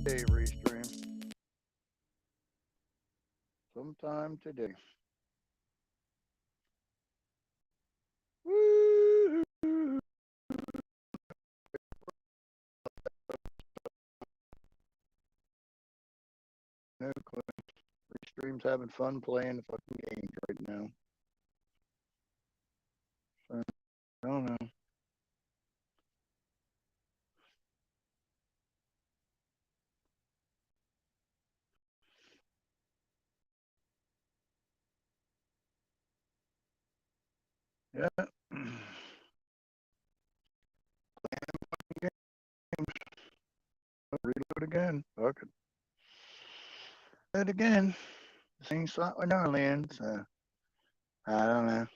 today, Restream. Sometime today. Woo! No clue. Restream's having fun playing the fucking games right now. So, I don't know. Yeah. Reload again. Fuck it. Reload again. Same slot with no land, so I don't know.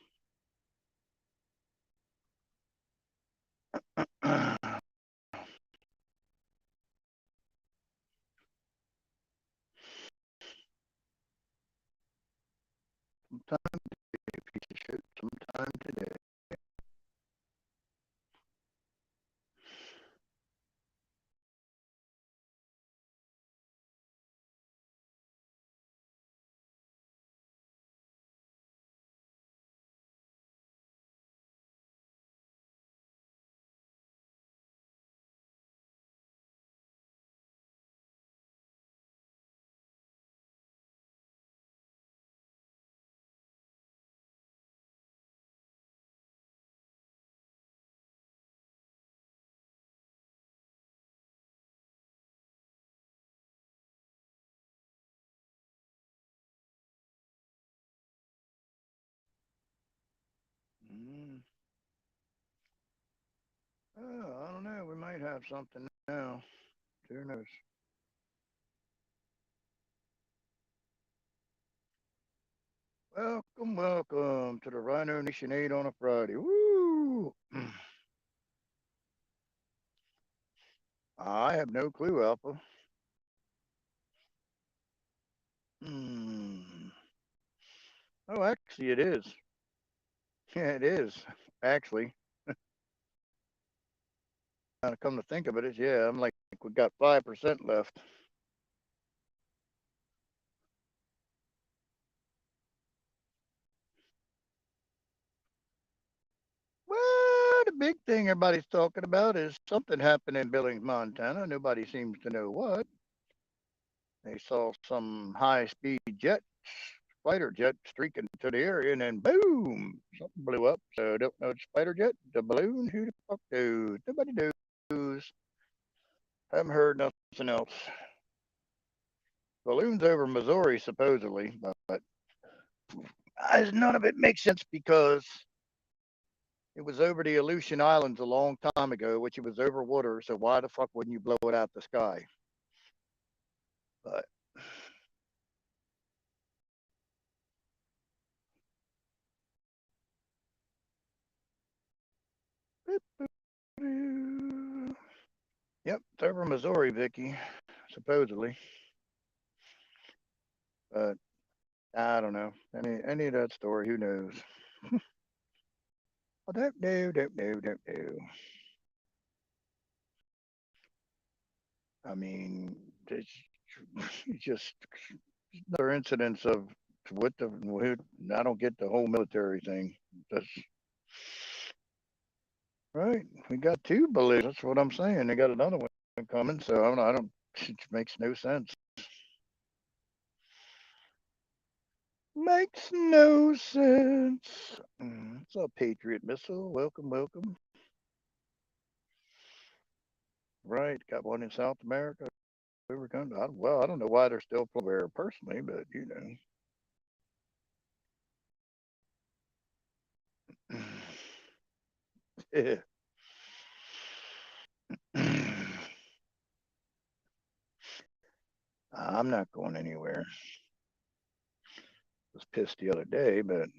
Sometime today, piece of shit. Sometime today. Mm. Oh, I don't know. We might have something now. Who knows? Welcome, welcome to the Rhino Nation 8 on a Friday. Woo! I have no clue, Alpha. Hmm. Oh, actually, it is. Yeah, it is. Actually, kind of come to think of it, yeah. I'm like, we got 5% left. Well, the big thing everybody's talking about is something happened in Billings, Montana. Nobody seems to know what. They saw some high-speed jet, fighter jet streaking to the area, and then boom, something blew up. So don't know it's fighter jet, the balloon. Who the fuck knows? Nobody knows. Haven't heard nothing else. Balloons over Missouri, supposedly, but none of it makes sense because it was over the Aleutian Islands a long time ago, which it was over water. So why the fuck wouldn't you blow it out the sky? But yep, it's over Missouri, Vicky, supposedly. But I don't know any of that story. Who knows? I don't know. I mean, it's just another incidence of what the. I don't get the whole military thing. That's right. We got two balloons. That's what I'm saying. They got another one coming. So I don't. It makes no sense. Makes no sense. What's up, Patriot Missile? Welcome, welcome. Right, got one in South America. Well, I don't know why they're still there personally, but you know. I'm not going anywhere. I was pissed the other day, but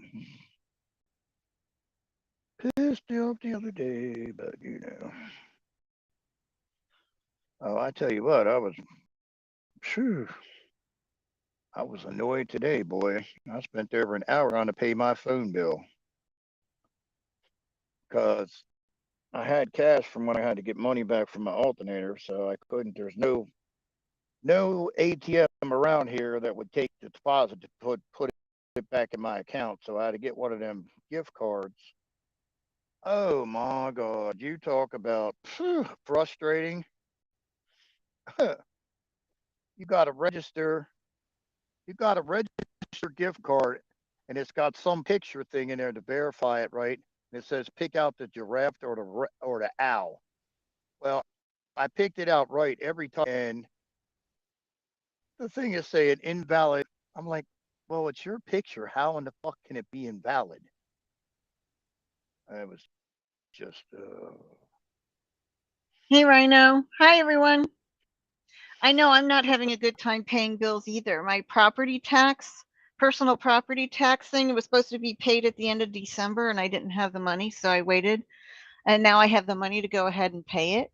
pissed off the other day, but you know. Oh, I tell you what, phew, I was annoyed today, boy. I spent over an hour trying to pay my phone bill because I had cash from when I had to get money back from my alternator, so I couldn't. There's no no ATM around here that would take the deposit to put it back in my account. So I had to get one of them gift cards. Oh my God. You talk about frustrating. you got to register. You got to register gift card, and it's got some picture thing in there to verify it, right? And it says pick out the giraffe or the owl. Well, I picked it out right every time, and the thing is saying invalid. I'm like, well, it's your picture. How in the fuck can it be invalid? It was just. Hey, Rhino. Hi, everyone. I know I'm not having a good time paying bills either. My property tax, personal property tax thing was supposed to be paid at the end of December, and I didn't have the money, so I waited. And now I have the money to go ahead and pay it.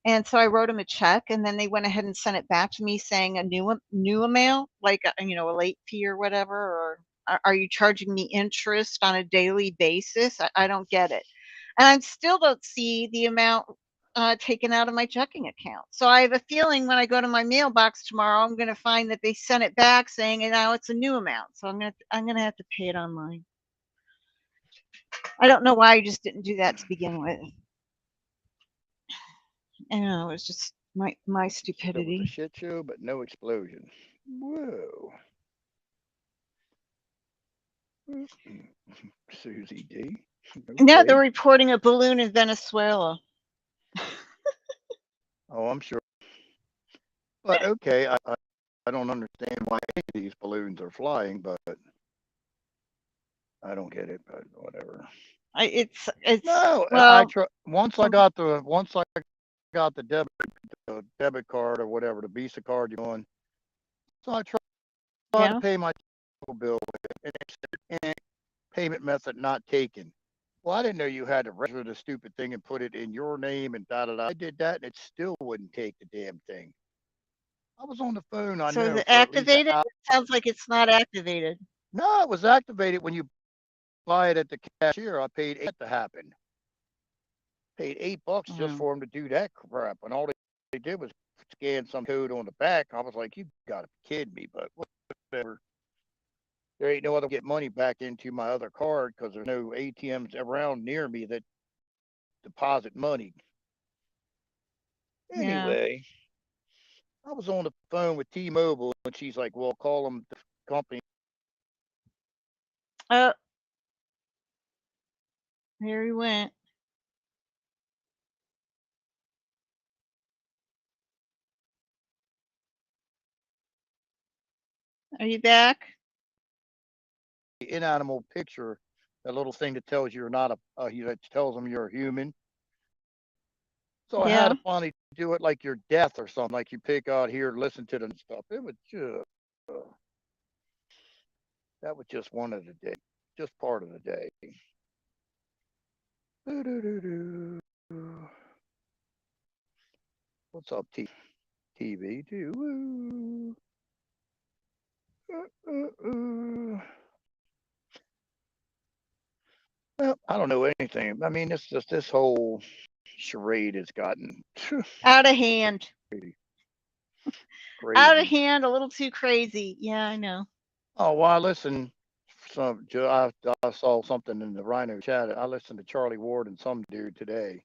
And so I wrote them a check, and then they went ahead and sent it back to me saying a new amount, like a late fee or whatever. Or are you charging me interest on a daily basis? I don't get it, and I still don't see the amount taken out of my checking account. So I have a feeling when I go to my mailbox tomorrow, I'm going to find that they sent it back saying, and now it's a new amount. So I'm gonna have to pay it online. I don't know why I just didn't do that to begin with. I don't know, it was just my Said it was a stupidity. shit show, but no explosion. Whoa. Susie D. Now they're Okay. reporting a balloon in Venezuela. Oh, I'm sure. But okay, I don't understand why any of these balloons are flying, but I don't get it. But whatever. It's No, I well, try. Once I got the debit card or whatever, the Visa card you're on. So I try to yeah. pay my bill, and it said payment method not taken. Well, I didn't know you had to register the stupid thing and put it in your name and da da da. I did that, and it still wouldn't take the damn thing. I was on the phone, I So is know, it for at least an activated? hour. It sounds like it's not activated. No, it was activated when you buy it at the cashier. I paid to happen. Paid $8 just Oh, for them to do that crap, and all they did was scan some code on the back. I was like, you got to be kidding me, but whatever. There ain't no other way to get money back into my other card because there's no ATMs around near me that deposit money. yeah. Anyway, I was on the phone with T-Mobile, and she's like, "Well, call them the company." Oh, there he went. Are you back? In-animal picture, that little thing that tells you you're not that tells them you're a human. So I had Yeah. to finally do it like you're deaf or something, like you pick out here, listen to the stuff. It was just that was just one of the day, just part of the day. What's up, TV? Too. Well, I don't know anything. I mean, it's just this whole charade has gotten Out of hand. Out of crazy. hand, a little too crazy. Yeah, I know. Oh, well, I listened. I saw something in the Rhino chat. I listened to Charlie Ward and some dude today,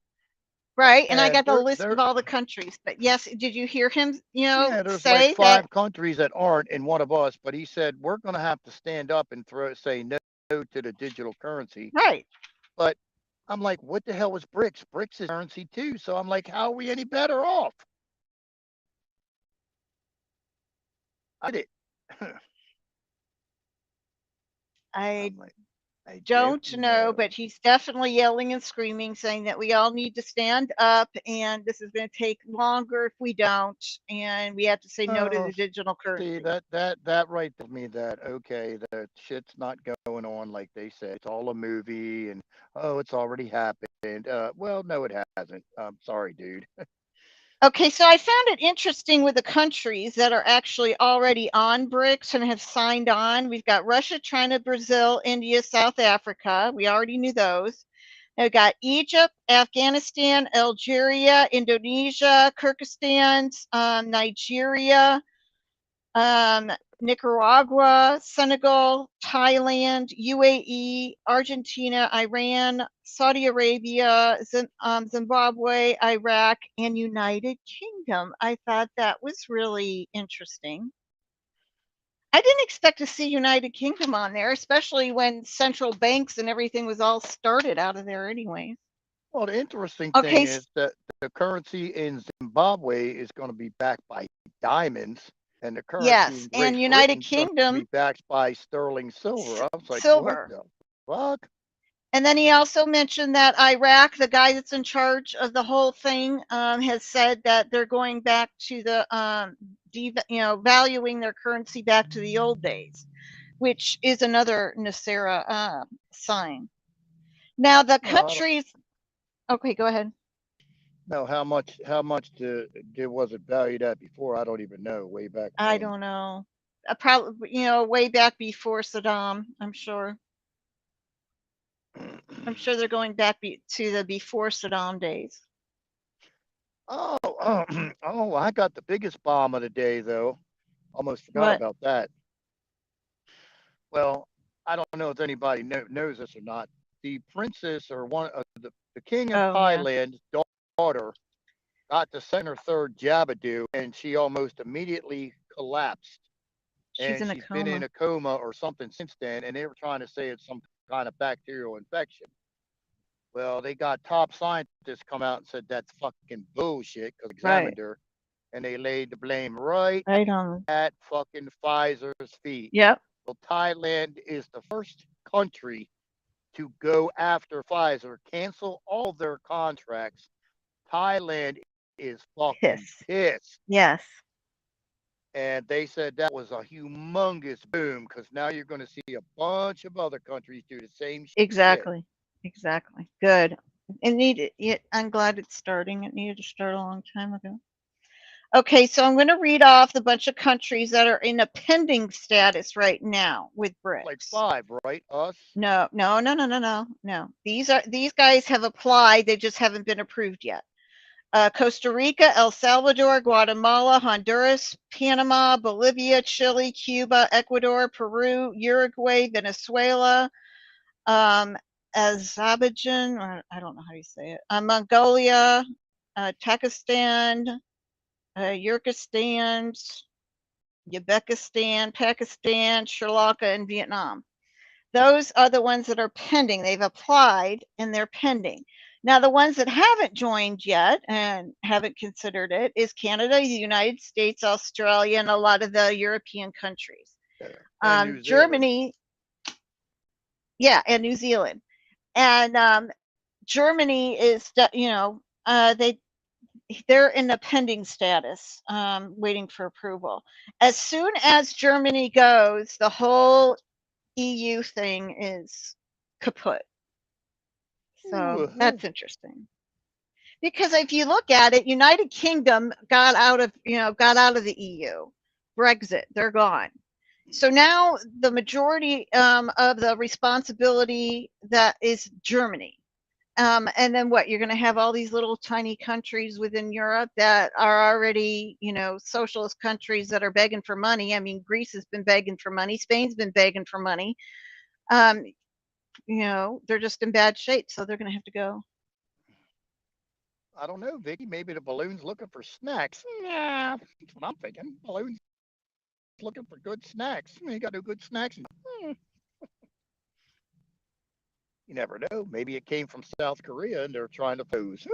Right. And I and got the list of all the countries. But yes, did you hear him, yeah, there's like say that? 5 countries that aren't in one of us. But he said we're going to have to stand up and say no to the digital currency. Right. But I'm like, what the hell is BRICS? BRICS is currency too. So I'm like, how are we any better off? I did it. I I'm like, I don't don't know, know. but he's definitely yelling and screaming, saying that we all need to stand up and this is going to take longer if we don't. And we have to say no to Oh, the digital see currency. that right tells me that okay, that shit's not going on like they say. It's all a movie, and oh, it's already happened. Well, no, it hasn't. I'm sorry, dude. Okay, so I found it interesting with the countries that are actually already on BRICS and have signed on. We've got Russia, China, Brazil, India, South Africa. We already knew those. We got Egypt, Afghanistan, Algeria, Indonesia, Kyrgyzstan, Nigeria, Nicaragua, Senegal, Thailand, UAE, Argentina, Iran, Saudi Arabia, Zimbabwe, Iraq, and United Kingdom. I thought that was really interesting. I didn't expect to see United Kingdom on there, especially when central banks and everything was all started out of there anyway. Well, the interesting Okay, thing is that the currency in Zimbabwe is going to be backed by diamonds, and the currency yes, in and Great United Britain is going to be Kingdom, backed by sterling silver. I was like, what silver. the fuck? And then he also mentioned that Iraq, the guy that's in charge of the whole thing, has said that they're going back to the, valuing their currency back to the old days, which is another Nasera sign. Now the Well, countries. Okay, go ahead. no, how much was it valued at before? I don't even know. Way back I when. don't know. Probably, way back before Saddam. I'm sure. I'm sure they're going back to the before Saddam days. Oh, oh, I got the biggest bomb of the day though. Almost forgot What? about that. Well, I don't know if anybody knows this or not. The princess or the king of Oh yeah, Thailand's daughter got the second or third Jabadoo, and she almost immediately collapsed. she's And in a she's been in coma. a coma or something since then. And they were trying to say it's some kind of bacterial infection. Well, they got top scientists come out and said that's fucking bullshit because Right. examined her, and they laid the blame right Right on. at fucking Pfizer's feet. Yep. Well, Thailand is the first country to go after Pfizer, cancel all their contracts. Thailand is fucking Piss. pissed. Yes. And they said that was a humongous boom because now you're going to see a bunch of other countries do the same shit. Exactly. Exactly. Good. It needed. I'm glad it's starting. It needed to start a long time ago. Okay, so I'm going to read off the bunch of countries that are in a pending status right now with Like BRICS. five, right? Us. No, no, no, no, no, no, no. These guys have applied. They just haven't been approved yet. Costa Rica, El Salvador, Guatemala, Honduras, Panama, Bolivia, Chile, Cuba, Ecuador, Peru, Uruguay, Venezuela, um, Azerbaijan, I don't know how you say it, Mongolia, Tajikistan, Kyrgyzstan, Uzbekistan, Pakistan, Sri Lanka, and Vietnam. Those are the ones that are pending. They've applied and they're pending. Now, the ones that haven't joined yet and haven't considered it is Canada, the United States, Australia, and a lot of the European countries. And New Zealand. Germany, yeah, and New Zealand. And Germany is, they're in a pending status, waiting for approval. As soon as Germany goes, the whole EU thing is kaput. So Ooh, that's interesting. Because if you look at it, United Kingdom got out of the EU. Brexit, they're gone. So now the majority of the responsibility that is Germany. And then what? You're going to have all these little tiny countries within Europe that are already, socialist countries that are begging for money. I mean, Greece has been begging for money. Spain's been begging for money. Um, they're just in bad shape, so they're going to have to go. I don't know, Vicky. Maybe the balloon's looking for snacks. Nah, that's what I'm thinking. Balloon's looking for good snacks. You got no good snacks. You never know. Maybe it came from South Korea and they're trying to pose.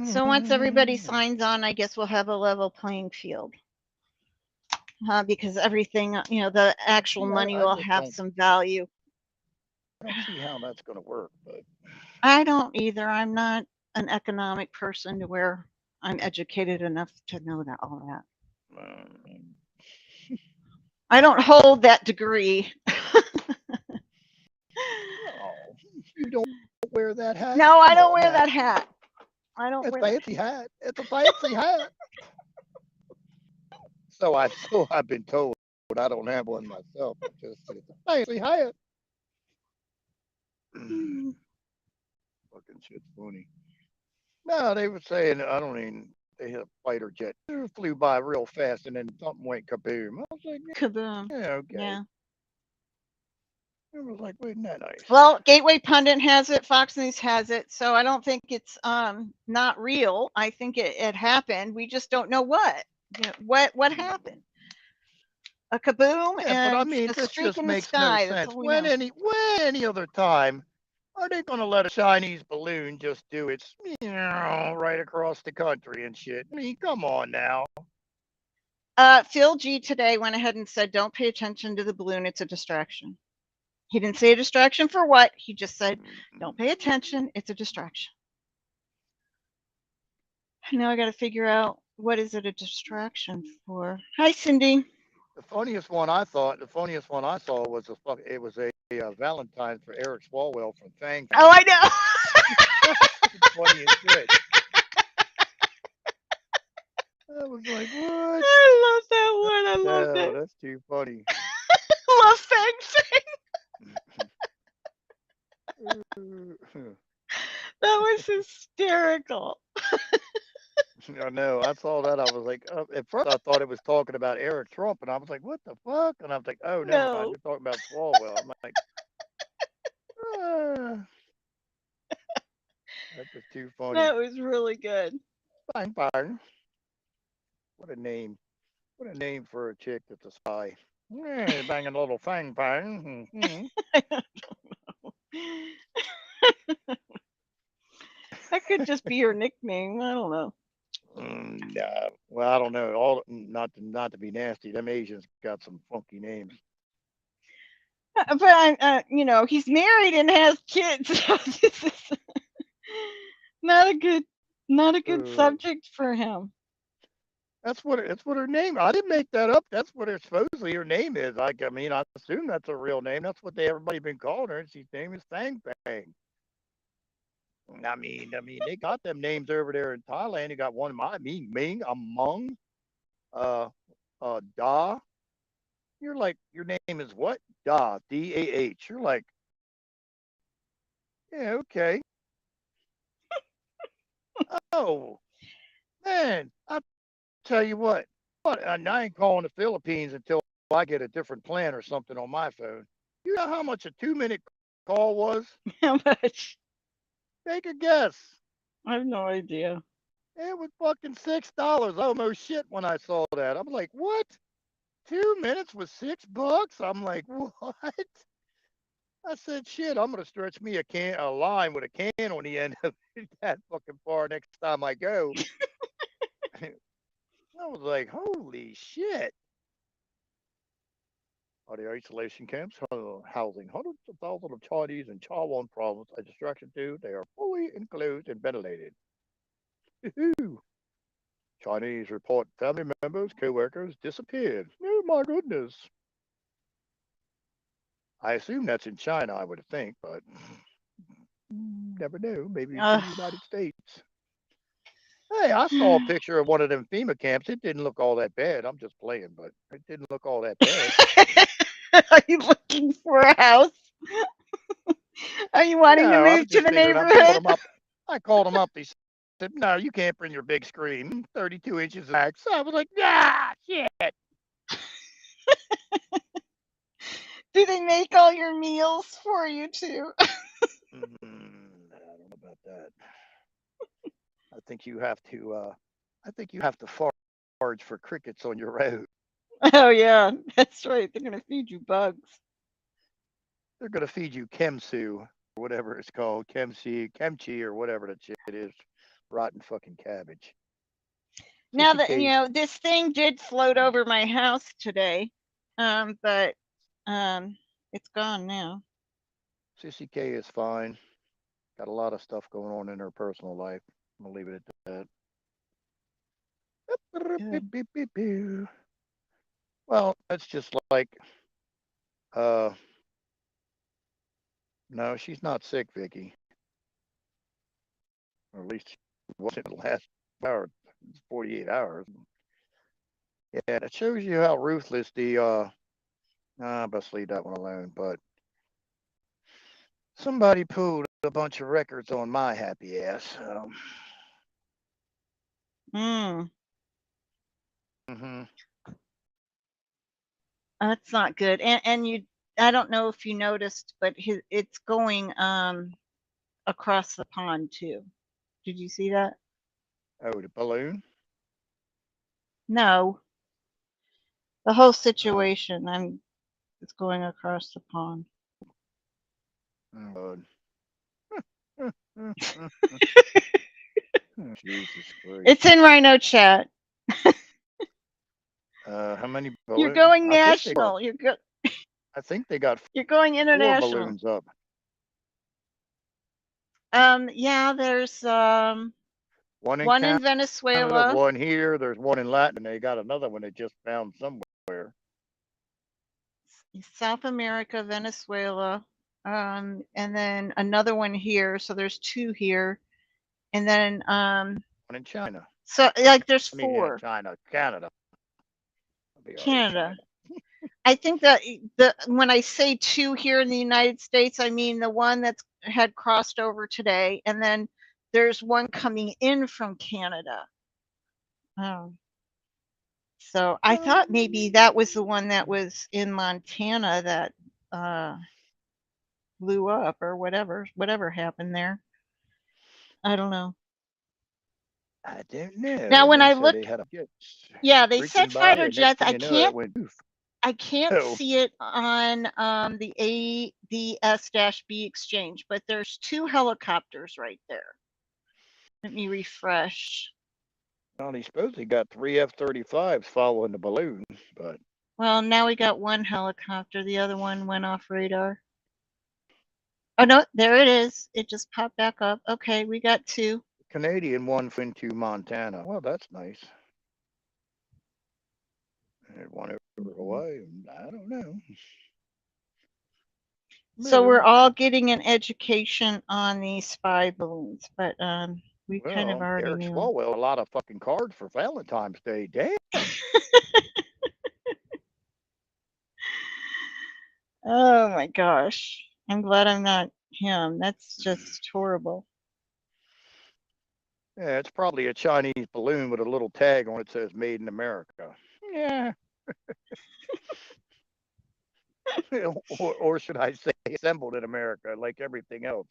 So once everybody signs on, I guess we'll have a level playing field. Because everything, the actual See, money I will just have don't. some value. I don't see how that's going to work. But I don't either. I'm not an economic person to where I'm educated enough to know that all that. um, I don't hold that degree. oh, you don't wear that hat. No, I Come don't on wear now. that hat. I don't It's wear that fancy hat. It's a fancy hat. So I've been told. I don't have one myself. I just said it's a fancy hat. Fucking shit's funny. No, they were saying, I don't mean they hit a fighter jet. It flew by real fast and then something went kaboom. I was like, Kaboom. yeah, okay. Yeah. It was like, wasn't that nice? Well, Gateway Pundit has it, Fox News has it, so I don't think it's not real. I think it happened. We just don't know what. You know, what happened. A kaboom Yeah, but I and mean, a this streak just in the makes no sky. That's sense. all we know. When any other time are they going to let a Chinese balloon just do its right across the country and shit? I mean, come on now. Phil G today went ahead and said, "Don't pay attention to the balloon. It's a distraction." He didn't say a distraction for what. He just said, "Don't pay attention. It's a distraction." Now I got to figure out what is it a distraction for. Hi, Cindy. The funniest one I saw was it was a Valentine for Eric Swalwell from Fang Oh, Fang. I know. It's funny as shit. I was like, what? I love that one. I loved No, it. that's too funny. Love Fang Fang. That was hysterical. I know. I saw that. I was like, at first I thought it was talking about Eric Trump, and I was like, what the fuck? And I was like, oh, never mind. No, They're talking about Swalwell. I'm like, ah, that's just too funny. that was really good. Bang bang. What a name. What a name for a chick that's a spy. Yeah, banging a little fang bang. That could just be your nickname. I don't know. Well, I don't know. All not to be nasty. Them Asians got some funky names. But he's married and has kids. So this is not a good, not a good Uh, subject for him. that's what her name. I didn't make that up. That's what her supposedly her name is. I mean, I assume that's a real name. That's what everybody been calling her. And she's name is Fang Bang. I mean, they got them names over there in Thailand. You got one, Ming, Among, uh, Da. You're like, your name is what? Da, DAH. You're like, yeah, okay. Oh, man, I'll tell you what, and I ain't calling the Philippines until I get a different plan or something on my phone. You know how much a 2-minute call was? How much? Take a guess. I have no idea. It was fucking $6. I almost shit when I saw that. I'm like, what? 2 minutes was $6? I'm like, what? I said, shit, I'm gonna stretch me a line with a can on the end of it that fucking far next time I go. I was like, holy shit. Are the isolation camps housing hundreds of thousands of Chinese and Taiwan province a distraction too? They are fully enclosed and ventilated. Chinese report family members, co-workers disappeared. Oh my goodness. I assume that's in China, I would think, but never know. Maybe it's in the United States. Hey, I saw a picture of one of them FEMA camps. It didn't look all that bad. I'm just playing, but it didn't look all that bad. Are you looking for a house? Are you wanting to No, I move was to just the figuring. I called neighborhood? them up. I called them up. They said, "No, you can't bring your big screen, 32 inches max." So I was like, "Ah, shit." Do they make all your meals for you too? I don't know about that. I think you have to. I think you have to forage for crickets on your road. Oh yeah, that's right. They're gonna feed you bugs. They're gonna feed you kemsu or whatever it's called, kimchi or whatever that shit is, rotten fucking cabbage. Now Sissy that K's this thing did float over my house today, but um, it's gone now. Sissy K is fine. Got a lot of stuff going on in her personal life. I'm gonna leave it at that. Well, that's just like, uh, no, she's not sick, Vicky. Or at least she wasn't the last hour, 48 hours. Yeah, that shows you how ruthless the, best leave that one alone. But Somebody pulled a bunch of records on my happy ass. Mm, Mm-hmm. that's not good. And you, I don't know if you noticed, but it's going across the pond too. Did you see that? Oh, the balloon. No, the whole Oh, situation. It's going across the pond. oh Jesus Christ. It's in Rhino chat. How many You're balloons? going national. I think they got You're going 4 international. balloons up. Yeah, there's One in one in Canada, Venezuela, one here. There's one in Latin. And they got another one they just found somewhere. South America, Venezuela, and then another one here. So there's two here, and then One in China. so like there's I mean, yeah, four. China, Canada. I'll be all right, Canada. China. I think that the when I say two here in the United States, I mean the one that's had crossed over today, and then there's one coming in from Canada. Oh. So I thought maybe that was the one that was in Montana that uh, blew up or whatever happened there. I don't know. I don't know. Now And when they I said look, they had a jet yeah, they said streaking by, fighter and next jets. thing you know, it went poof. I can't Oh, see it on the ADS-B exchange, but there's two helicopters right there. Let me refresh. well, he supposedly got 3 F-35s following the balloon, but Well, now we got one helicopter. The other one went off radar. Oh no, there it is. It just popped back up. Okay, we got two. the Canadian one flew into Montana. Well, that's nice. And one over Hawaii. I don't know. So Maybe. we're all getting an education on these spy balloons, but we kind of Well, already Eric knew. Swalwell a lot of fucking cards for Valentine's Day. Damn. Oh my gosh. I'm glad I'm not him. That's just horrible. Yeah, it's probably a Chinese balloon with a little tag on it that says "Made in America." Yeah. or should I say assembled in America, like everything else.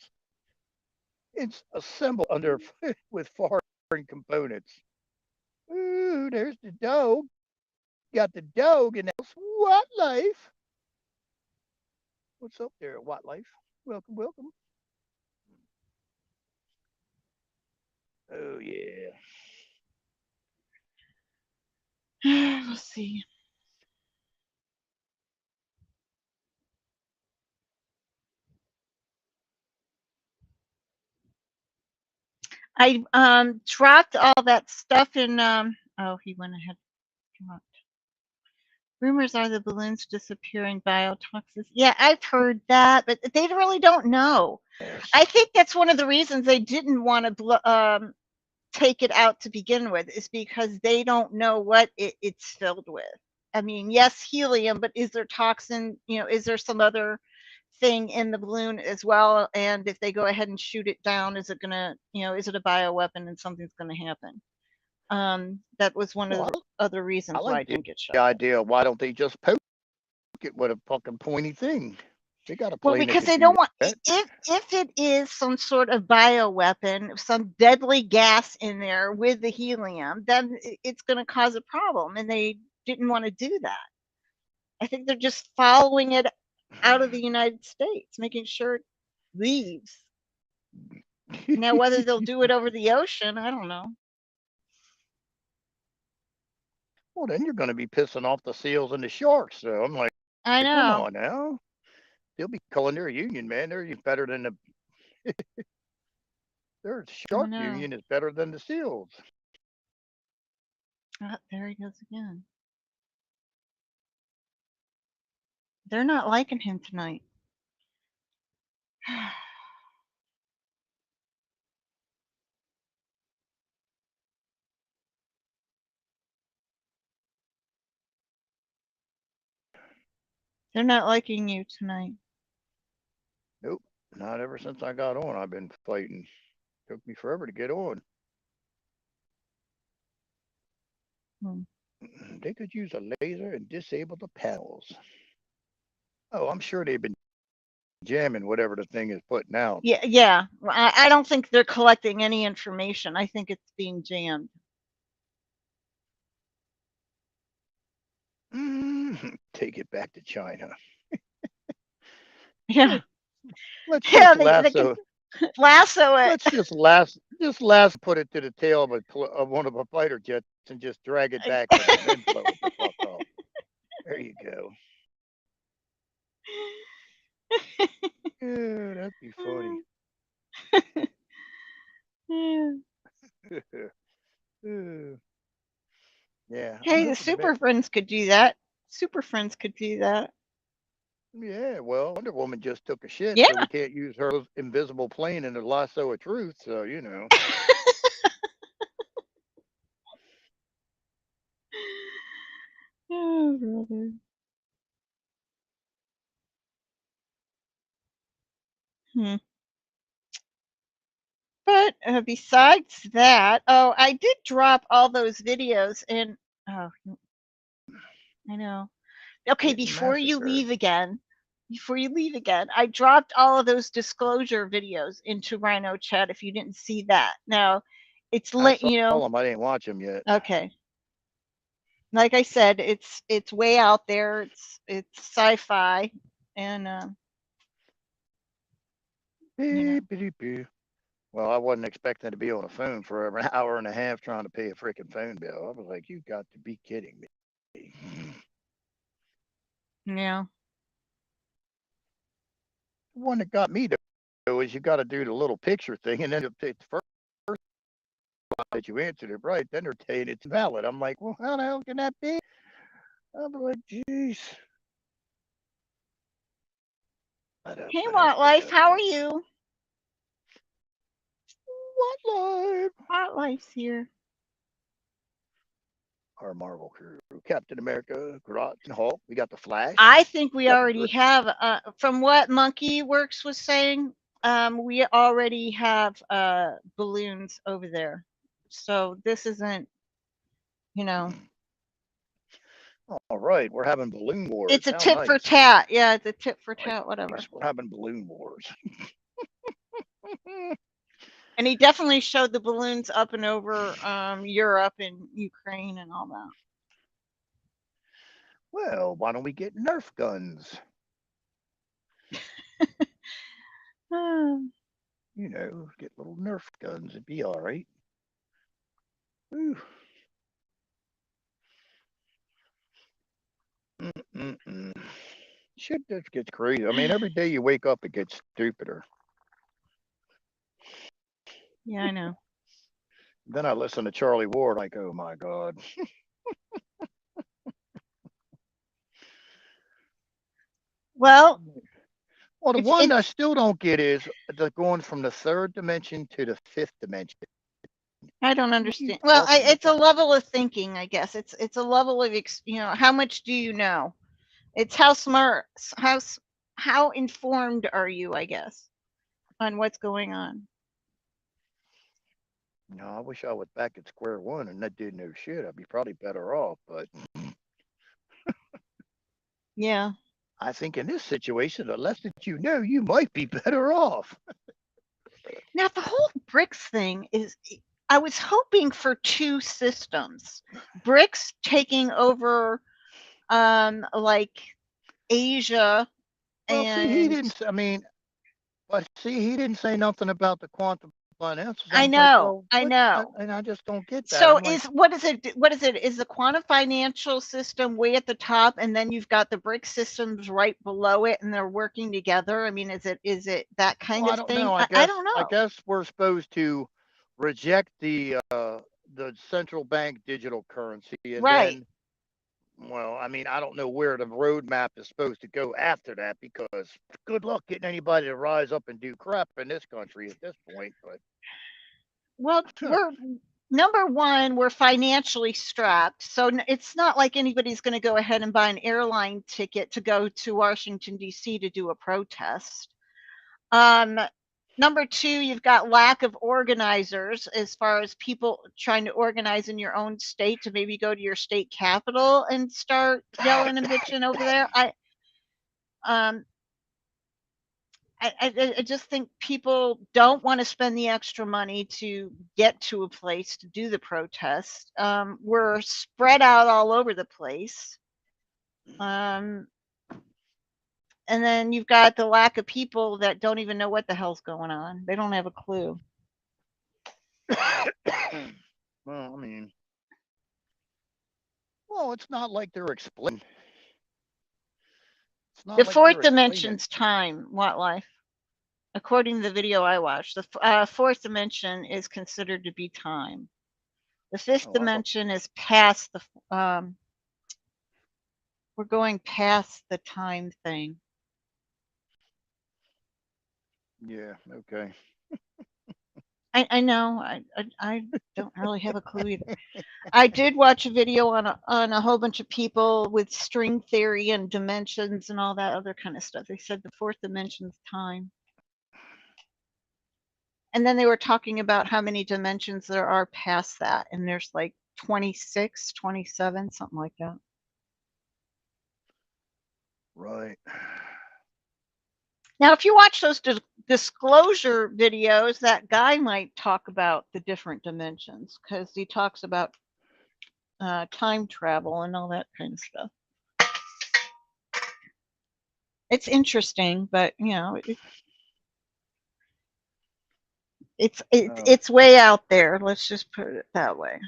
It's assembled under with foreign components. Ooh, there's the dog. Got the dog in the house. What life? What's up there, What life? Welcome, welcome. Oh yeah. We'll see. I dropped all that stuff in oh, he went ahead. Rumors are the balloons disappearing biotoxins. Yeah, I've heard that, but they really don't know. Yes. I think that's one of the reasons they didn't want to take it out to begin with, is because they don't know what it's filled with. I mean, yes, helium, but is there toxin? Is there some other thing in the balloon as well? And if they go ahead and shoot it down, is it gonna, is it a bioweapon and something's gonna happen? That was one of the other reasons why I didn't get shot. The idea. Why don't they just poke it with a fucking pointy thing? They got a plane. Well, because they don't want, if it is some sort of bioweapon, some deadly gas in there with the helium, then it's going to cause a problem, and they didn't want to do that. I think they're just following it out of the United States, making sure it leaves. Now, whether they'll do it over the ocean, I don't know. Well, then you're going to be pissing off the seals and the sharks. So I'm like, I know. Come on now. They'll be calling their union, man. They're better than the their shark union is better than the seals. Oh, there he goes again. They're not liking him tonight. They're not liking you tonight. Nope. Not ever since I got on, I've been fighting. Took me forever to get on. Hmm. They could use a laser and disable the panels. Oh, I'm sure they've been jamming whatever the thing is putting out. Yeah, yeah. I don't think they're collecting any information. I think it's being jammed. Take it back to China. Yeah, Let's yeah. just They lasso. can lasso it. Let's just put it to the tail of one of a fighter jets and just drag it back to them, then blow it the fuck off. There you go. Yeah, that'd be funny. Yeah, I'm Hey, the hoping to Super Friends could do that. Super Friends could do that. Yeah, well, Wonder Woman just took a shit, Yeah. so we can't use her invisible plane in the lasso of truth. So Oh, brother. Hmm. But besides that, oh, I did drop all those videos in. Oh, I know. Okay, getting massacred. before you leave again, I dropped all of those disclosure videos into Rhino Chat. If you didn't see that, now it's I lit. saw them. I didn't watch them yet. Okay, like I said, it's way out there. It's sci-fi, and Beep, beep, beep. Well, I wasn't expecting to be on a phone for an hour and a half trying to pay a freaking phone bill. I was like, you got to be kidding me. yeah. The one that got me though is you got to do the little picture thing, and then you'll take the first that you answered it right, then they're saying it's valid. I'm like, well, how the hell can that be? I'm like, jeez. Hey, Wildlife, how are you? What live? Wildlife's here. Our Marvel crew: Captain America, Groot, and Hulk. We got the Flash. I think we got already have, from what Monkey Works was saying, we already have balloons over there. So this isn't, you know. All right, we're having balloon wars. It's a How tit for nice. tat. Yeah, it's a tit for Like, tat, whatever. we're having balloon wars. And he definitely showed the balloons up and over Europe and Ukraine and all that. Well, why don't we get Nerf guns? Get little Nerf guns. It'd be all right. Ooh. Shit just gets crazy. I mean, every day you wake up, it gets stupider. Yeah, I know. Then I listen to Charlie Ward, like, oh my God. Well, the one I still don't get is the going from the third dimension to the fifth dimension. I don't understand. Well, it's a level of thinking, I guess. It's a level of how much do you know? It's how smart, how informed are you, I guess, on what's going on. No, I wish I was back at square one and that did no shit. I'd be probably better off, but yeah. I think in this situation, the less that you know, you might be better off. Now the whole BRICS thing is, I was hoping for two systems. BRICS taking over like Asia, well, and see, he didn't. I mean, but see, he didn't say nothing about the quantum finances. I I'm like, know, well, I what? know. And I just don't get that. So I'm like, what is it? What is it? Is the quantum financial system way at the top, and then you've got the BRICS systems right below it, and they're working together? I mean, is it that kind well, I of don't thing? know. I don't I know. guess we're supposed to reject the central bank digital currency, and Right. then, well, I mean, I don't know where the roadmap is supposed to go after that, because good luck getting anybody to rise up and do crap in this country at this point. But Well, we're number one, we're financially strapped, so it's not like anybody's going to go ahead and buy an airline ticket to go to Washington D.C. to do a protest. Number two, you've got lack of organizers as far as people trying to organize in your own state to maybe go to your state capital and start yelling and bitching over there. I just think people don't want to spend the extra money to get to a place to do the protest. We're spread out all over the place. And then you've got the lack of people that don't even know what the hell's going on. They don't have a clue. Well, I mean, it's not like they're explaining. It's not The like fourth they're dimension's time, what life? According to the video I watched, the fourth dimension is considered to be time. The fifth dimension is past the, we're going past the time thing. Yeah, okay. I know. I don't really have a clue either. I did watch a video on a whole bunch of people with string theory and dimensions and all that other kind of stuff. They said the fourth dimension's time. And then they were talking about how many dimensions there are past that. And there's like 26, 27, something like that. Right. Now, if you watch those disclosure videos, that guy might talk about the different dimensions because he talks about time travel and all that kind of stuff. It's interesting, but you know, it's way out there. Let's just put it that way.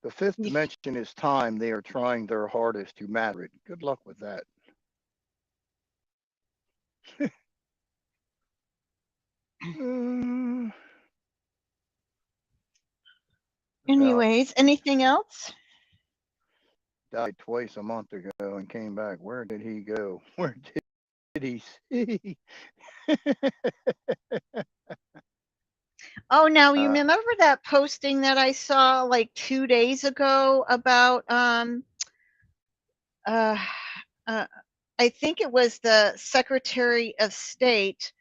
The fifth dimension is time. They are trying their hardest to master it. Good luck with that. Anyways, anything else? Died twice a month ago and came back. Where did he go? Where did he see? Oh, now you remember that posting that I saw like 2 days ago about I think it was the Secretary of State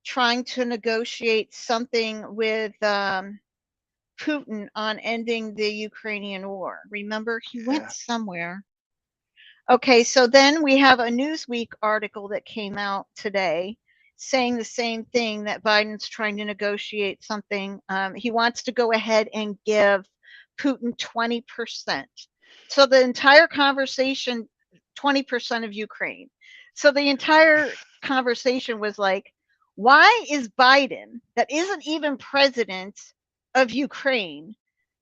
trying to negotiate something with Putin on ending the Ukrainian war. Remember, he went somewhere. Okay, so then we have a Newsweek article that came out today saying the same thing, that Biden's trying to negotiate something. He wants to go ahead and give Putin 20%. So the entire conversation, 20% of Ukraine. So the entire conversation was like, why is Biden, that isn't even president of Ukraine,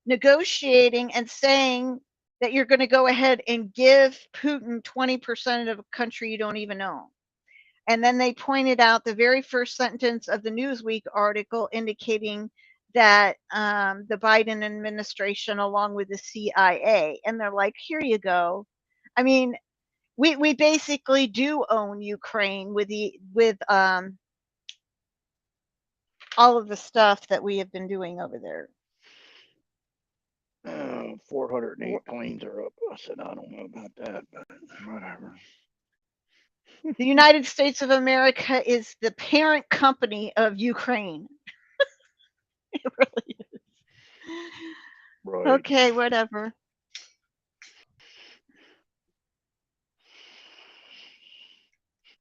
negotiating and saying that you're going to go ahead and give Putin 20% of a country you don't even own? And then they pointed out the very first sentence of the Newsweek article indicating that the Biden administration, along with the CIA, and they're like, here you go. I mean, we basically do own Ukraine with all of the stuff that we have been doing over there. 408 planes are up. I said, I don't know about that, but whatever. The United States of America is the parent company of Ukraine. It really is. Right. Okay, whatever.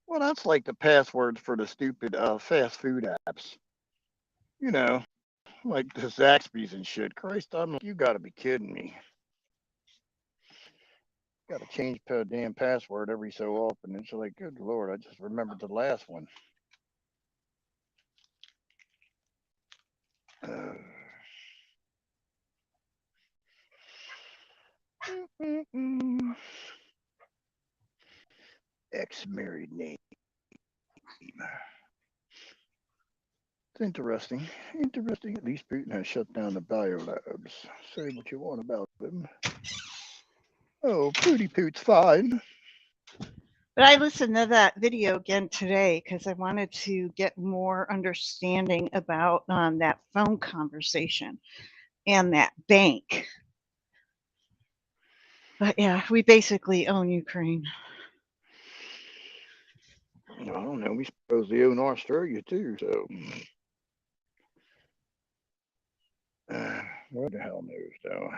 Well, that's like the passwords for the stupid fast food apps. You know, like the Zaxby's and shit. Christ, I'm like, you got to be kidding me. Got to change the damn password every so often. It's like, good Lord, I just remembered the last one. Ex-married name. It's interesting. Interesting. At least Putin has shut down the biolabs. Say what you want about them. Oh, Pooty Poot's fine. But I listened to that video again today because I wanted to get more understanding about that phone conversation and that bank. But yeah, we basically own Ukraine. I don't know. We supposedly own Australia too, so what the hell knows though.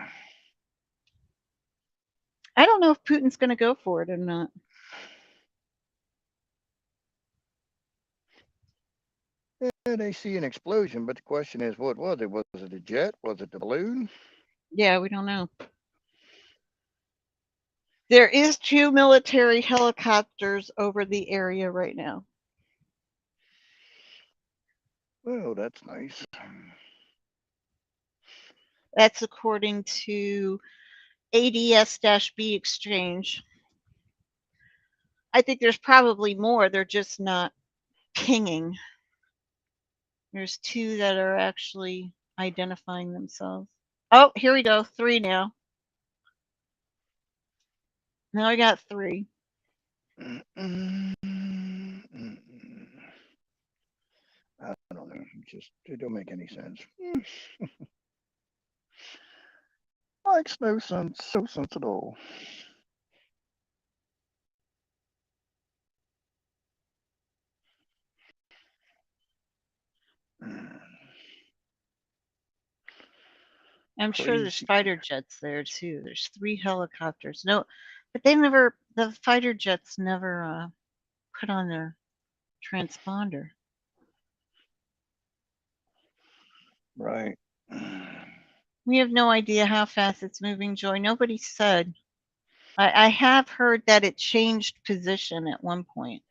I don't know if Putin's going to go for it or not. Yeah, they see an explosion, but the question is, what was it? Was it a jet? Was it the balloon? Yeah, we don't know. There is 2 military helicopters over the area right now. Well, that's nice. That's according to ADS-B exchange. I think there's probably more. They're just not pinging. There's 2 that are actually identifying themselves. Oh, here we go. 3 now. Now I got 3. I don't know. It don't make any sense. Makes no sense. No sense at all. I'm sure there's Crazy. fighter jets there too. There's 3 helicopters. No, but the fighter jets never put on their transponder. Right. We have no idea how fast it's moving, Joy. Nobody said. I have heard that it changed position at one point.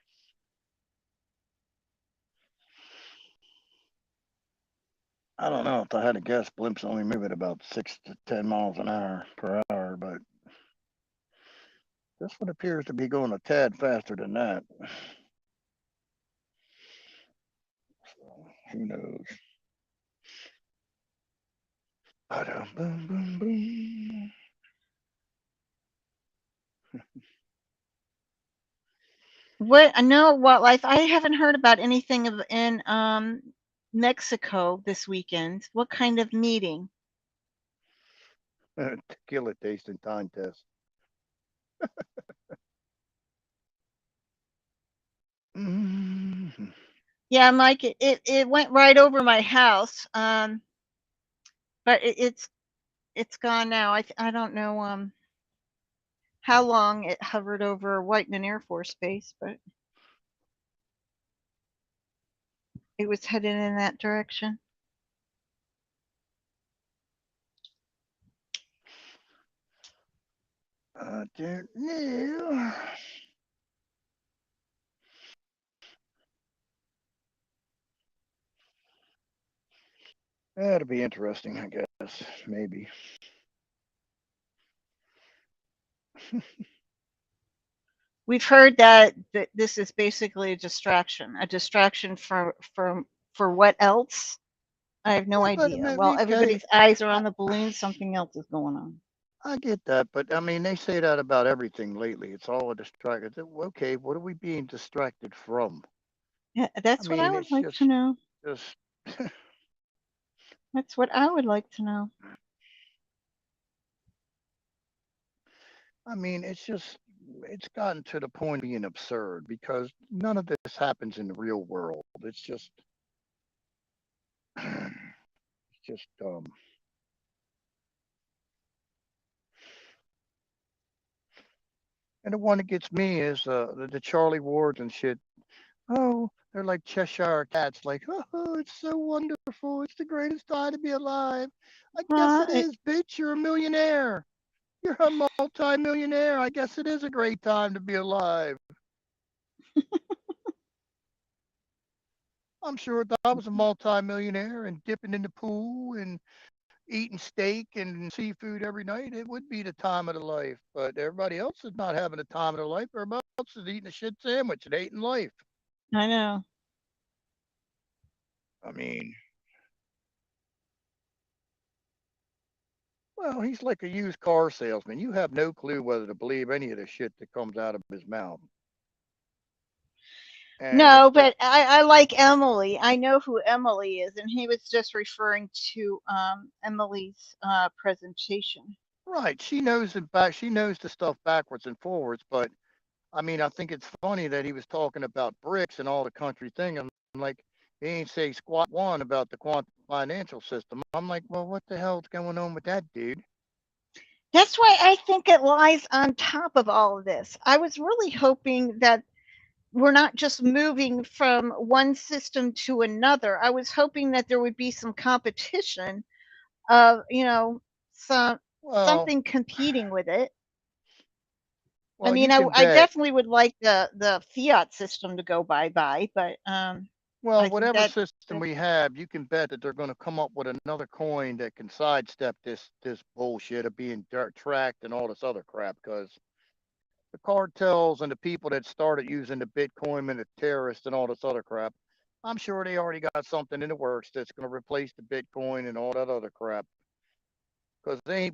I don't know. If I had to guess, blimps only move at about 6 to 10 miles an hour per hour, but this one appears to be going a tad faster than that. So, who knows? Boom, boom, boom. What I know wildlife. I haven't heard about anything in Mexico this weekend. What kind of meeting? Tequila tasting contest. Mm-hmm. Yeah, Mike. It went right over my house. But it's gone now. I don't know how long it hovered over Whiteman Air Force Base, but it was headed in that direction. I don't know. That'll be interesting, I guess. Maybe. We've heard that this is basically a distraction for what else? I have no Yeah, but idea. While okay, everybody's eyes are I, on the balloon, something else is going on. I get that, but I mean, they say that about everything lately. It's all a distraction. Okay, what are we being distracted from? Yeah, I that's what I mean, would it's like to know. just. That's what I would like to know. I mean, it's gotten to the point of being absurd because none of this happens in the real world. It's just And the one that gets me is the Charlie Wards and shit. Oh, they're like Cheshire cats. Like, oh, it's so wonderful. It's the greatest time to be alive. I guess it Right. is, bitch. You're a millionaire. You're a multi-millionaire. I guess it is a great time to be alive. I'm sure if I was a multi-millionaire and dipping in the pool and eating steak and seafood every night, it would be the time of the life. But everybody else is not having the time of their life. Everybody else is eating a shit sandwich and hating life. I know. I mean, well, he's like a used car salesman. You have no clue whether to believe any of the shit that comes out of his mouth. And No, it's just but I like Emily. I know who Emily is, and he was just referring to Emily's presentation. right. She knows in fact she knows the stuff backwards and forwards, but I mean, I think it's funny that he was talking about bricks and all the country thing. I'm like, he ain't say squat one about the quantum financial system. I'm like, well, what the hell's going on with that, dude? That's why I think it lies on top of all of this. I was really hoping that we're not just moving from one system to another. I was hoping that there would be some competition of, some Well, something competing with it. I well, mean, you I, can I bet. definitely would like the fiat system to go bye bye, but Well, I think whatever system that we have, you can bet that they're going to come up with another coin that can sidestep this bullshit of being tracked and all this other crap. Because the cartels and the people that started using the Bitcoin and the terrorists and all this other crap, I'm sure they already got something in the works that's going to replace the Bitcoin and all that other crap. Because they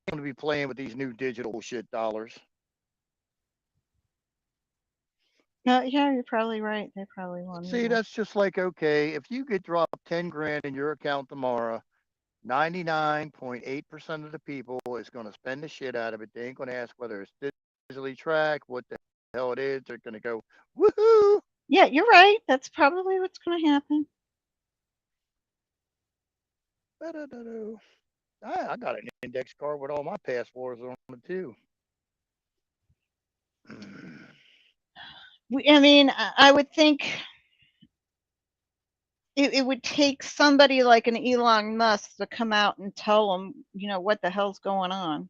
going to be playing with these new digital shit dollars. yeah, you're probably right. They probably won't See, either. that's just like okay, if you get dropped 10 grand in your account tomorrow, 99.8% of the people is going to spend the shit out of it. They ain't going to ask whether it's digitally tracked, what the hell it is. They're going to go, woohoo! Yeah, you're right. That's probably what's going to happen. I got an index card with all my passwords on it too. I mean, I would think it would take somebody like an Elon Musk to come out and tell them, what the hell's going on.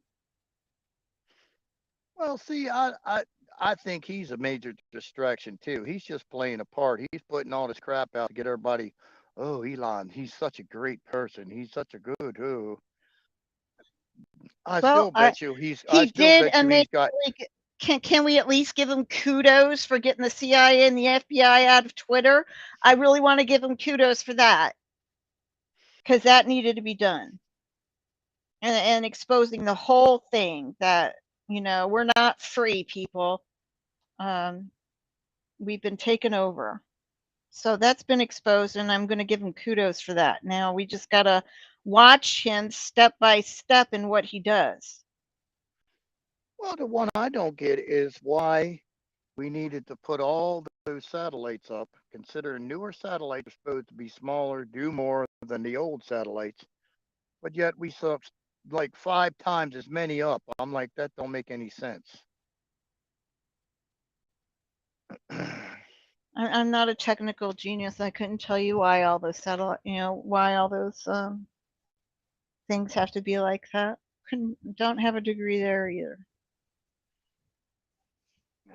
Well, see, I think he's a major distraction too. He's just playing a part. He's putting all this crap out to get everybody. Oh, Elon, he's such a great person. He's such a good. Oh, I Well, still bet you he's. I he still did bet you he's got. amazingly. Can we at least give him kudos for getting the CIA and the FBI out of Twitter? I really want to give him kudos for that because that needed to be done, and exposing the whole thing that we're not free people. Um, we've been taken over. So that's been exposed, and I'm going to give him kudos for that. Now we just got to watch him step by step in what he does. Well, the one I don't get is why we needed to put all those satellites up. Considering newer satellites are supposed to be smaller, do more than the old satellites, but yet we saw like 5 times as many up. I'm like, that don't make any sense. I'm not a technical genius. I couldn't tell you why all those satellite, why all those things have to be like that. Don't have a degree there either.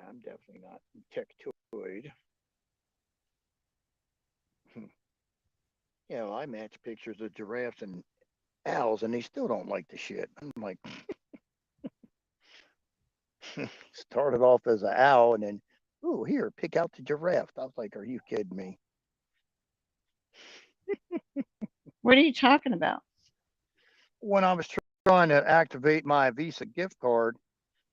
I'm definitely not tech-toid. I match pictures of giraffes and owls, and they still don't like the shit. I'm like, started off as an owl, and then, oh, here, pick out the giraffe. I was like, are you kidding me? What are you talking about? When I was trying to activate my Visa gift card,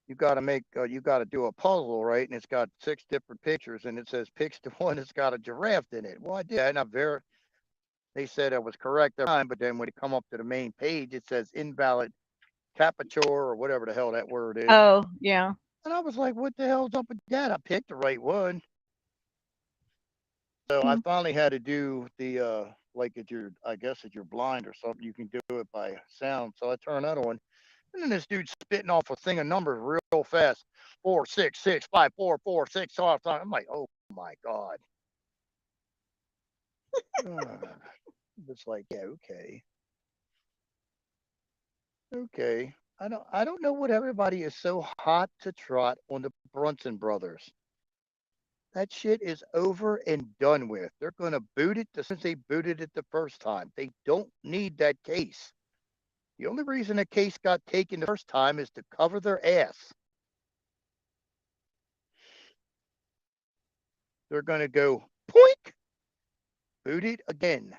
you got to do a puzzle, right? And it's got 6 different pictures, and it says pick the one that's got a giraffe in it. Well, I did, and they said I was correct every time, but then when you come up to the main page, it says invalid capiture or whatever the hell that word is. Oh, yeah. And I was like, what the hell's up with that? I picked the right one. So I Hmm. finally had to do the like I guess if you're blind or something, you can do it by sound. So I turned that on. And then this dude's spitting off a thing of numbers real fast. 4 6 6 5 4 4 6. So I'm like, oh my God. It's like, yeah, okay. Okay. I don't know what everybody is so hot to trot on the Brunson brothers. That shit is over and done with. They're gonna boot it the since they booted it the first time. They don't need that case. The only reason a case got taken the first time is to cover their ass. They're gonna go poink, boot it again.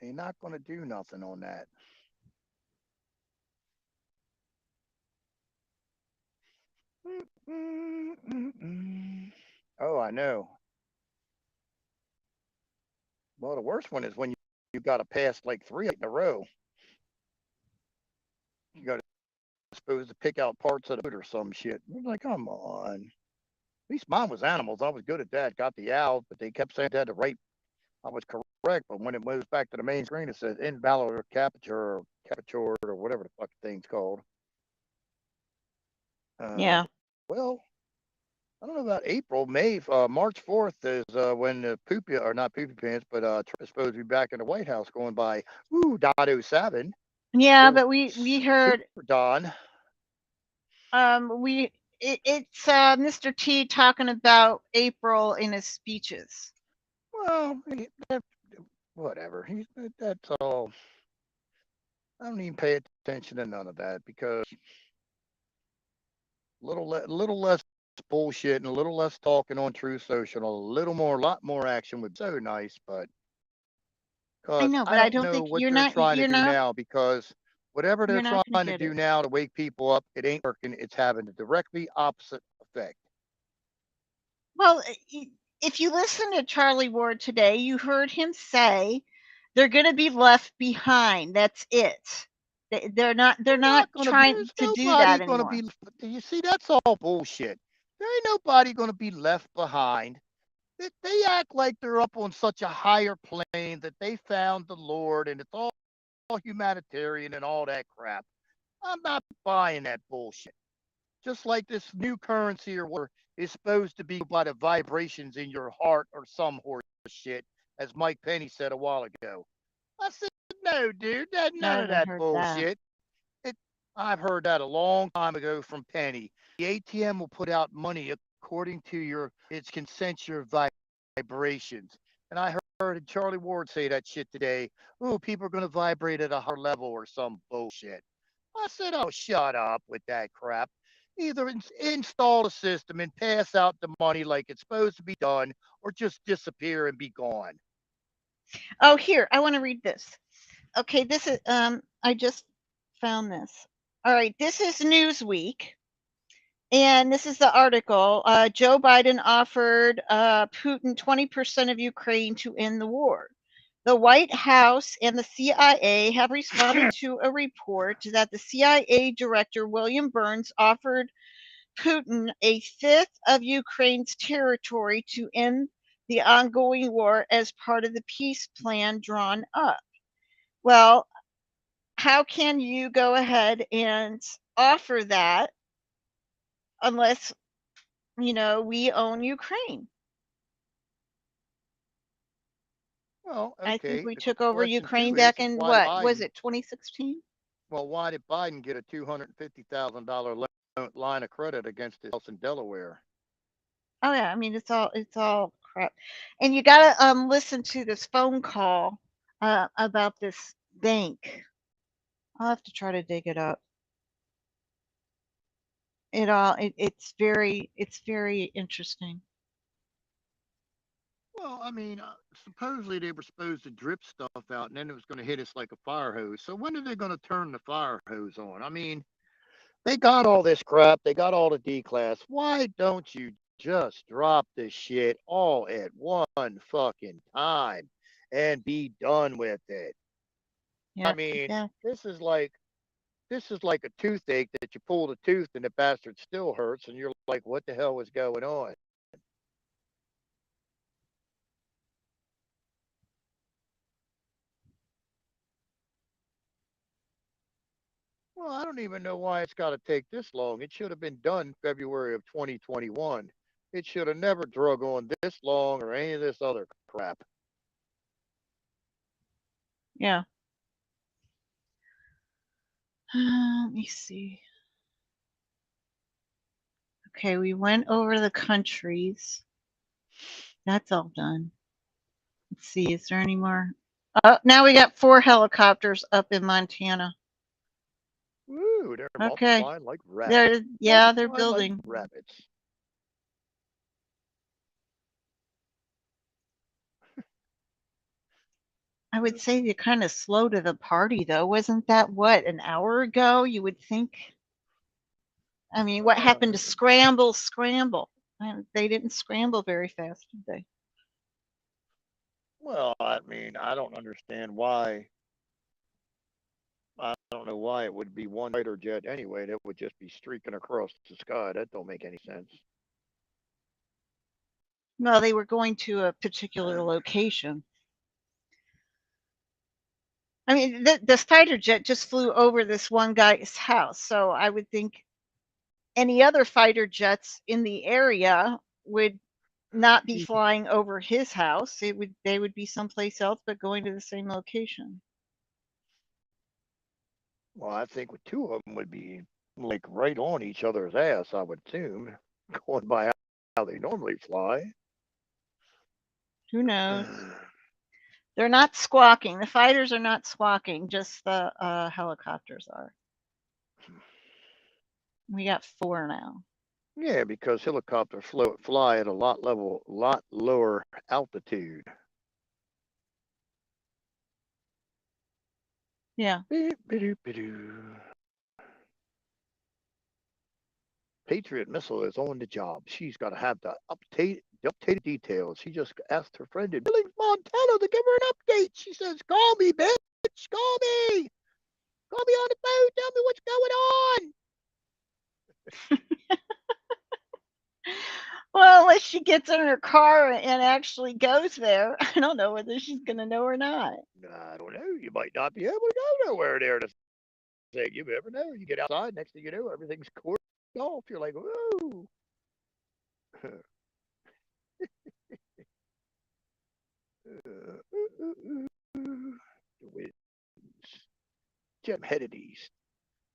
They're not gonna do nothing on that. Oh, I know. Well, the worst one is when you got to pass like 3 in a row. You got to supposed to pick out parts of the food or some shit. I was like, come on. At least mine was animals. I was good at that. Got the owls, but they kept saying I had the right. I was correct, but when it moves back to the main screen, it says invalid capture or whatever the fuck the thing's called. Yeah. Well, I don't know about April, May, March 4th is when the poopy, or not poopy pants, but Trump is supposed to be back in the White House going by, .07. Yeah, but we heard Super Don. It's Mr. T talking about April in his speeches. Well, whatever. That's all. I don't even pay attention to none of that because little less bullshit and a little less talking on True Social, a lot more action would be so nice. But I because know, but I I don't don't know think what they're trying to do now, because whatever they're not trying to do now to wake people up, it ain't working. It's having a directly opposite effect. Well, if you listen to Charlie Ward today, you heard him say they're going to be left behind. That's it. They're not trying to do that anymore. You see, that's all bullshit. There ain't nobody going to be left behind. They act like they're up on such a higher plane that they found the Lord and it's all humanitarian and all that crap. I'm not buying that bullshit. Just like this new currency or whatever is supposed to be by the vibrations in your heart or some horse shit, as Mike Penny said a while ago. I said, no, dude, none of that bullshit. I've heard that a long time ago from Penny. The ATM will put out money according to its consent your vibrations. And I heard Charlie Ward say that shit today. Oh, people are going to vibrate at a higher level or some bullshit. I said, oh, shut up with that crap. Either install the system and pass out the money like it's supposed to be done, or just disappear and be gone. Oh, here, I want to read this. Okay, this is I just found this. All right, this is Newsweek. And this is the article. Joe Biden offered Putin 20% of Ukraine to end the war. The White House and the CIA have responded to a report that the CIA director, William Burns, offered Putin a fifth of Ukraine's territory to end the ongoing war as part of the peace plan drawn up. Well, how can you go ahead and offer that unless we own Ukraine? Well, okay. I think we took over Ukraine back in was it 2016? Well, why did Biden get a $250,000 line of credit against his house in Delaware? Oh yeah, I mean it's all crap. And you gotta listen to this phone call about this bank. I'll have to try to dig it up. It's very interesting. Well, I mean, supposedly they were supposed to drip stuff out, and then it was going to hit us like a fire hose. So when are they going to turn the fire hose on? I mean, they got all this crap. They got all the D class. Why don't you just drop this shit all at one fucking time and be done with it? Yeah, I mean, this is like a toothache that you pull the tooth and the bastard still hurts, and you're like, what the hell was going on? Well, I don't even know why it's got to take this long. It should have been done February of 2021. It should have never drug on this long or any of this other crap. Yeah. Let me see. Okay, we went over the countries. That's all done. Let's see, is there any more? Oh, now we got 4 helicopters up in Montana. Ooh, they're multiplying like rabbits. They're building. Like rabbits. I would say you're kind of slow to the party, though. Wasn't that an hour ago? You would think. I mean, what happened to scramble? And they didn't scramble very fast, did they? Well, I mean, I don't understand why. I don't know why it would be one fighter jet anyway that would just be streaking across the sky. That don't make any sense. Well, they were going to a particular location. I mean, the fighter jet just flew over this one guy's house, so I would think any other fighter jets in the area would not be flying over his house. They would be someplace else, but going to the same location. Well, I think with two of them would be like right on each other's ass. I would assume, going by how they normally fly. Who knows? They're not squawking. The fighters are not squawking. Just the helicopters are. We got 4 now. Yeah, because helicopters fly at a lot lower altitude. Yeah. Patriot missile is on the job. She's got to have the updated details. She just asked her friend in Billings, Montana to give her an update. She says, "Call me, bitch. Call me. Call me on the phone. Tell me what's going on." Well, unless she gets in her car and actually goes there, I don't know whether she's going to know or not. I don't know. You might not be able to go nowhere there to say. You never know. You get outside, next thing you know, everything's cordoned off. You're like, whoa. The winds. Jim headed east.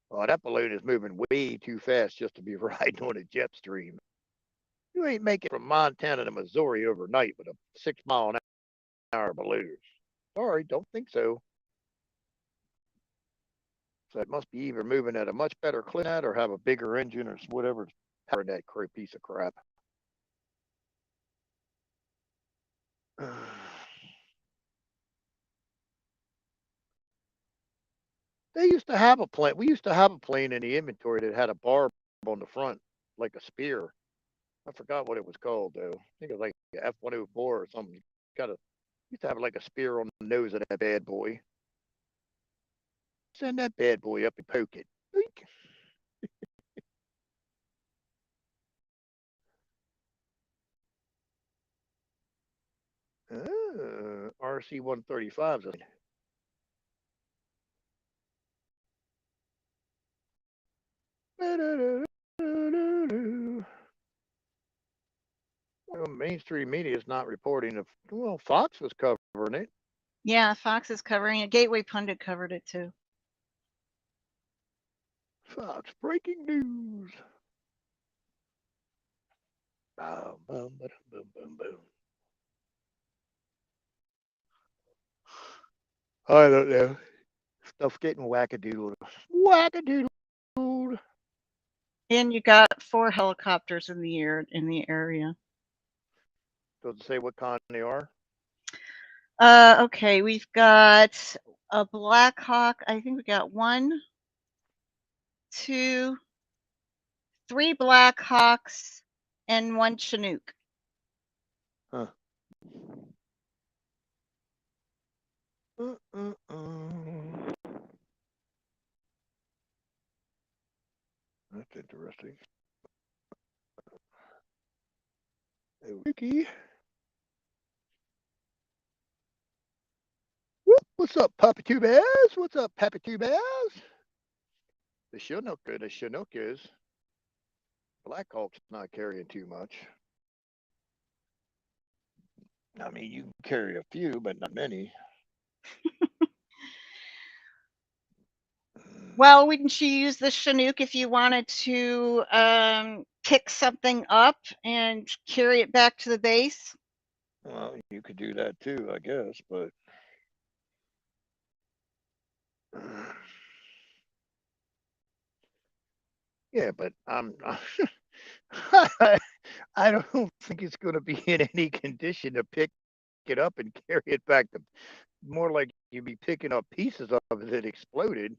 Oh, that balloon is moving way too fast just to be riding on a jet stream. You ain't making it from Montana to Missouri overnight with a 6-mile-an-hour balloon. Sorry, don't think so. So it must be either moving at a much better clip or have a bigger engine or whatever's powering that piece of crap. They used to have a plane. We used to have a plane in the inventory that had a barb on the front, like a spear. I forgot what it was called though. I think it was like F-104 or something. Used to have like a spear on the nose of that bad boy. Send that bad boy up and poke it. Eek. RC-135s. Well, mainstream media is not reporting. Well, Fox was covering it. Yeah, Fox is covering it. Gateway Pundit covered it too. Fox breaking news. Boom, boom, boom, boom, boom. I don't know. Stuff's getting wackadoodle. Wackadoodle. And you got 4 helicopters in the air in the area. Does it say what kind they are? Okay, we've got a Black Hawk. I think we got 1, 2, 3 Black Hawks and 1 Chinook. Huh. That's interesting. Hey, Ricky. What's up, Papa Two Bears? What's up, Papa Two Bears? The Chinook is. Black Hawk's not carrying too much. I mean, you can carry a few, but not many. Well, wouldn't you use the Chinook if you wanted to pick something up and carry it back to the base? Well, you could do that too, I guess, but yeah, but I don't think it's going to be in any condition to pick it up and carry it back to. More like you'd be picking up pieces of it that exploded.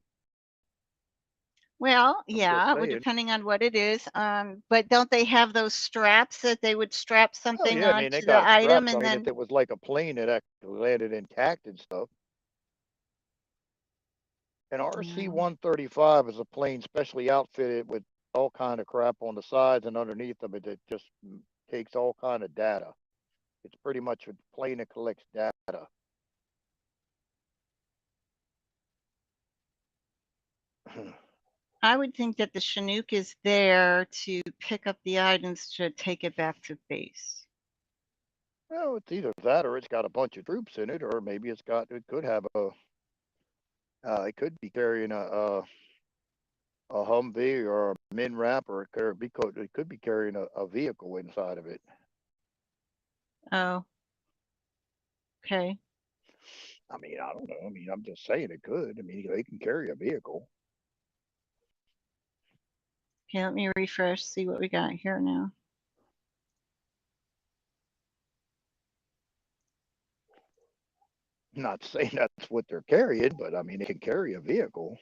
Well, I'm yeah, just well, saying. depending on what it is. But don't they have those straps that they would strap Oh something yeah, I mean they onto the got item straps. I and mean if then, it was like a plane, it actually landed intact and stuff. An yeah. RC-135 is a plane specially outfitted with all kind of crap on the sides and underneath them. It just takes all kind of data. It's pretty much a plane that collects data. I would think that the Chinook is there to pick up the items to take it back to base. Well, it's either that or it's got a bunch of troops in it, or maybe it could have it could be carrying a Humvee or a MinRap, or it could be carrying a vehicle inside of it. Oh, okay. I mean, I don't know. I mean, I'm just saying it could. I mean, they can carry a vehicle. Okay, let me refresh, see what we got here now. I'm not saying that's what they're carrying, but I mean, it can carry a vehicle.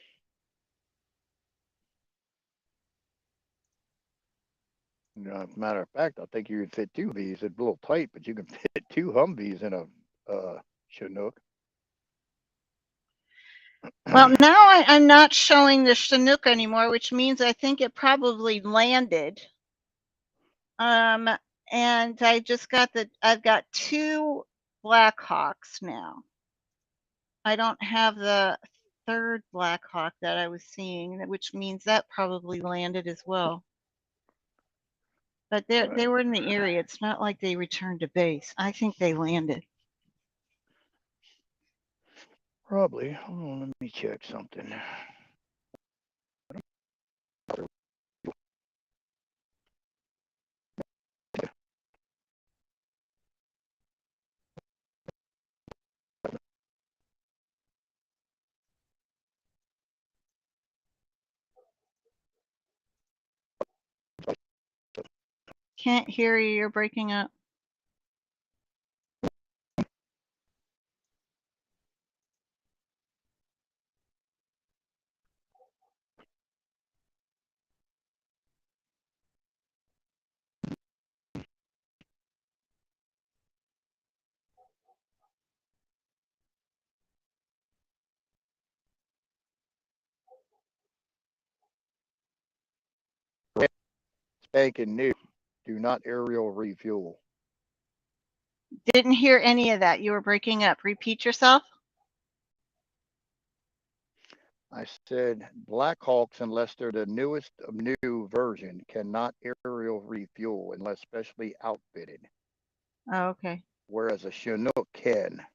You know, as a matter of fact, I think you could fit two Humvees. It's a little tight, but you can fit two Humvees in a Chinook. Well, now I'm not showing the Chinook anymore, which means I think it probably landed. And I've got 2 Blackhawks now. I don't have the third Blackhawk that I was seeing, which means that probably landed as well. But they were in the area. It's not like they returned to base. I think they landed. Probably. Hold on, let me check something. Can't hear you. You're breaking up. Spanking new. Do not aerial refuel. Didn't hear any of that. You were breaking up. Repeat yourself. I said Blackhawks, unless they're the newest of new version, cannot aerial refuel unless specially outfitted, Oh, okay. whereas a Chinook can.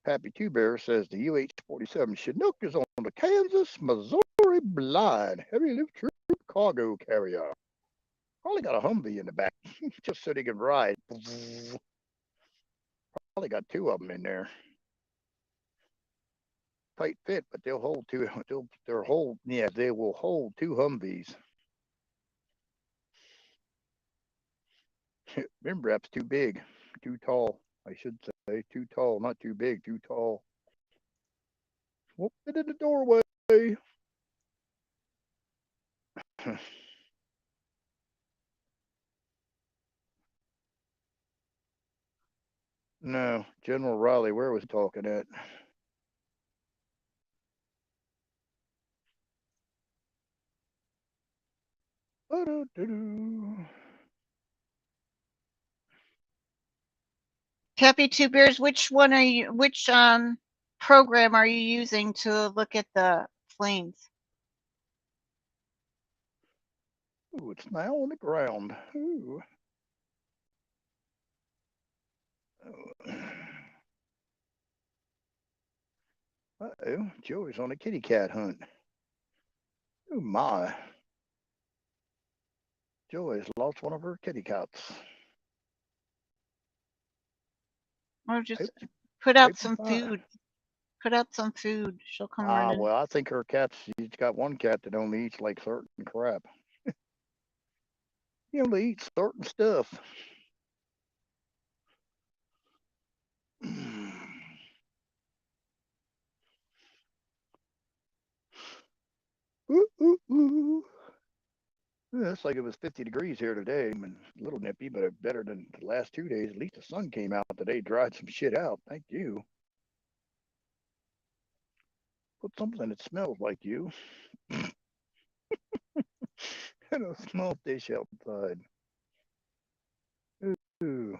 Pappy Two Bear says the UH-47 Chinook is on the Kansas-Missouri line. Heavy lift troop cargo carrier. Probably got a Humvee in the back, just so they can ride. Probably got 2 of them in there. Tight fit, but they'll hold 2. They will hold 2 Humvees. Remember, that's too big, too tall. I should say too tall, not too big, too tall. Whoop it in the doorway. No, General Riley, where was he talking at? Happy Two Bears, which program are you using to look at the planes? Ooh, it's now on the ground. Ooh. Uh-oh, Joey's on a kitty cat hunt. Oh my. Joey's lost one of her kitty cats. Or just put out some food. Put out some food. She'll come running. Well, I think she's got one cat that only eats like certain crap. He only eats certain stuff. Ooh, Ooh, ooh, ooh. Yeah, it's like it was 50 degrees here today. I mean, a little nippy, but better than the last 2 days. At least the sun came out today, dried some shit out. Thank you. Put something that smells like you. And a small dish outside. Ooh.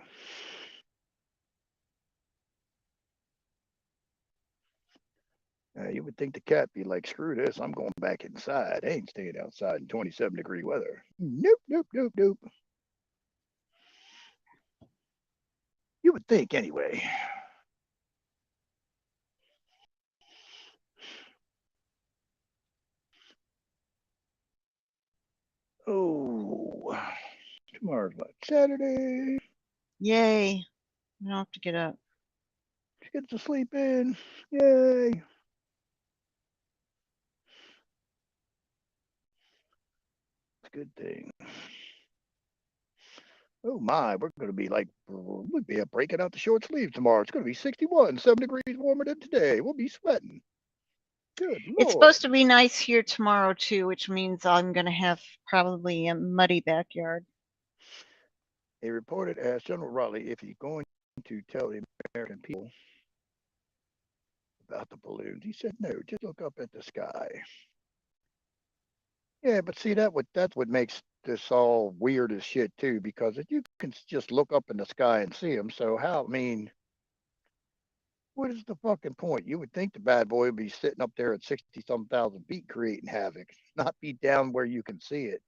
You would think the cat be like, screw this, I'm going back inside. I ain't staying outside in 27-degree weather. Nope, nope, nope, nope. You would think anyway. Oh, tomorrow's what? Saturday. Yay. I don't have to get up. Get to sleep in. Yay. It's a good thing. Oh my, we're going to be like, we'll be breaking out the short sleeves tomorrow. It's going to be 61, 7 degrees warmer than today. We'll be sweating. Good Lord. It's supposed to be nice here tomorrow too, which means I'm going to have probably a muddy backyard. A reporter asked General Raleigh if he's going to tell the American people about the balloons. He said, no, just look up at the sky. Yeah, but see, that's what makes this all weird as shit too, because if you can just look up in the sky and see them, so how, I mean, what is the fucking point? You would think the bad boy would be sitting up there at 60-some thousand feet creating havoc, not be down where you can see it.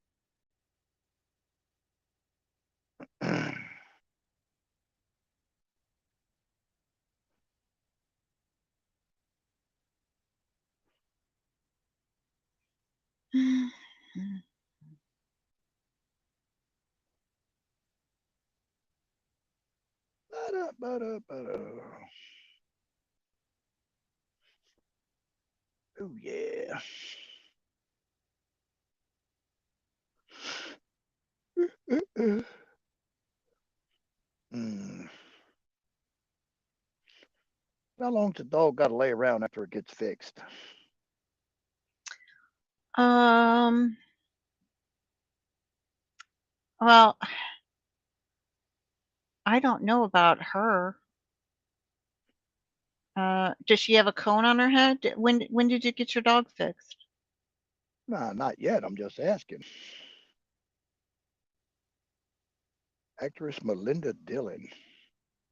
Oh yeah. Mm. How long's the dog got to lay around after it gets fixed? Well, I don't know about her. Does she have a cone on her head? When did you get your dog fixed? Nah, not yet. I'm just asking. Actress Melinda Dillon.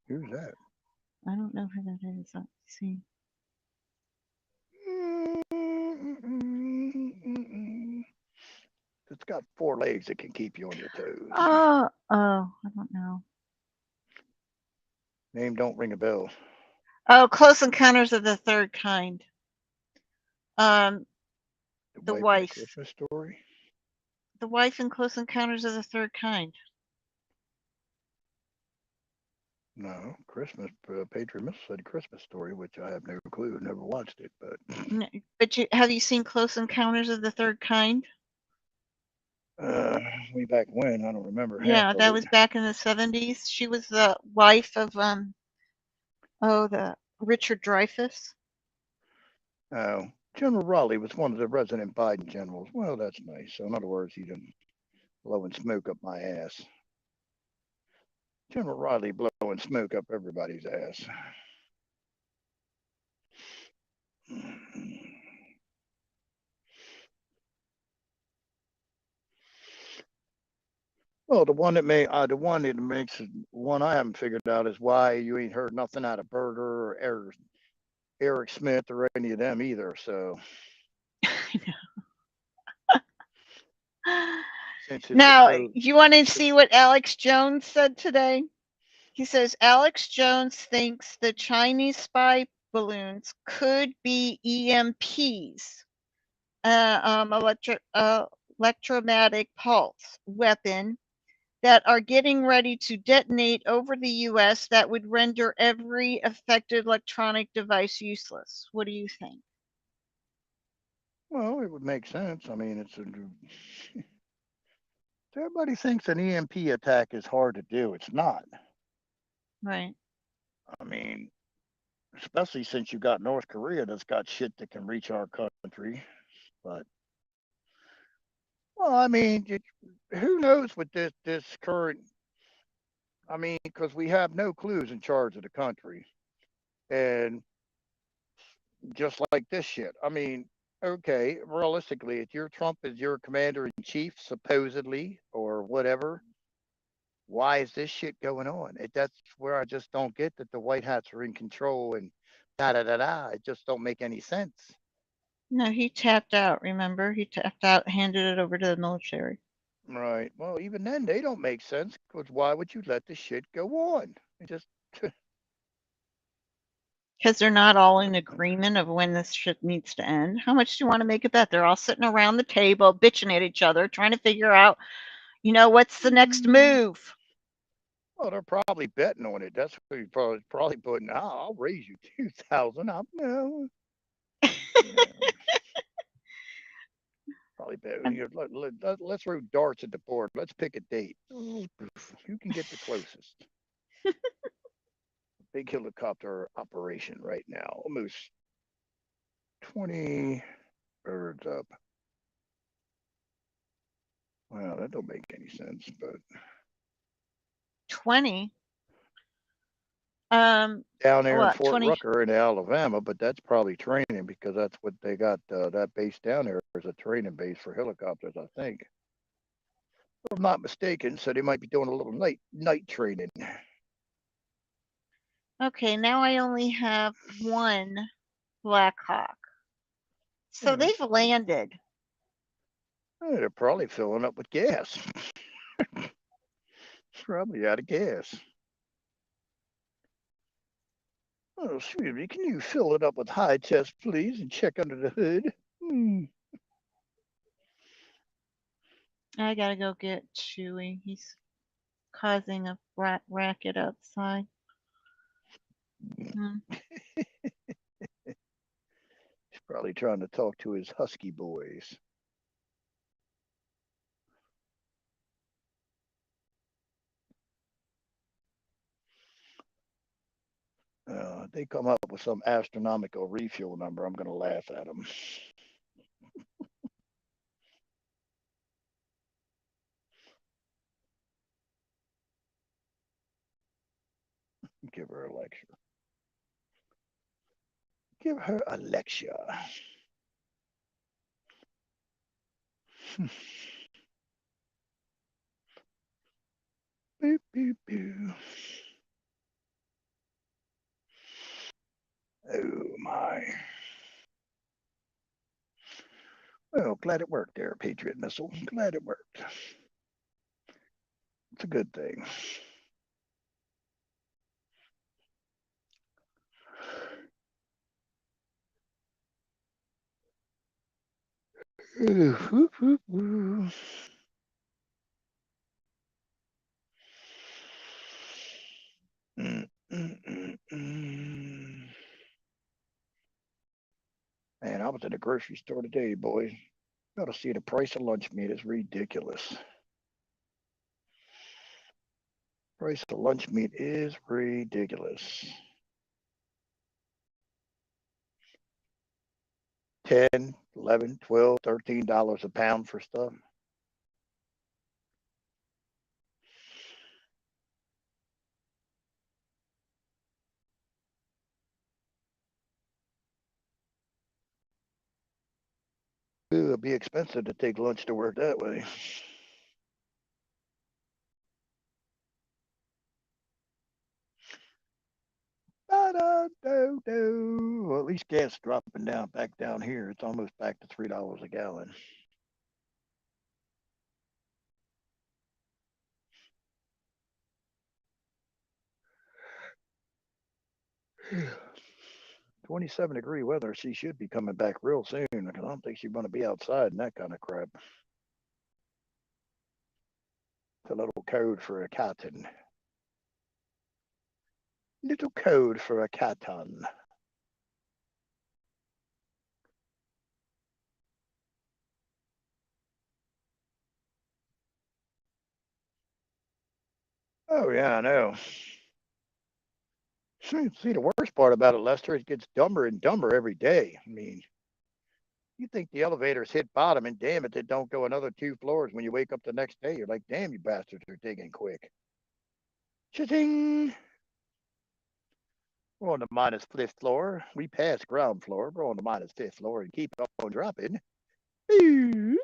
Who's that? I don't know who that is. Let's see. It's got 4 legs that can keep you on your toes. Oh, I don't know. Name don't ring a bell. Oh, Close Encounters of the Third Kind. The wife. Christmas Story. The wife in Close Encounters of the Third Kind. No, Christmas. Patriot Miss said Christmas Story, which I have no clue. Never watched it, but. But have you seen Close Encounters of the Third Kind? Way back when, I don't remember. Yeah, that was back in the 70s. She was the wife of the Richard Dreyfuss. Oh, General Raleigh was one of the resident Biden generals. Well, that's nice. So in other words, he didn't blowing smoke up my ass. General Raleigh blowing smoke up everybody's ass. Well, the one that makes one I haven't figured out is why you ain't heard nothing out of Berger or Eric Smith or any of them either. So now, you want to see what Alex Jones said today? He says Alex Jones thinks the Chinese spy balloons could be EMPs, electromagnetic pulse weapon that are getting ready to detonate over the U.S. that would render every affected electronic device useless. What do you think? Well, it would make sense. I mean, everybody thinks an EMP attack is hard to do. It's not. Right. I mean, especially since you got North Korea that's got shit that can reach our country. But Well, I mean, who knows with this current? I mean, because we have no clues in charge of the country, and just like this shit. I mean, okay, realistically, if your Trump is your commander in chief, supposedly, or whatever, why is this shit going on? That's where I just don't get that the White Hats are in control and da da da da. It just don't make any sense. No, he tapped out, remember? He tapped out, handed it over to the military. Right. Well, even then, they don't make sense because why would you let this shit go on? It just Because they're not all in agreement of when this shit needs to end. How much do you want to make a bet? They're all sitting around the table, bitching at each other, trying to figure out, what's the next move? well, they're probably betting on it. That's what you're probably putting. I'll raise you 2,000. No, you know, probably bet. Let's throw darts at the board. Let's pick a date. Who can get the closest? Big helicopter operation right now. Almost 20 birds up. Well, that don't make any sense, but 20. down there in What, Fort 20? Rucker in Alabama, but that's probably training because that's what they got. That base down there is a training base for helicopters, I think. If I'm not mistaken, so they might be doing a little night training. Okay, now I only have one Black Hawk. So Yeah, they've landed. they're probably filling up with gas. Probably out of gas. Oh, excuse me, can you fill it up with high test, please, and check under the hood? I gotta go get Chewy. He's causing a racket outside. Hmm. He's probably trying to talk to his husky boys. They come up with some astronomical refuel number, I'm going to laugh at them. Give her a lecture. Give her a lecture. Boop, boop, boop. Oh, my. Well, glad it worked there, Patriot Missile. Glad it worked. It's a good thing. Ooh, whoop, whoop, whoop. Mm, mm, mm, mm. Man, I was at the grocery store today, boys. You ought to see the price of lunch meat. It's ridiculous. Price of lunch meat is ridiculous. 10, 11, 12, $13 a pound for stuff. Ooh, it'd be expensive to take lunch to work that way. Well, at least gas dropping down back down here. It's almost back to $3 a gallon. Yeah. 27-degree weather. She should be coming back real soon because I don't think she's going to be outside in that kind of crap. It's a little code for a cotton. Little code for a cotton. Oh, yeah, I know. See, the worst part about it, Lester, it gets dumber and dumber every day. I mean, You think the elevators hit bottom, and damn it, they don't go another 2 floors when you wake up the next day. You're like, damn, you bastards are digging quick. Cha-ching! We're on the minus fifth floor. We passed ground floor. We're on the minus fifth floor and keep on dropping. The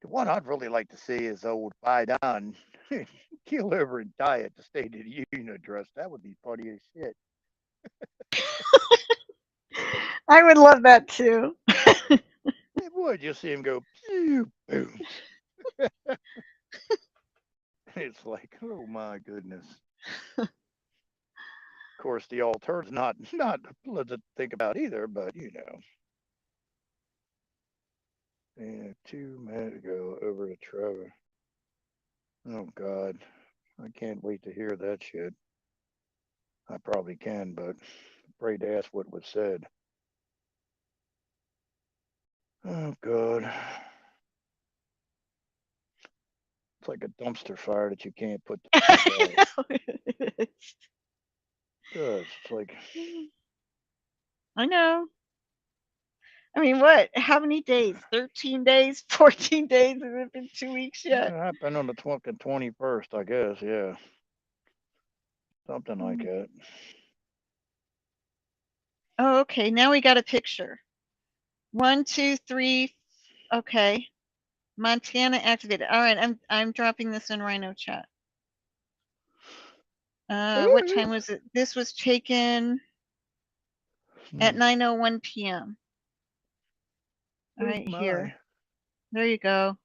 one I'd really like to see is old Biden keel over and die at the State of the Union address. That would be funny as shit. I would love that too. It would. You'll see him go, pew, boom. It's like, oh my goodness. Of course, the alternative's not to think about either, but you know. And 2 minutes ago over to Trevor. Oh God, I can't wait to hear that shit. I probably can, but afraid to ask what was said. Oh God. It's like a dumpster fire that you can't put out. It does. It's like I know. I mean, what? How many days? 13 days? 14 days? Has it been 2 weeks yet? it happened on the 21st, I guess. Yeah, something like that. Oh, okay. Now we got a picture. 1, 2, 3. Okay. Montana activated. All right, I'm dropping this in Rhino chat. What time was it? This was taken at 9:01 p.m. Right here. There you go.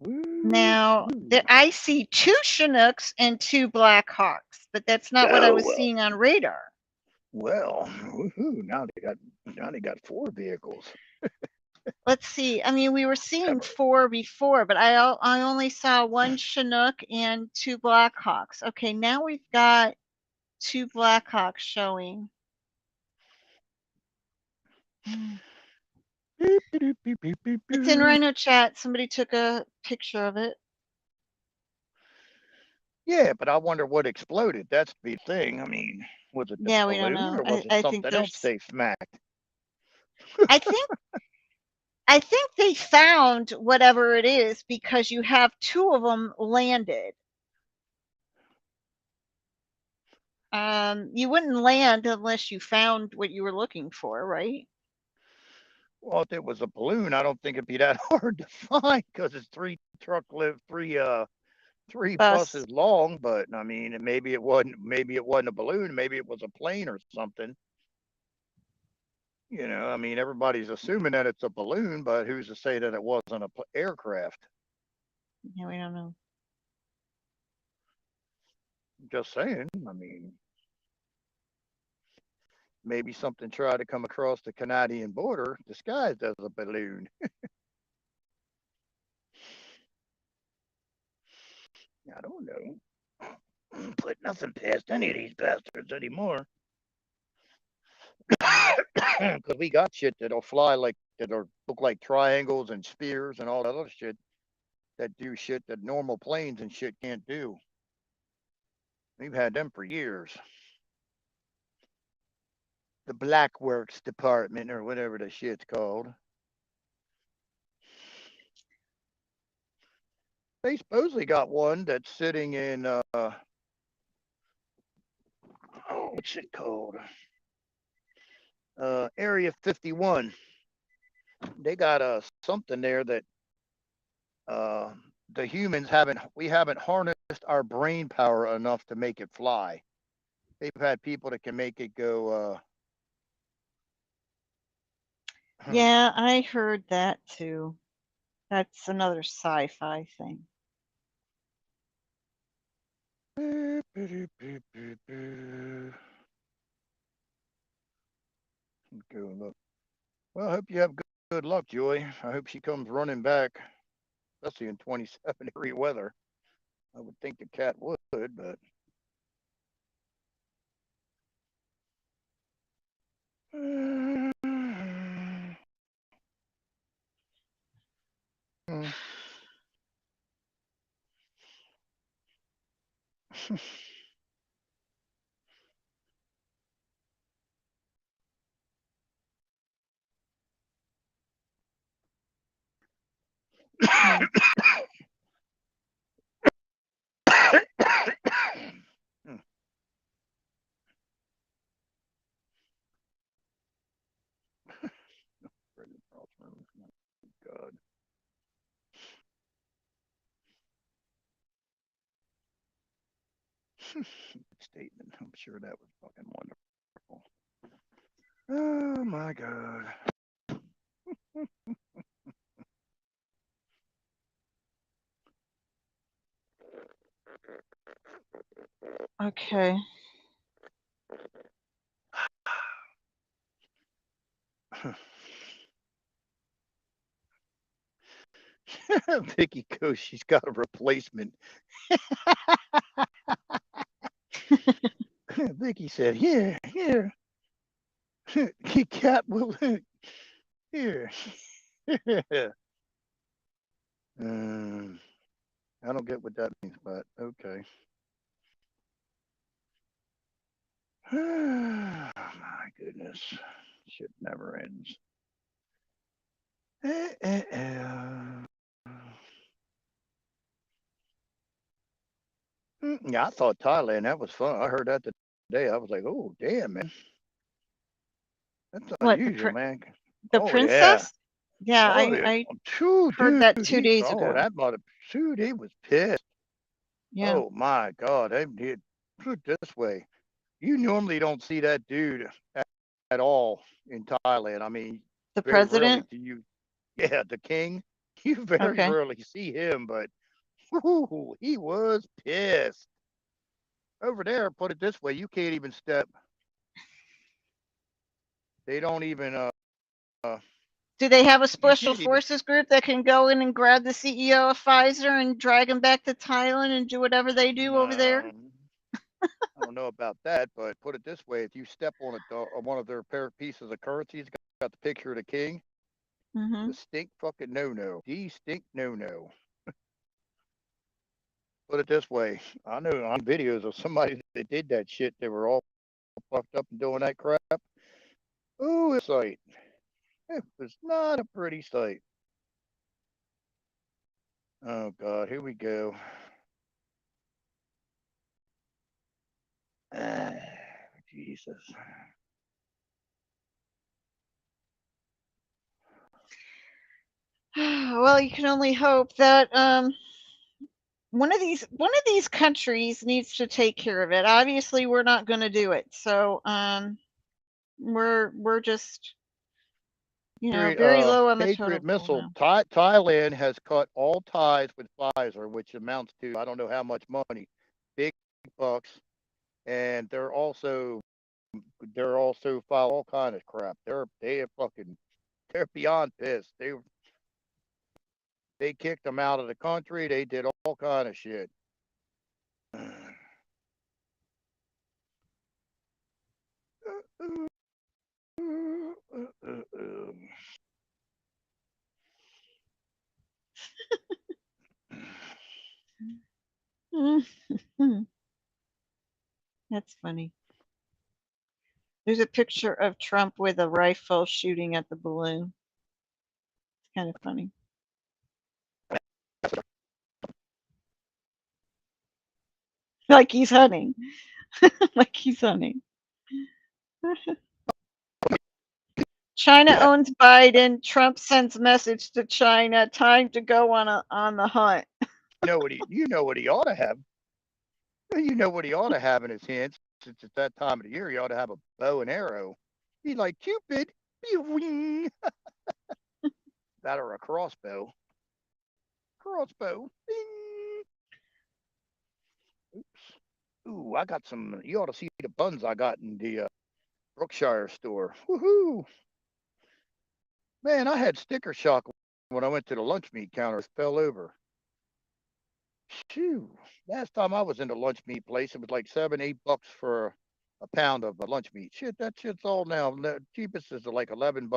Now, I see 2 Chinooks and 2 Black Hawks, but that's not what I was seeing on radar. Well, woohoo, now they got 4 vehicles. Let's see. I mean, we were seeing 4 before, but I only saw 1 Chinook and 2 Black Hawks. Okay, now we've got 2 Black Hawks showing. It's in Rhino chat. Somebody took a picture of it. Yeah, but I wonder what exploded. That's the thing. I mean, was it the Yeah, we don't balloon know. or was it I think something else they smacked? I think they found whatever it is because you have 2 of them landed. You wouldn't land unless you found what you were looking for, right? Well, if it was a balloon, I don't think it'd be that hard to find because it's 3 buses long. But I mean, maybe it wasn't a balloon. Maybe it was a plane or something. You know, I mean, everybody's assuming that it's a balloon, but who's to say that it wasn't an aircraft? Yeah, we don't know. Just saying. I mean, maybe something tried to come across the Canadian border disguised as a balloon. I don't know. Put nothing past any of these bastards anymore. Because we got shit that'll fly that'll look like triangles and spheres and all that other shit that do shit that normal planes and shit can't do. We've had them for years. The Black Works Department or whatever the shit's called. They supposedly got one that's sitting in what's it called? Area 51. They got something there that the humans haven't harnessed our brain power enough to make it fly. They've had people that can make it go yeah, I heard that too. That's another sci-fi thing. Go look. Well, I hope you have good luck, Joy. I hope she comes running back, especially in 27-degree weather. I would think the cat would, but. Statement. I'm sure that was fucking wonderful. Oh my god. Okay. Vicky goes, she's got a replacement. Vicky said, here, here. Cat will here. I don't get what that means, but okay. Oh my goodness. Shit never ends. Yeah, I thought Thailand, that was fun. I heard that today. I was like, oh, damn, man. That's What, unusual, man. the Oh, yeah. princess? Yeah, Oh, yeah. I Dude, heard that 2 he, days oh, ago. that mother, dude, he was pissed. Yeah. Oh, my God. Put it this way. You normally don't see that dude at all in Thailand. I mean, The very rarely president? do you, yeah, the king. You very Okay. rarely see him, but whoo, he was pissed. Over there, put it this way, you can't even step. They don't even, Do they have a you special can't even, forces group that can go in and grab the CEO of Pfizer and drag him back to Thailand and do whatever they do over there? I don't know about that, but put it this way: if you step on one of their pair pieces of currency, it's got the picture of the king. Mm-hmm. The stink fucking no. The stink no. Put it this way: I know on videos of somebody that did that shit. They were all fucked up and doing that crap. Ooh, it's a sight. It was not a pretty sight. Oh God, here we go. Ah, Jesus. Well, you can only hope that one of these countries needs to take care of it. Obviously, we're not going to do it. So we're just very low on the Patriot totem pole missile. now. Thailand has cut all ties with Pfizer, which amounts to I don't know how much money, big bucks, and they're also file all kind of crap. They're beyond pissed. They kicked them out of the country. They did all kind of shit. That's funny. There's a picture of Trump with a rifle shooting at the balloon. It's kind of funny. Like he's hunting. Like he's hunting. China owns Biden. Trump sends message to China. Time to go on the hunt. You know what he ought to have. You know what he ought to have in his hands. Since it's that time of the year, he ought to have a bow and arrow. He's like Cupid. That or a crossbow. Crossbow. Bing. Oops. Ooh, I got some. You ought to see the buns I got in the Brookshire store. Woohoo! Man, I had sticker shock when I went to the lunch meat counter. Fell over. Shoo. Last time I was in the lunch meat place, it was like $7, $8 for a pound of lunch meat. Shit, that shit's all now. The cheapest is like $11,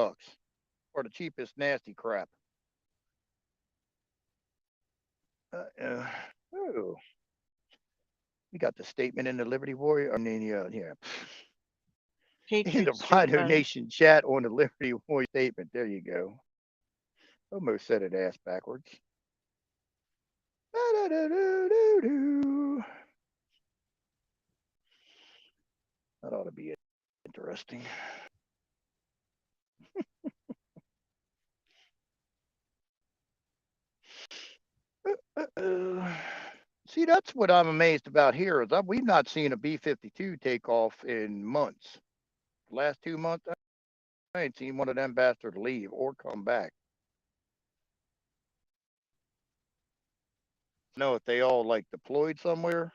or the cheapest nasty crap. Uh, oh, we got the statement in the Liberty Warrior. I mean, yeah. In the Patriots sure Rhino does. Nation chat on the Liberty Warrior statement. There you go. Almost said it ass backwards. That ought to be interesting. See, that's what I'm amazed about here is we've not seen a B-52 take off in months. The last 2 months, I ain't seen one of them bastards leave or come back. I know if they all like deployed somewhere,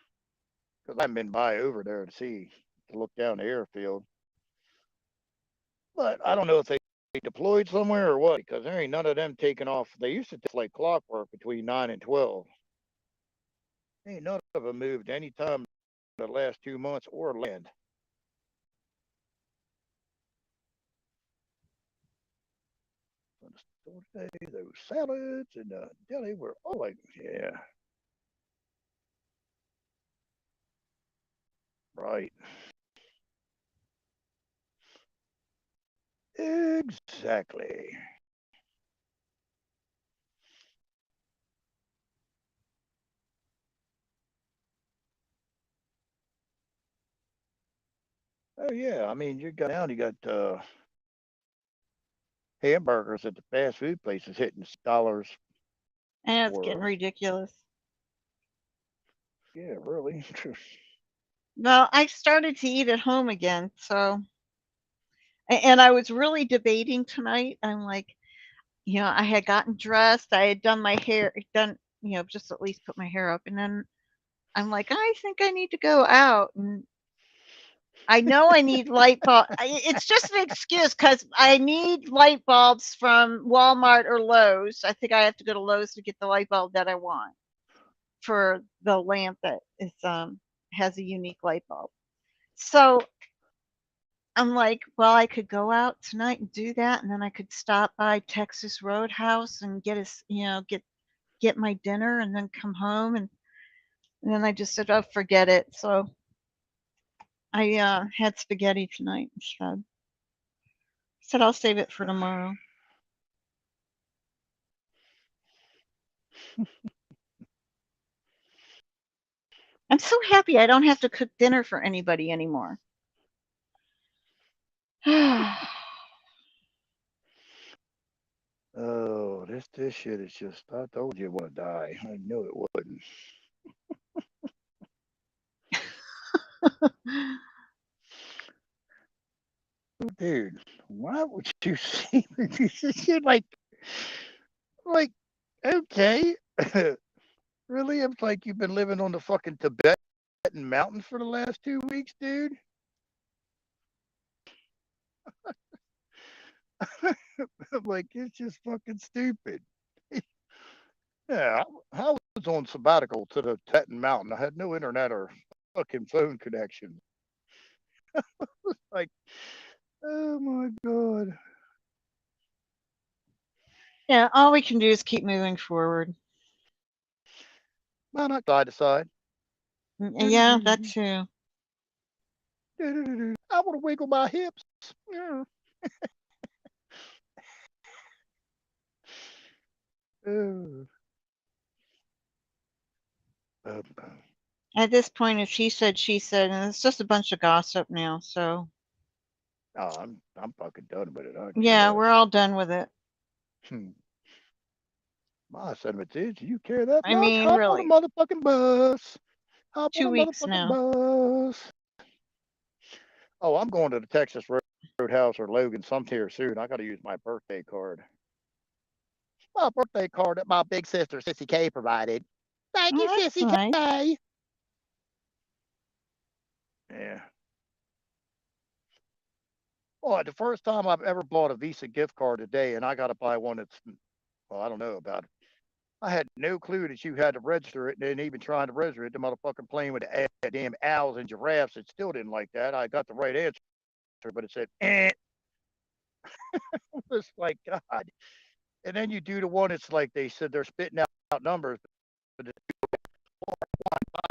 because I haven't been by over there to look down the airfield. But I don't know if they deployed somewhere or what, because there ain't none of them taking off. They used to take like clockwork between 9 and 12. Ain't none of them moved any time in the last 2 months or land. On the store today, those salads and the deli were all like, yeah. Right. Exactly. Oh yeah, I mean you got hamburgers at the fast food places hitting dollars. And it's getting ridiculous. Yeah, really. Well, I started to eat at home again, so and I was really debating tonight. I'm like, I had gotten dressed, I had done my hair, just at least put my hair up, and then I'm like, I think I need to go out, and I know I need light bulb. It's just an excuse because I need light bulbs from Walmart or Lowe's. I think I have to go to Lowe's to get the light bulb that I want for the lamp that is has a unique light bulb. So I'm like, well, I could go out tonight and do that, and then I could stop by Texas Roadhouse and get my dinner, and then come home, and then I just said, oh, forget it. So I had spaghetti tonight instead. Said I'll save it for tomorrow. I'm so happy I don't have to cook dinner for anybody anymore. Oh, this shit is just. I told you it would die. I knew it wouldn't. Dude, why would you see you're like okay. Really? It's like you've been living on the fucking Tibetan mountains for the last 2 weeks, dude. I'm like, it's just fucking stupid. Yeah, I was on sabbatical to the Tibetan mountain. I had no internet or fucking phone connection. Like, oh my god. Yeah, all we can do is keep moving forward. Why not side to side? Yeah, that too. I want to wiggle my hips. Yeah. Oh. At this point, it's he said, she said, and it's just a bunch of gossip now. So. Oh, I'm fucking done with it. Yeah, we're all done with it. My sentiment is, do you care that I much? mean, Hop really. on a motherfucking bus. Hop 2 on a weeks motherfucking now. bus. Oh, I'm going to the Texas Roadhouse or Logan sometime soon. I got to use my birthday card. My birthday card that my big sister Sissy K provided. Thank you, Sissy nice. K. Yeah. Well, the first time I've ever bought a Visa gift card today, and I got to buy one that's, well, I don't know about it. I had no clue that you had to register it, and even trying to register it, the motherfucking playing with the damn owls and giraffes, it still didn't like that. I got the right answer, but it said, eh. It was like, God. And then you do the one, it's like they said they're spitting out numbers, but it's 4, 1,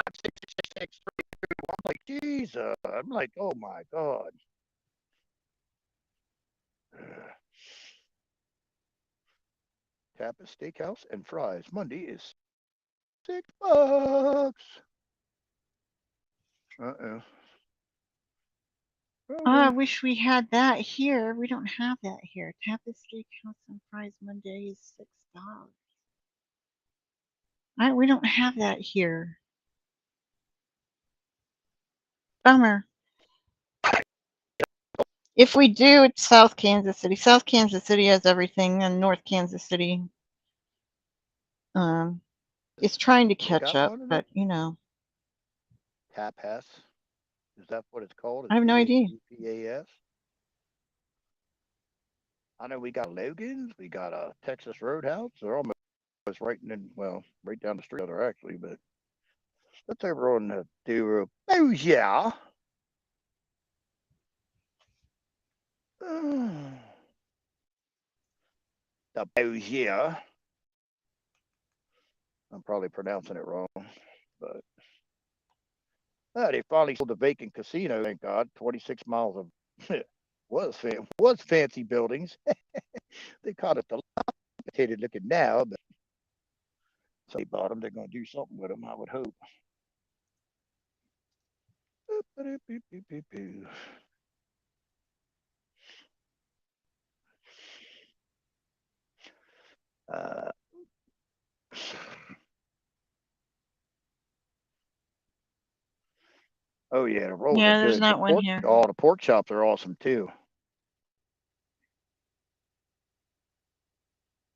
5, 6, 6, 6, 3, 2. I'm like, Jesus. I'm like, oh my God. Tapas Steakhouse and Fries. Monday is $6. Uh-oh. I wish we had that here. We don't have that here. Tapas Steakhouse and Fries Monday is $6. We don't have that here. Bummer. If we do, it's South Kansas City. South Kansas City has everything, and North Kansas City is trying to They catch got up, one in there? but you know, Tapas. Is that what it's called? I have no idea. TAPAS? I know we got Logan's, we got a Texas Roadhouse. They're almost right in, well, right down the street other actually, but that's over on the Duro. Oh yeah. The Bozier. I'm probably pronouncing it wrong, but they finally sold the vacant casino. Thank God. 26 miles of was fancy buildings. They caught it dilapidated looking now, but somebody bought them. They're going to do something with them, I would hope. Uh, oh yeah, the rolls are Yeah, there's good. The not one here. the pork chops are awesome too.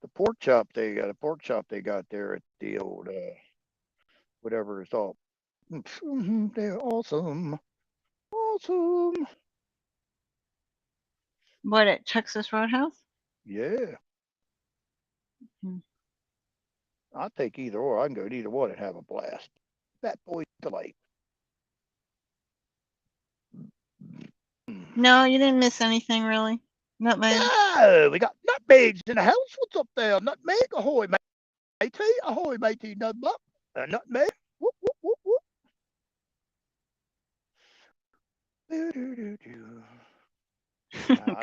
The pork chop they got there at the old whatever it's all. They're awesome, awesome. What at Texas Roadhouse? Yeah, I'll take either or. I can go to either one and have a blast. Fat boy delight. No, you didn't miss anything really. Nutmeg. No, we got nutmegs in the house. What's up there? Nutmeg, ahoy, matey, ahoy, matey, nutmeg, nutmeg. Whoop, whoop, whoop, whoop. Nah,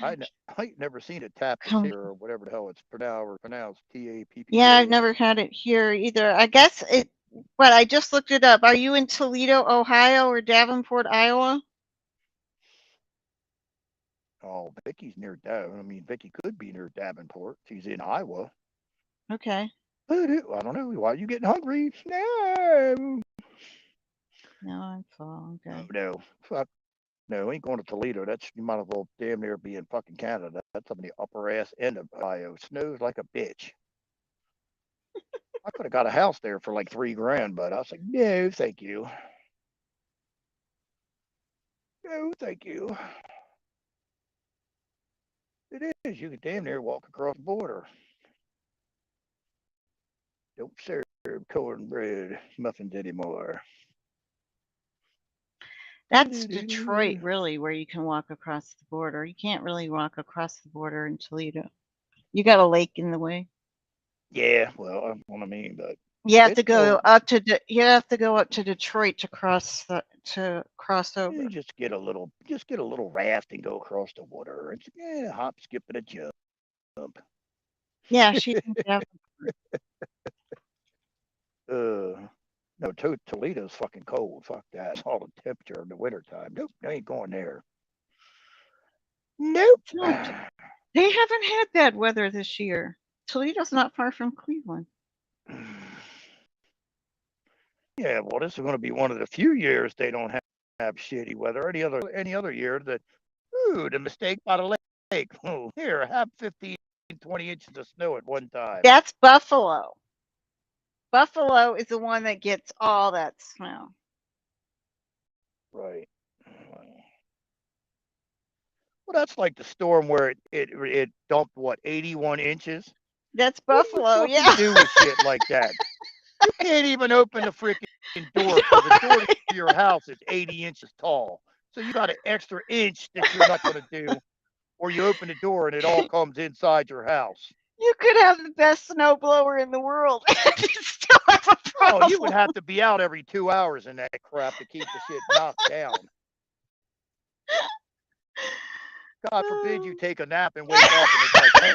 I ain't never seen a tappas or whatever the hell it's pronounced TAPPAS. Yeah, I've never had it here either. I guess it. But I just looked it up. Are you in Toledo, Ohio, or Davenport, Iowa? Oh, Vicky's near Davenport. I mean, Vicky could be near Davenport. She's in Iowa. Okay. But I don't know. Why are you getting hungry? No. No, I'm full. Okay. Oh, no. Fuck. No, ain't going to Toledo. That's you might as well damn near be in fucking Canada. That's up in the upper ass end of Ohio. Snows like a bitch. I could have got a house there for like $3,000, but I was like, no, thank you. No, thank you. It is. You can damn near walk across the border. Don't serve cornbread muffins anymore. That's Detroit, really, where you can walk across the border. You can't really walk across the border in Toledo. You got a lake in the way. Yeah, well, that's what I mean, but you have to go up to Detroit to cross over. You just get a little raft and go across the water. It's hop, skip, and a jump. Yeah, she's in Davenport. No, Toledo's fucking cold. Fuck that. It's all the temperature in the wintertime. Nope, I ain't going there. Nope. No, they haven't had bad weather this year. Toledo's not far from Cleveland. Yeah, well, this is going to be one of the few years they don't have shitty weather. Any other year that, the mistake by the lake. Oh, here, have 15, 20 inches of snow at one time. That's Buffalo. Buffalo is the one that gets all that snow. Right. Well, that's like the storm where it dumped what 81 inches. That's Buffalo. What do you do with shit like that? You can't even open the freaking door because the door to your house is 80 inches tall. So you got an extra inch that you're not going to do, or you open the door and it all comes inside your house. You could have the best snowblower in the world and you still have a problem. Oh, you would have to be out every 2 hours in that crap to keep the shit knocked down. God forbid you take a nap and wake up and it's like, hey,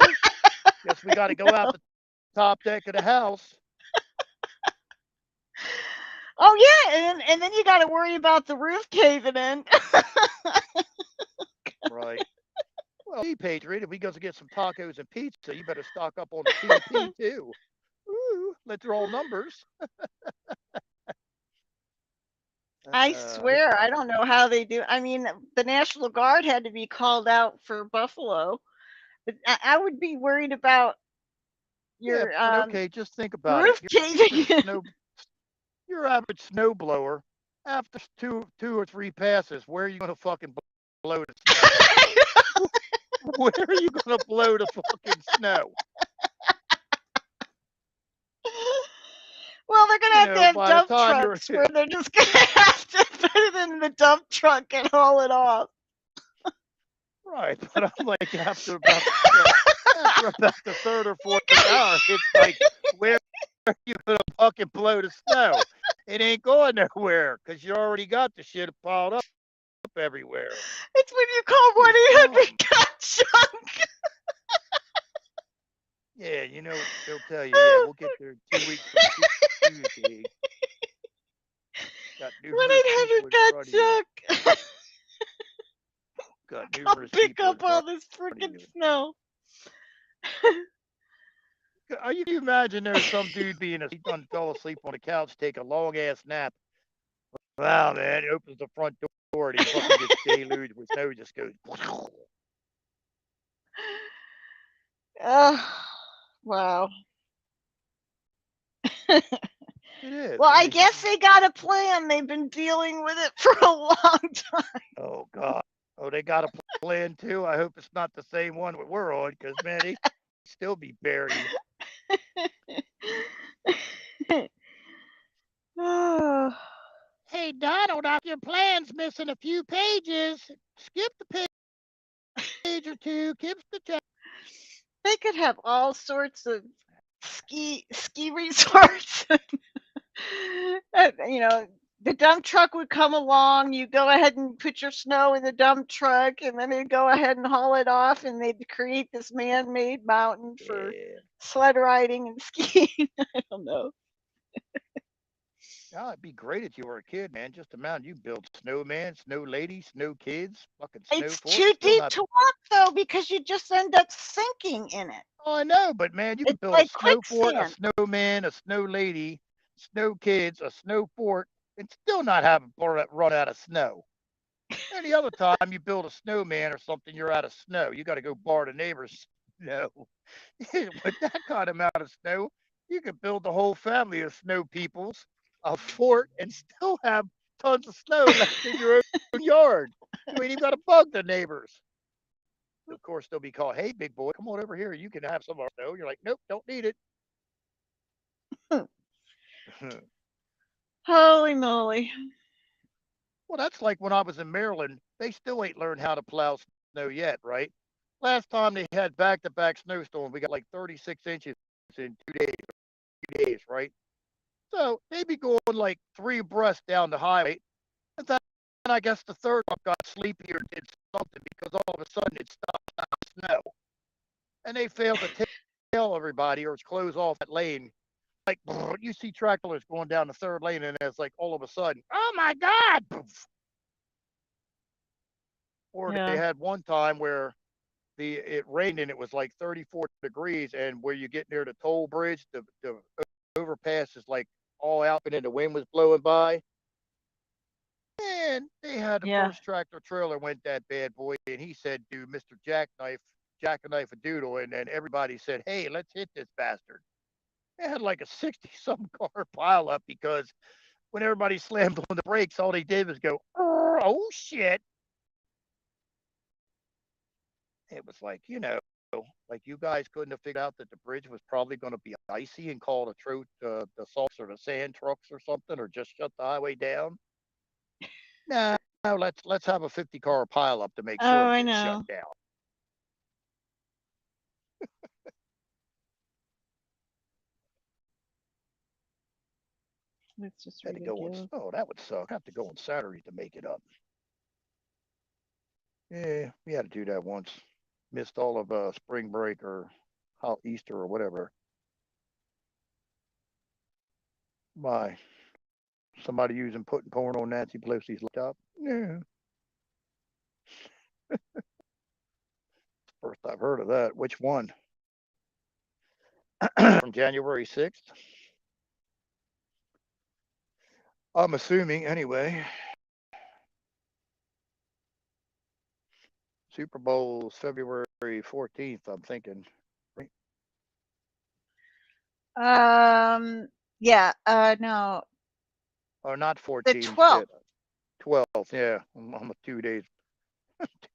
guess we got to go out the top deck of the house. Oh yeah, and then you got to worry about the roof caving in. Right. Well, hey, Patriot, if we go to get some tacos and pizza, you better stock up on the TP too. Ooh, let's roll numbers. I swear, I don't know how they do. I mean, the National Guard had to be called out for Buffalo, but I would be worried about Yeah, your but okay, just think about it. roof caving. Your average snow blower, after two or three passes, where are you gonna fucking blow the snow? Where are you gonna blow the fucking snow? Well, they're gonna have By the dump time you're trucks where they're just gonna have to put it in the dump truck and haul it off. right, but I'm like after about the third or fourth hour, it's like where are you gonna fucking blow the snow? It ain't going nowhere because you already got the shit piled up everywhere. It's when you call You're 1-800 got junk. Yeah, they'll tell you, yeah, we'll get there 2 weeks from Tuesday. Got numerous people 1-800 in got front of you. junk. Got Come numerous pick people in up all front this of freaking you. snow. You can imagine there's some dude being asleep, done fell asleep on the couch, take a long ass nap. Wow, man, he opens the front door and he fucking gets deluged with snow, just goes. Oh, wow. It is. Well, I guess they got a plan. They've been dealing with it for a long time. Oh God. Oh, they got a plan too. I hope it's not the same one that we're on, because man, they still be burying. Oh. Hey, Donald, your plan's missing a few pages. Skip the page or two. Skip the chapter. They could have all sorts of ski resorts. The dump truck would come along. You go ahead and put your snow in the dump truck, and then they'd go ahead and haul it off, and they'd create this man-made mountain for sled riding and skiing. I don't know. Yeah, it'd be great if you were a kid, man. Just imagine you build snowman, snow lady, snow kids, fucking snow It's fort. too Still deep not. to walk though, because you just end up sinking in it. Oh, I know, but man, you can It's build a like snow fort, a quicksand. snowman, a snow lady, snow kids, a snow fort, and still not have run out of snow. Any other time you build a snowman or something, you're out of snow. You got to go borrow the neighbor's snow. With that kind of amount of snow, you could build the whole family of snow peoples a fort and still have tons of snow left in your own yard. You ain't even got to bug the neighbors. Of course, they'll be called, "Hey, big boy, come on over here. You can have some of our snow." You're like, "Nope, don't need it." Holy moly. Well, that's like when I was in Maryland. They still ain't learned how to plow snow yet, right? Last time they had back-to-back snowstorms, we got like 36 inches in 2 days, right? So they'd be going like three abreast down the highway. And then I guess the third one got sleepy or did something because all of a sudden it stopped snow. And they failed to tell everybody or close off that lane. Like you see tractors going down the third lane, and it's like all of a sudden, oh my God! Or they had one time where it rained and it was like 34 degrees, and where you get near the toll bridge, the overpass is like all out, and then the wind was blowing by. And they had the first tractor trailer went that bad boy, and he said, "Dude, Mr. Jackknife a doodle," and then everybody said, "Hey, let's hit this bastard." They had like a 60-something car pileup because when everybody slammed on the brakes, all they did was go, "Oh shit!" It was like, like you guys couldn't have figured out that the bridge was probably going to be icy and call the salts or the sand trucks or something, or just shut the highway down. No, let's have a 50-car pileup to make sure it gets shut down. That's just had to go on. Oh, that would suck. I have to go on Saturday to make it up. Yeah, we had to do that once. Missed all of spring break or Easter or whatever. By somebody putting porn on Nancy Pelosi's laptop. Yeah. First I've heard of that. Which one? From January 6th? I'm assuming anyway. Super Bowl's February 14th, I'm thinking. Right? Yeah, no, Or not the 14th, 12th. shit. 12th, yeah. I'm 2 days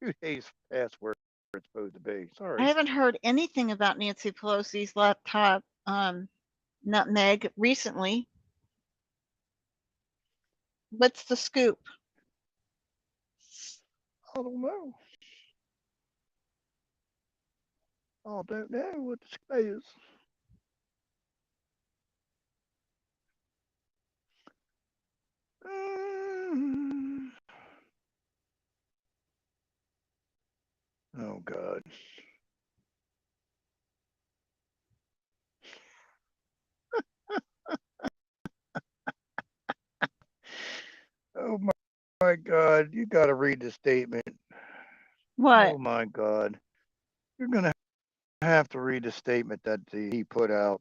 2 days past where it's supposed to be. I Sorry. haven't heard anything about Nancy Pelosi's laptop nutmeg recently. What's the scoop? I don't know. I don't know what the scoop is. Oh God. Oh my God. You got to read the statement. What? Oh my God. You're gonna have to read the statement that he put out.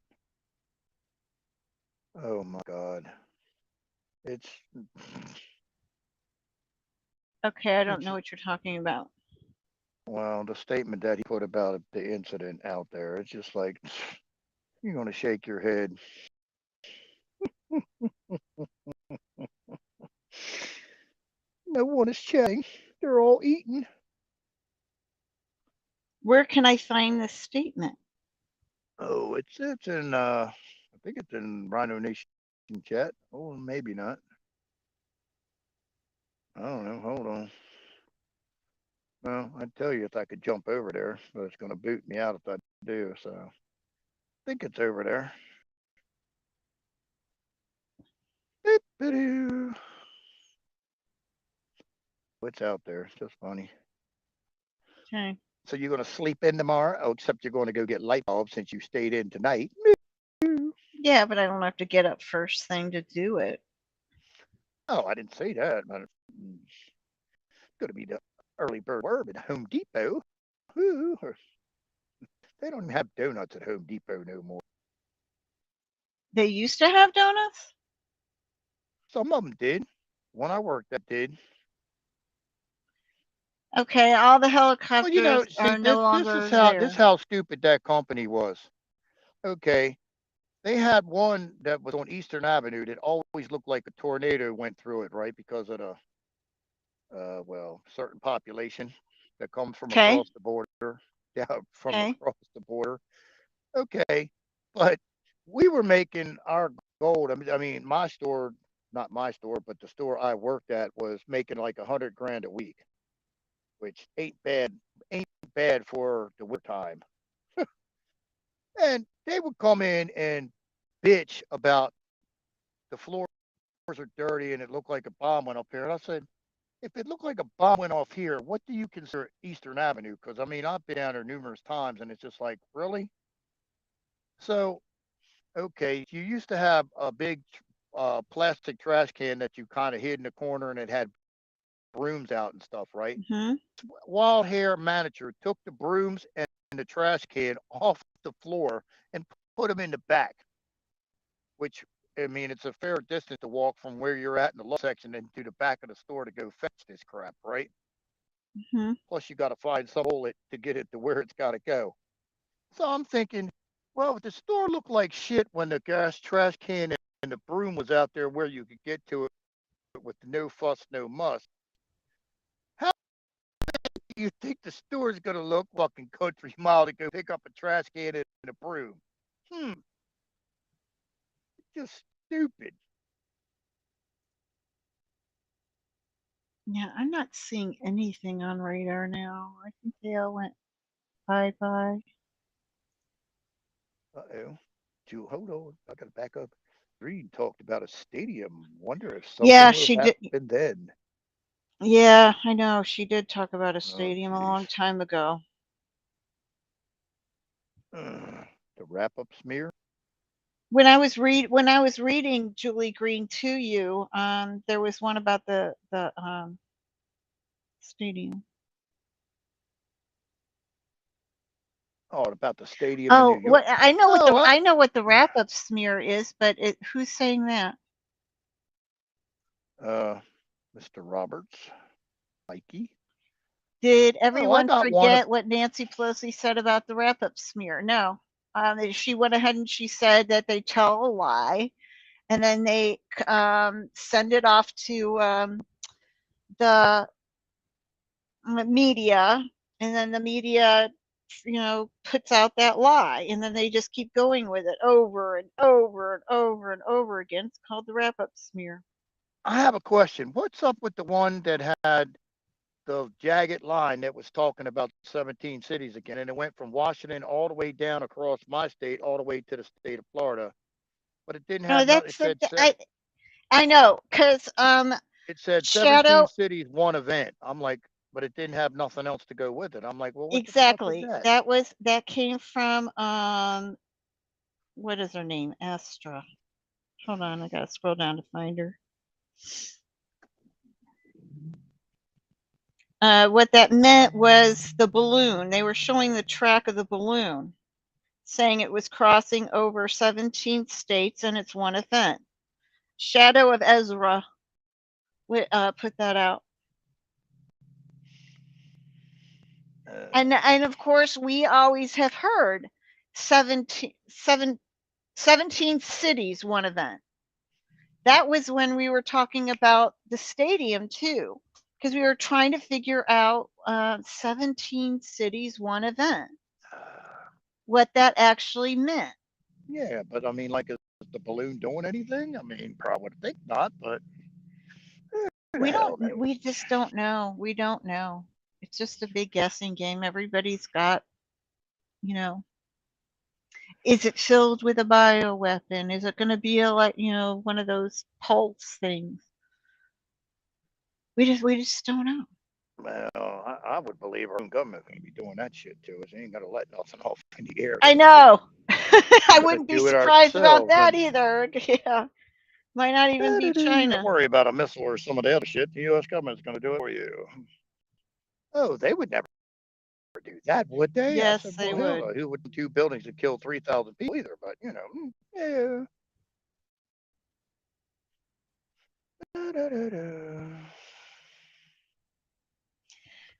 Oh my God. It's Okay, I don't it's know what you're talking about. well, the statement that he put about the incident out there. It's just like you're gonna shake your head. No one is chatting. They're all eating. Where can I find this statement? Oh, it's in I think it's in Rhino Nation chat. Oh, maybe not. I don't know. Hold on. Well, I'd tell you if I could jump over there, but it's gonna boot me out if I do. So I think it's over there. Boop-a-doo. What's out there? It's just funny. Okay. So you're gonna sleep in tomorrow? Oh, except you're going to go get light bulbs since you stayed in tonight. Yeah, but I don't have to get up first thing to do it. Oh, I didn't say that, but it's going to be the early bird worm at Home Depot. Ooh, they don't even have donuts at Home Depot no more. They used to have donuts? Some of them did. One I worked at did. Okay, all the Well, you know, helicopters see, are no this is longer how there. stupid that company was. Okay, they had one that was on Eastern Avenue that always looked like a tornado went through it, right? Because of the well, certain population that comes from Okay, across the border. Yeah, from okay, across the border. Okay, but we were making our gold. I mean, my store, not my store, but the store I worked at was making like 100 grand a week, which ain't bad for the winter time. And they would come in and bitch about the floors are dirty and it looked like a bomb went up here. And I said, if it looked like a bomb went off here, what do you consider Eastern Avenue? Because I mean, I've been down there numerous times, and it's just like, really? So, okay, you used to have a big plastic trash can that you kind of hid in the corner, and it had brooms out and stuff, right? hmm Wild hair manager took the brooms and the trash can off the floor and put them in the back, which I mean, it's a fair distance to walk from where you're at in the low section into the back of the store to go fetch this crap, right? hmm Plus, you got to find some hole to get it to where it's got to go. So I'm thinking, well, if the store looked like shit when the gas trash can and the broom was out there where you could get to it with no fuss, no muss, how do you think the store is going to look fucking country mile to go pick up a trash can and a broom? Hmm, just stupid. Yeah, I'm not seeing anything on radar now. I think they all went bye-bye. Uh-oh. Hold on. I got to back up. Green talked about a stadium. Wonder if something Yeah, would she have did. happened then. Yeah, I know. She did talk about a Oh, stadium a jeez. long time ago. The wrap-up smear. When I was reading Julie Green to you, there was one about the stadium. Oh, about the stadium in New Oh, York. what I know what Oh, the wrap up smear is, but who's saying that? Uh, Mr. Roberts, Mikey. Did Oh, I everyone got one. forget what Nancy Pelosi said about the wrap-up smear? No. She went ahead and she said that they tell a lie, and then they send it off to the media, and then the media, puts out that lie, and then they just keep going with it over and over and over and over again. It's called the wrap-up smear. I have a question. What's up with the one that had the jagged line that was talking about 17 cities again, and it went from Washington all the way down across my state, all the way to the state of Florida, but it didn't Oh, have nothing. that's the I know, because It said 17 Shadow. cities, one event. I'm like, but it didn't have nothing else to go with it. I'm like, well, what the fuck is Exactly. that? That came from what is her name? Astra. Hold on, I gotta scroll down to find her. What that meant was the balloon. They were showing the track of the balloon, saying it was crossing over 17 states and it's one event. Shadow of Ezra put that out. And of course, we always have heard 17 cities, one event. That was when we were talking about the stadium too, because we were trying to figure out 17 cities, one event, what that actually meant. Yeah, but I mean, like, is the balloon doing anything? I mean, probably would think not, but who the hell We knows? just don't know. We don't know. It's just a big guessing game. Everybody's got, you know, is it filled with a bioweapon? Is it going to be one of those pulse things? We just don't know. Well, I would believe our own government can be doing that shit to us. They ain't gonna let nothing off in the air. I They're gonna know. I let us wouldn't be do it surprised about ourselves. that And either. Yeah. Might not even be don't China. worry about a missile or some of the other shit. The U.S. government's gonna do it for you. Oh, they would never do that, would they? I Yes, said, they well, hell would. no. Who would two buildings that killed 3,000 people either? But yeah.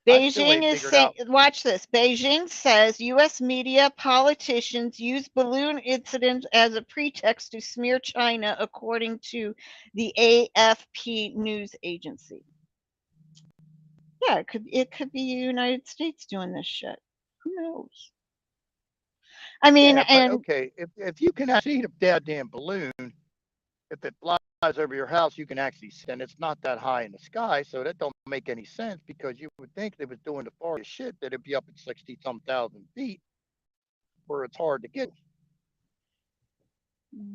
I still Beijing ain't is figured saying, out. watch this. Beijing says U.S. media politicians use balloon incident as a pretext to smear China, according to the AFP news agency. Yeah, it could be the United States doing this shit. Who knows? I mean, Yeah, but and okay, if you can actually see the goddamn balloon, if it flies over your house, you can actually see it, and it's not that high in the sky, so that don't make any sense because you would think they was doing the farthest shit that it'd be up at 60 some thousand feet where it's hard to get.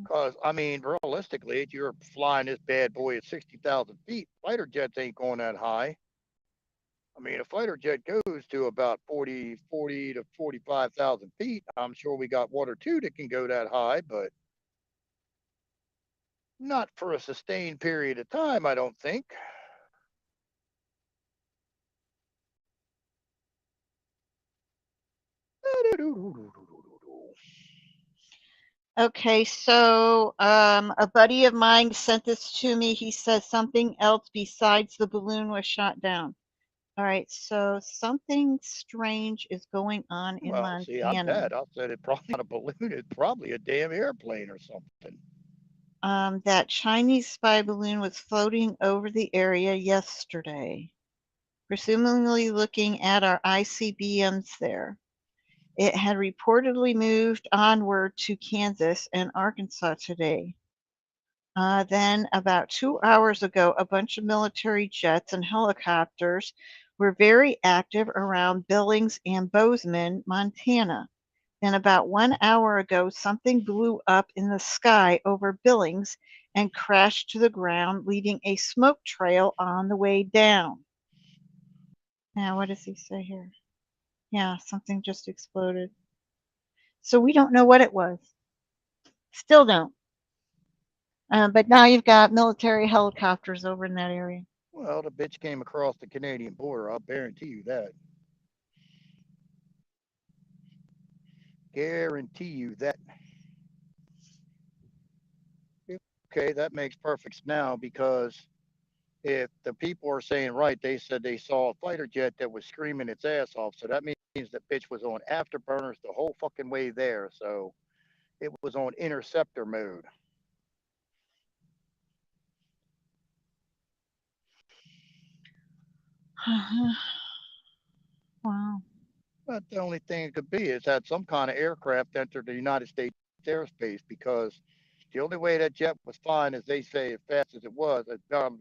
Because I mean, realistically, if you're flying this bad boy at 60,000 feet, fighter jets ain't going that high. I mean, a fighter jet goes to about 40 to 45,000 feet. I'm sure we got one or two that can go that high, but not for a sustained period of time, I don't think. okay, so a buddy of mine sent this to me. He says something else besides the balloon was shot down. All right, so something strange is going on in Well, see, I'm Montana. dead. I said it's probably not a balloon. It's probably a damn airplane or something. That Chinese spy balloon was floating over the area yesterday, presumably looking at our ICBMs there. It had reportedly moved onward to Kansas and Arkansas today. Then, about 2 hours ago, a bunch of military jets and helicopters were very active around Billings and Bozeman, Montana. Then, about 1 hour ago, something blew up in the sky over Billings and crashed to the ground, leaving a smoke trail on the way down. Now, what does he say here? Yeah, something just exploded. So we don't know what it was. Still don't. But now you've got military helicopters over in that area. Well, the bitch came across the Canadian border. I'll guarantee you that. Guarantee you that. Okay, that makes perfect sense now because if the people are saying right, they said they saw a fighter jet that was screaming its ass off. So that means the bitch was on afterburners the whole fucking way there. So it was on interceptor mode. Wow. But the only thing it could be is had some kind of aircraft entered the United States airspace because the only way that jet was flying, as they say, as fast as it was,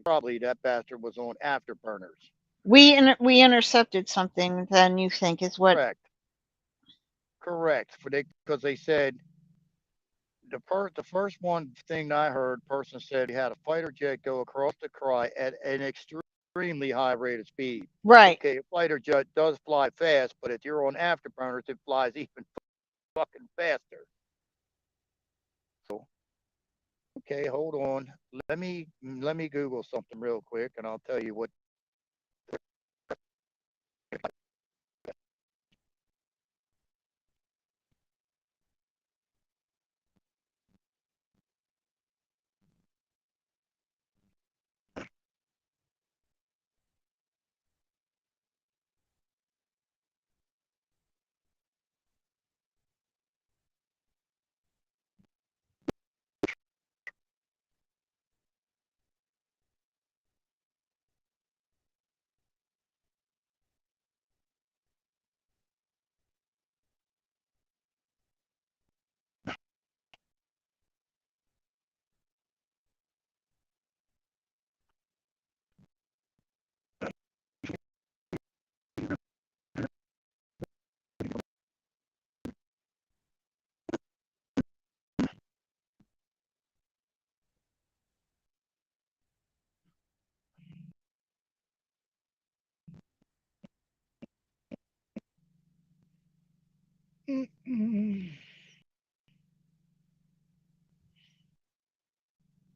probably that bastard was on afterburners. We intercepted something. Then you think is what? Correct. Correct. Because they said the first one thing that I heard, person said he had a fighter jet go across the sky at an extremely high rate of speed. Right. Okay, a fighter jet does fly fast, but if you're on afterburners, it flies even fucking faster. So, okay, hold on. Let me Google something real quick, and I'll tell you what.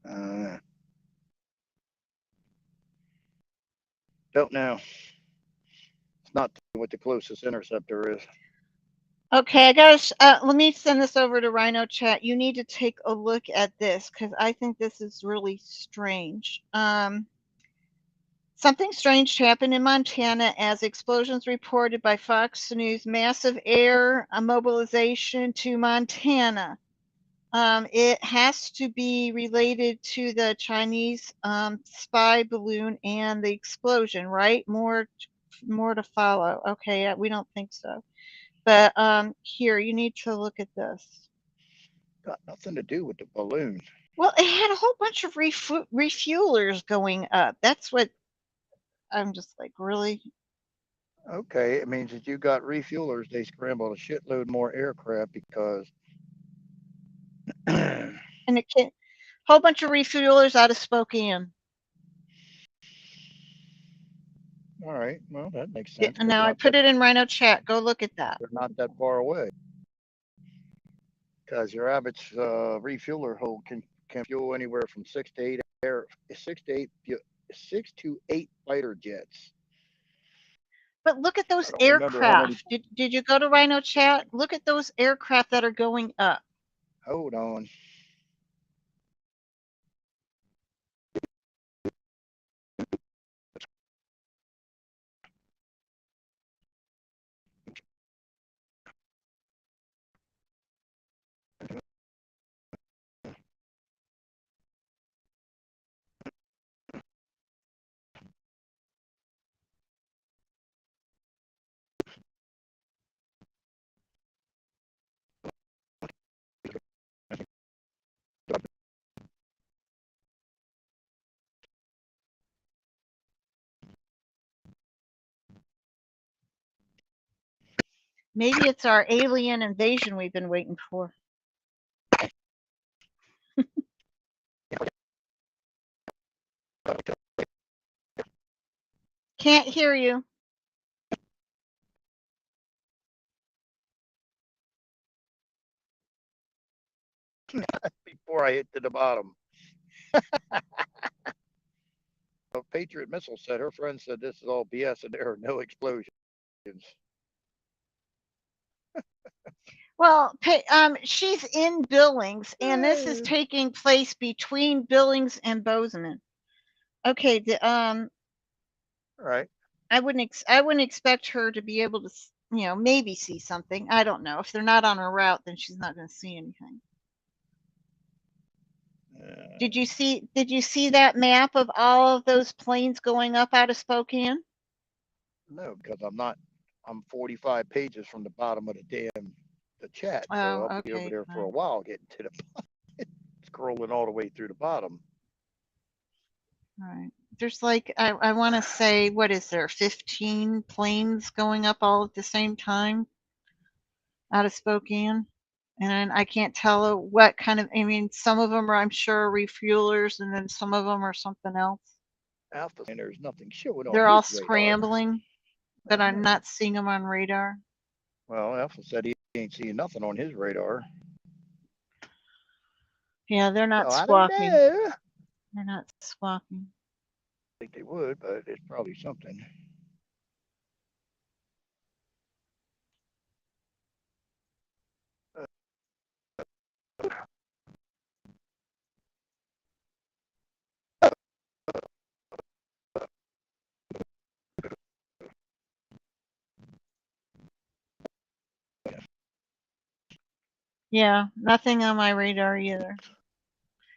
Uh, don't know. It's not what the closest interceptor is. Okay, I gotta. Let me send this over to Rhino Chat. You need to take a look at this because I think this is really strange. Something strange happened in Montana as explosions reported by Fox News. Massive air mobilization to Montana. It has to be related to the Chinese spy balloon and the explosion, right? More to follow. Okay, we don't think so. But here, you need to look at this. Got nothing to do with the balloon. Well, it had a whole bunch of refuelers going up. That's what I'm just like, really? Okay, it means that you got refuelers. They scrambled a shitload more aircraft because. And it can whole bunch of refuelers out of Spokane. All right, well that makes sense. And now I put it in Rhino Chat. Go look at that. They're not that far away. Because your average refueler hold can fuel anywhere from 6 to 8 fighter jets. But look at those I don't remember how many. aircraft. Did you go to Rhino Chat? Look at those aircraft that are going up. Hold on. Maybe it's our alien invasion we've been waiting for. Can't hear you. Before I hit to the bottom. A Patriot missile said her friend said this is all BS and there are no explosions. Well, she's in Billings, and this is taking place between Billings and Bozeman. Okay, Right. I wouldn't expect her to be able to, maybe see something. I don't know. If they're not on her route, then she's not going to see anything. Did you see that map of all of those planes going up out of Spokane? No, because I'm 45 pages from the bottom of the chat, so Oh, I'll be over okay, there for a fine. while getting to scrolling all the way through the bottom. All right. There's like I want to say, what is there, 15 planes going up all at the same time out of Spokane? And I can't tell what kind of, I mean, some of them are, I'm sure, refuelers, and then some of them are something else. Alpha, and there's nothing showing on They're all his radar. scrambling, but I'm No. not seeing them on radar. Well, Alpha said he ain't seeing nothing on his radar. Yeah, they're not So I don't squawking. know. They're not squawking. I think they would, but it's probably something. Yeah, nothing on my radar either.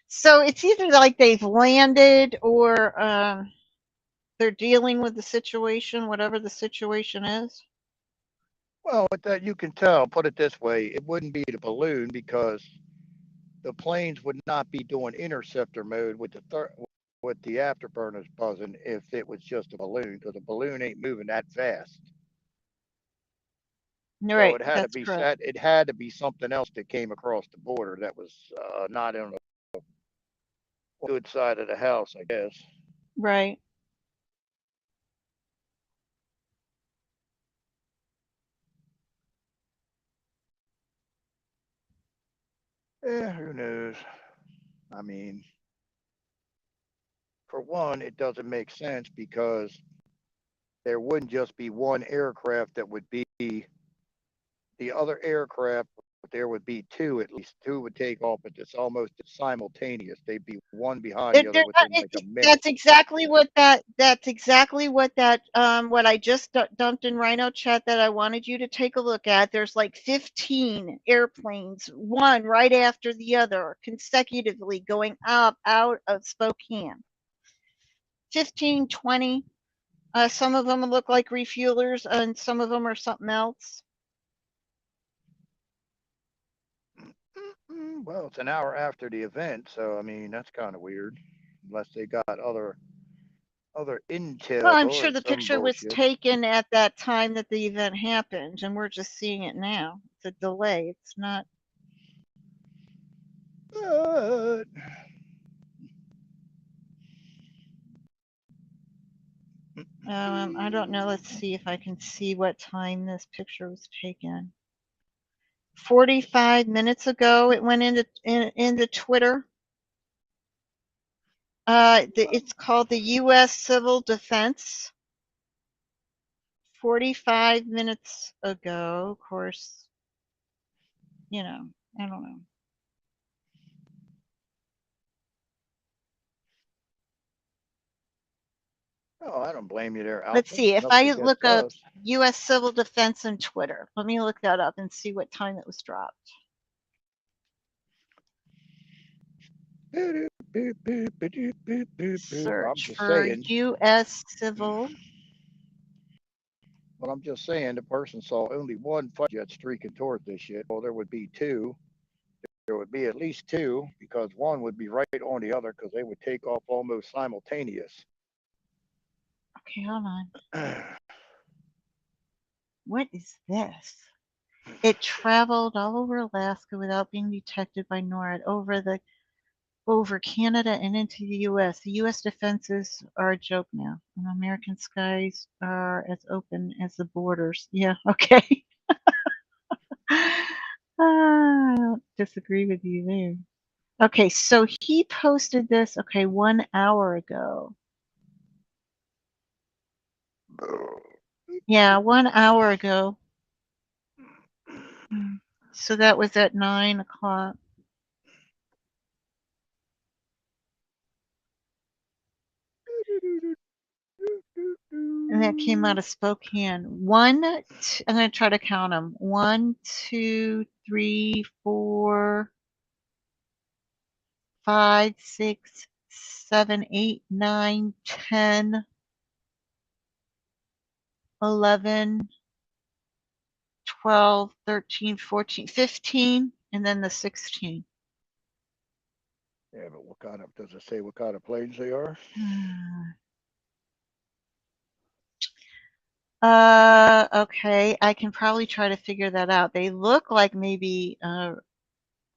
So it's either like they've landed or they're dealing with the situation, whatever the situation is. Well, with that you can tell. Put it this way: it wouldn't be the balloon because the planes would not be doing interceptor mode with the afterburners buzzing if it was just a balloon, because a balloon ain't moving that fast. So Right, that's correct. it had to be something else that came across the border that was not on the good side of the house, I guess. Right. Yeah, who knows? I mean, for one, it doesn't make sense because there wouldn't just be one aircraft that would be the other aircraft. There would be two at least. Two would take off, but it's almost simultaneous. They'd be one behind the other within like a minute. That's exactly what what I just dumped in Rhino chat that I wanted you to take a look at. There's like 15 airplanes, one right after the other, consecutively going up out of Spokane. 15, 20. Some of them look like refuelers, and some of them are something else. Well, it's an hour after the event, so I mean that's kind of weird, unless they got other intel Well, I'm sure or the some picture was bullshit. taken at that time that the event happened, and we're just seeing it now. It's a delay. It's not. But I don't know. Let's see if I can see what time this picture was taken. 45 minutes ago, it went into Twitter. It's called the U.S. Civil Defense. 45 minutes ago, of course. I don't know. oh, I don't blame you there, Let's Alpha. see if Enough to I get look to up us. U.S. Civil Defense on Twitter. Let me look that up and see what time it was dropped. I'm Search just for saying. U.S. Civil. But I'm just saying the person saw only one fighter jet streaking towards this shit. Well, there would be two. There would be at least two because one would be right on the other because they would take off almost simultaneous. Okay, hold on. What is this? It traveled all over Alaska without being detected by NORAD over Canada and into the U.S. The U.S. defenses are a joke now, and American skies are as open as the borders. Yeah, okay. I don't disagree with you there. Okay, so he posted this, 1 hour ago. Yeah, 1 hour ago. So that was at 9 o'clock. that came out of Spokane. I'm going to try to count them. 1, 2, 3, 4, 5, 6, 7, 8, 9, 10, 11, 12, 13, 14, 15, and then the 16. Yeah, but what kind of, does it say what kind of planes they are? Okay, I can probably try to figure that out. They look like maybe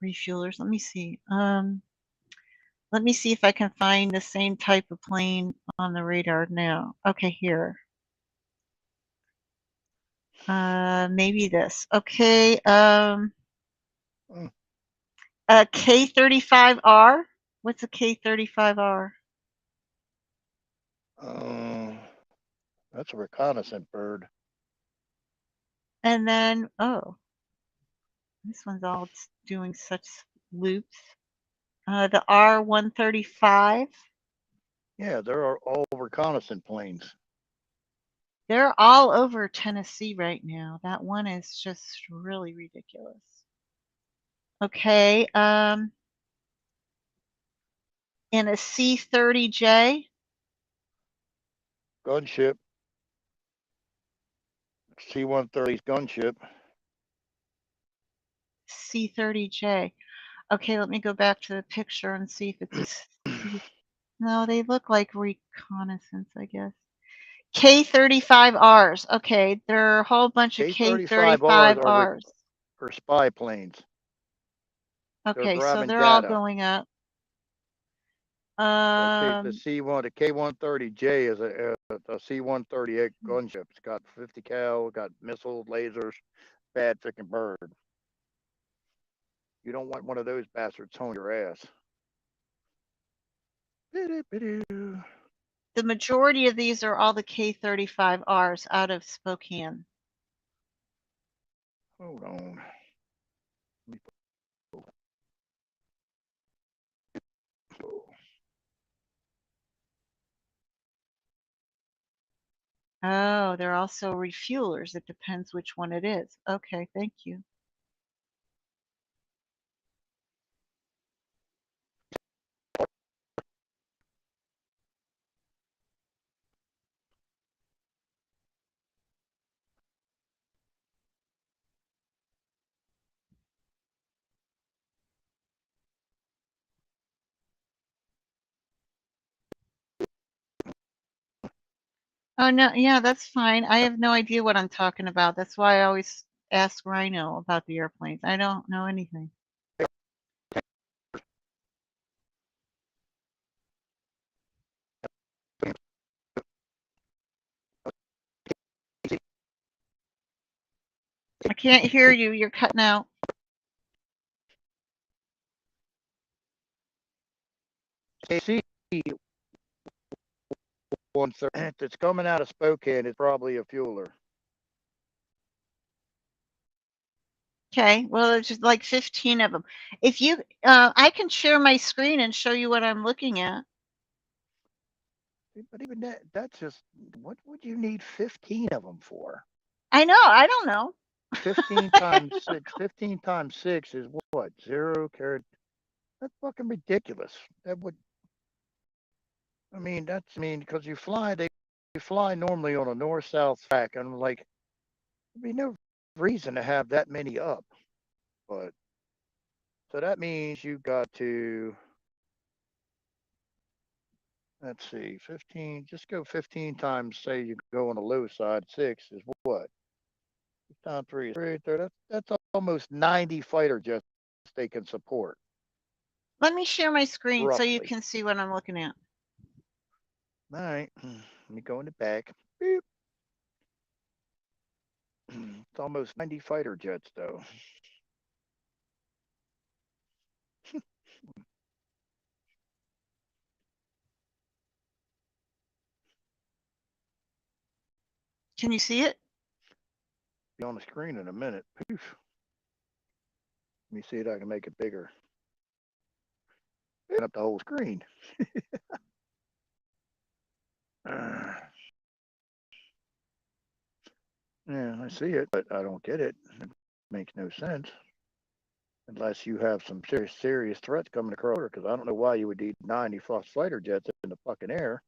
refuelers. Let me see. Let me see if I can find the same type of plane on the radar now. Okay, here. Maybe this. Okay. A K-35R. What's a K-35R? That's a reconnaissance bird. And then, oh, this one's all doing such loops. The R-135. Yeah, there are all reconnaissance planes. They're all over Tennessee right now. That one is just really ridiculous. Okay. And a C-30J. Gunship. C-130's gunship. C-30J. Okay, let me go back to the picture and see if it's a C. No, they look like reconnaissance, I guess. K-35Rs. Okay, there are a whole bunch of K-35Rs. Are spy planes. Okay, so they're data. all going up. The C1, the K-130J is a C-138 gunship. It's got 50 cal, got missiles, lasers, bad freaking bird. You don't want one of those bastards on your ass. The majority of these are all the K-35Rs out of Spokane. Hold on. Oh, they're also refuelers. It depends which one it is. Okay, thank you. Oh, no, yeah, that's fine. I have no idea what I'm talking about. That's why I always ask Rhino about the airplanes. I don't know anything. I can't hear you. You're cutting out. KC 130 that's coming out of Spokane is probably a fueler. Okay, well, there's just like 15 of them. If you, I can share my screen and show you what I'm looking at. But even that's just, what would you need 15 of them for? I know, I don't know. 15 times 6, 15 times 6 is what? 0 carried. That's fucking ridiculous. That would, because they fly normally on a north-south track, and like, there'd be no reason to have that many up. But, so that means you got to, let's see, 15, just go 15 times, say you go on the low side, 6 is what? Down 3 right there. That's almost 90 fighter jets they can support. Let me share my screen roughly. so you can see what I'm looking at. All right, let me go in the back. Beep. It's almost 90 fighter jets, though. Can you see it? Be on the screen in a minute. Poof. Let me see if I can make it bigger. Open up the whole screen. Yeah, I see it, but I don't get it. It makes no sense unless you have some serious threats coming across. Because I don't know why you would need 90 plus fighter jets in the fucking air.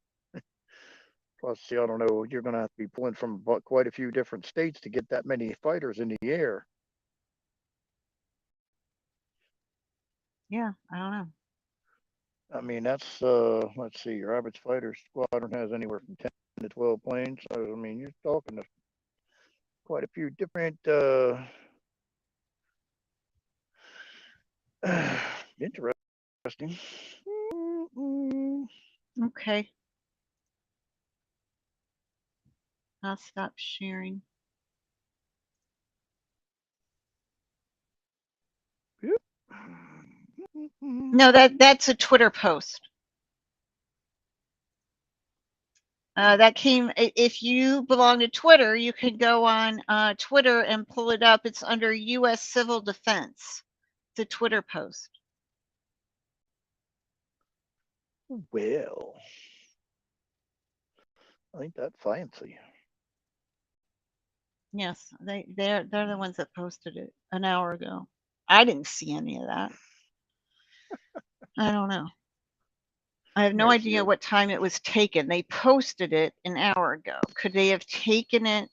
Plus, see, I don't know. You're going to have to be pulling from quite a few different states to get that many fighters in the air. Yeah, I don't know. I mean, that's let's see. Your average fighter squadron has anywhere from 10 to 12 planes. So, I mean, you're talking to quite a few different. Interesting. Okay. I'll stop sharing. No, that's a Twitter post. That came. If you belong to Twitter, you can go on Twitter and pull it up. It's under U.S. Civil Defense. It's a Twitter post. Well, ain't that fancy? Yes, they're the ones that posted it an hour ago. I didn't see any of that. I don't know. I have no There's idea you. what time it was taken. They posted it an hour ago. Could they have taken it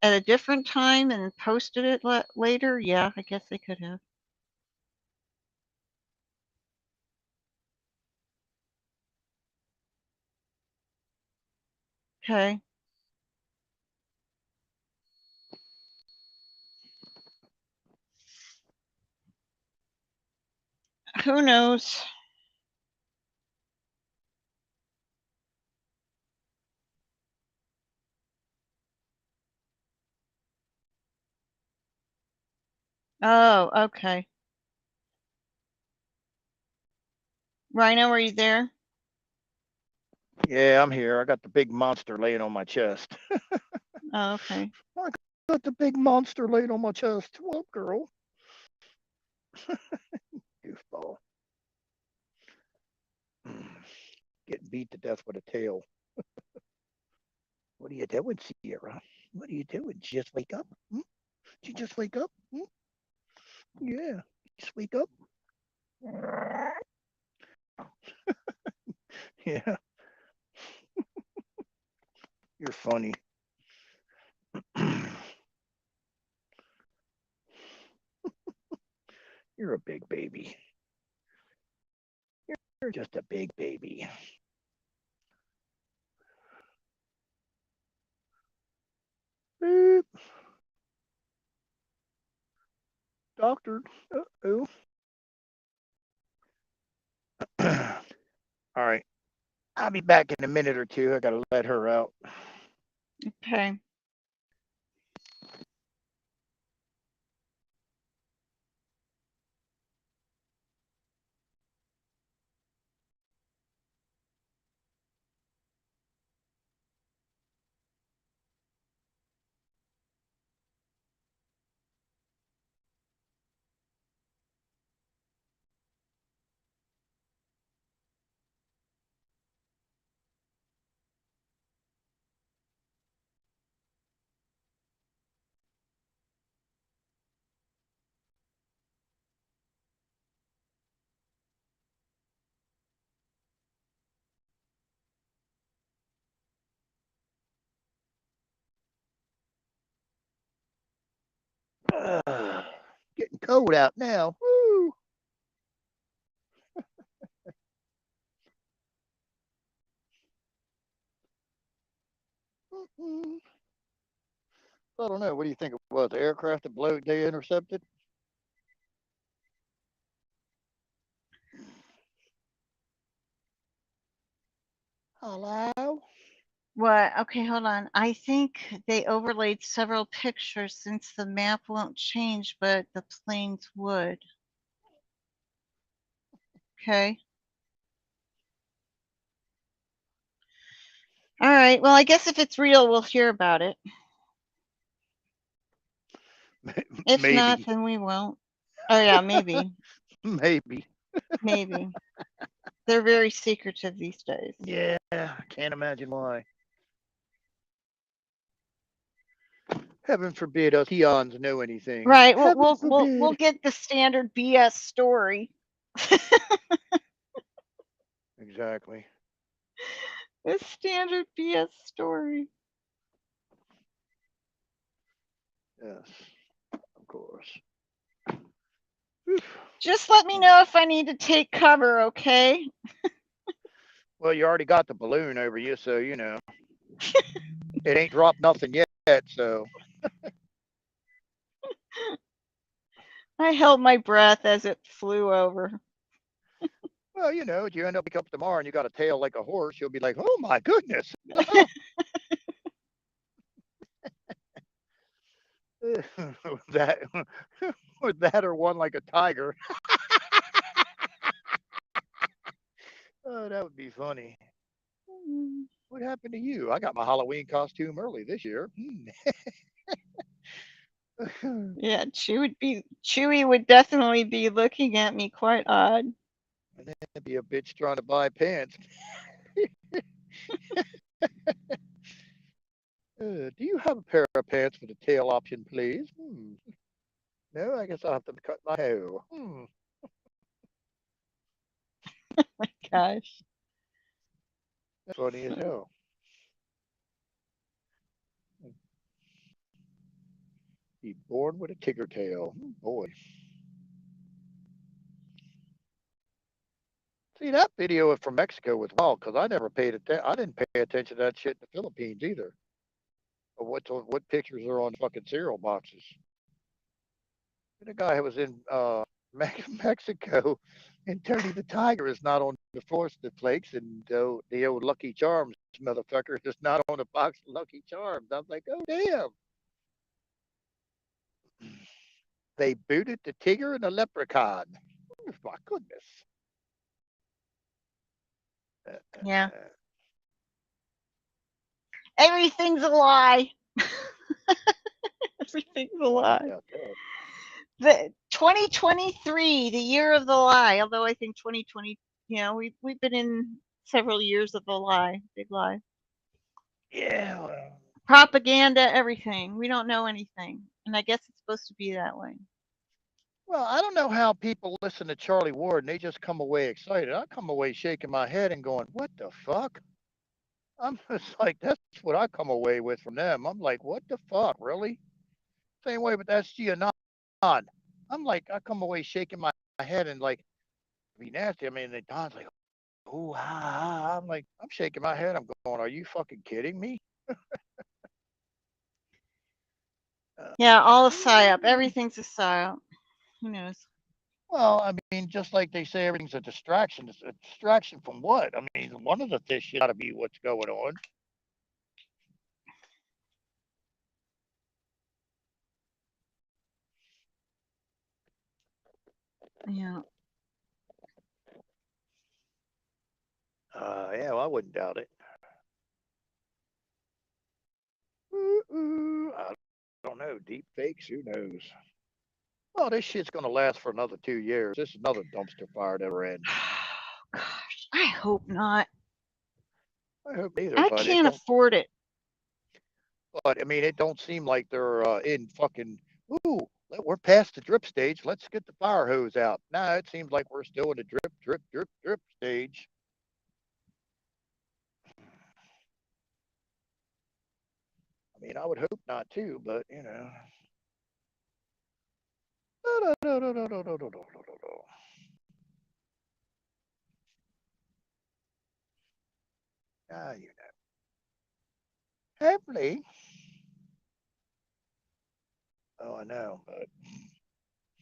at a different time and posted it later? Yeah, I guess they could have. Okay. Who knows? Oh, okay. Rhino, are you there? Yeah, I'm here. I got the big monster laying on my chest. Oh, okay. I got the big monster laying on my chest. What up, girl? Goofball. Getting beat to death with a tail. What are you doing, Sierra? What are you doing? Did you just wake up? Hmm? Did you just wake up? Hmm? Yeah. Just wake up? Yeah. You're funny. You're a big baby. You're just a big baby. Beep. Doctor. Uh-oh. All right. I'll be back in a minute or two. I got to let her out. Okay. Getting cold out now. Woo. I don't know. What do you think it was? The aircraft that they intercepted? Hello? What? Okay, hold on. I think they overlaid several pictures since the map won't change, but the planes would. Okay. All right. Well, I guess if it's real, we'll hear about it. If Maybe. not, then we won't. Oh, yeah, maybe. Maybe. Maybe. They're very secretive these days. Yeah, I can't imagine why. Heaven forbid us peons know anything. Right. Heaven We'll get the standard BS story. Exactly. The standard BS story. Yes, of course. Just let me know if I need to take cover, okay? Well, you already got the balloon over you, so you know. It ain't dropped nothing yet, so. I held my breath as it flew over. Well, you know, you end up wake up tomorrow and you got a tail like a horse, you'll be like, oh my goodness. that that or one like a tiger. Oh, that would be funny. What happened to you? I got my Halloween costume early this year. Yeah, Chewy would definitely be looking at me quite odd. And then be a bitch trying to buy pants. Do you have a pair of pants with a tail option, please? No, I guess I'll have to cut my hair. My gosh. That's funny as hell. Be born with a tiger tail. Boy. See, that video from Mexico was wild because I never paid attention. I didn't pay attention to that shit in the Philippines either. Of what pictures are on fucking cereal boxes. The guy who was in Mexico, and Tony the Tiger is not on the Frosted Flakes, and the old Lucky Charms motherfucker is not on the box of Lucky Charms. I was like, oh damn. They booted the Tigger and the Leprechaun. Oh, my goodness. Yeah. Everything's a lie. Everything's a lie. The 2023, the year of the lie. Although I think 2020, we've been in several years of the lie, big lie. Yeah. Propaganda, everything. We don't know anything, and I guess it's supposed to be that way. Well, I don't know how people listen to Charlie Ward and they just come away excited. I come away shaking my head and going, "What the fuck?" I'm just like, that's what I come away with from them. I'm like, "What the fuck, really?" Same way with SG and Non. I'm like, I come away shaking my head and like, be nasty. I mean, Don's like, "Ooh, ha." I'm like, I'm shaking my head. I'm going, "Are you fucking kidding me?" Yeah, all a psyop. Everything's a psyop. Who knows? Well, I mean, just like they say everything's a distraction. It's a distraction from what? I mean, one of the things got to be what's going on. Yeah. Yeah, well, I wouldn't doubt it. I don't know. Deep fakes, who knows? Well, this shit's going to last for another 2 years. This is another dumpster fire never ends. Gosh, I hope not. I hope neither. I But can't afford it. But I mean, it don't seem like they're in fucking. Ooh, we're past the drip stage. Let's get the fire hose out. Nah, it seems like we're still in the drip stage. I mean, I would hope not too, but you know. Ah, you know. Hopefully. Oh, I know, but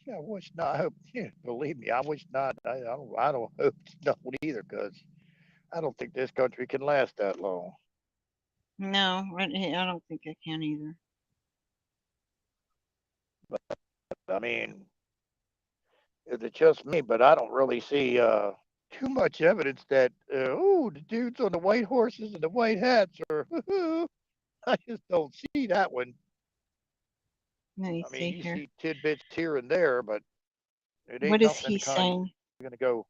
I wish not. I hope. Yeah, believe me, I wish not. I don't hope not either, because I don't think this country can last that long. No, I don't think I can either. But I mean, it's just me, but I don't really see too much evidence that the dudes on the white horses and the white hats are. I just don't see that one. Let me I mean, see you here. see tidbits here and there, but it ain't What is nothing he kind saying? of gonna go.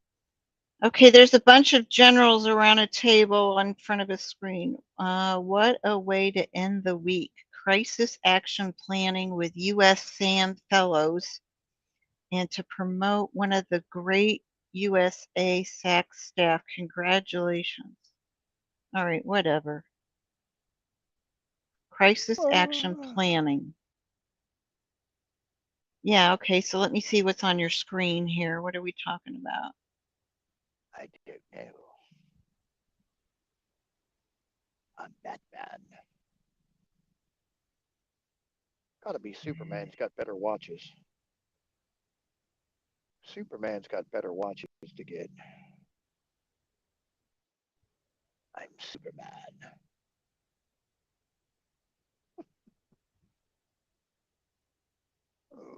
Okay, there's a bunch of generals around a table in front of a screen. What a way to end the week. crisis action planning with U.S. SAM fellows and to promote one of the great USA SAC staff. Congratulations. All right, whatever. Crisis action planning. Yeah, okay, so let me see what's on your screen here. What are we talking about? I don't know. I'm Batman. Gotta be Superman's got better watches. Superman's got better watches to get. I'm Superman.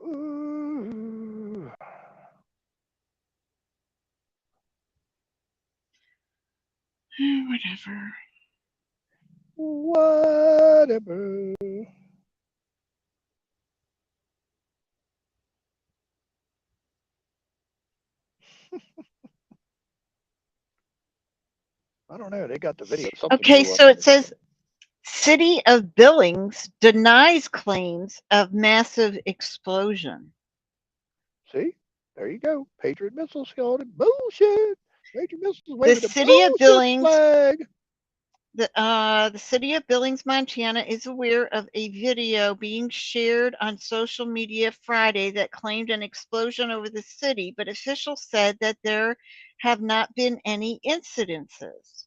Ooh. Whatever. Whatever. I don't know. They got the video. Okay, so it says City of Billings denies claims of massive explosion. See? There you go. Patriot missiles called it bullshit. Patriot missiles waving The the City of bullshit Billings flag. The City of Billings, Montana is aware of a video being shared on social media Friday that claimed an explosion over the city, but officials said that there have not been any incidences.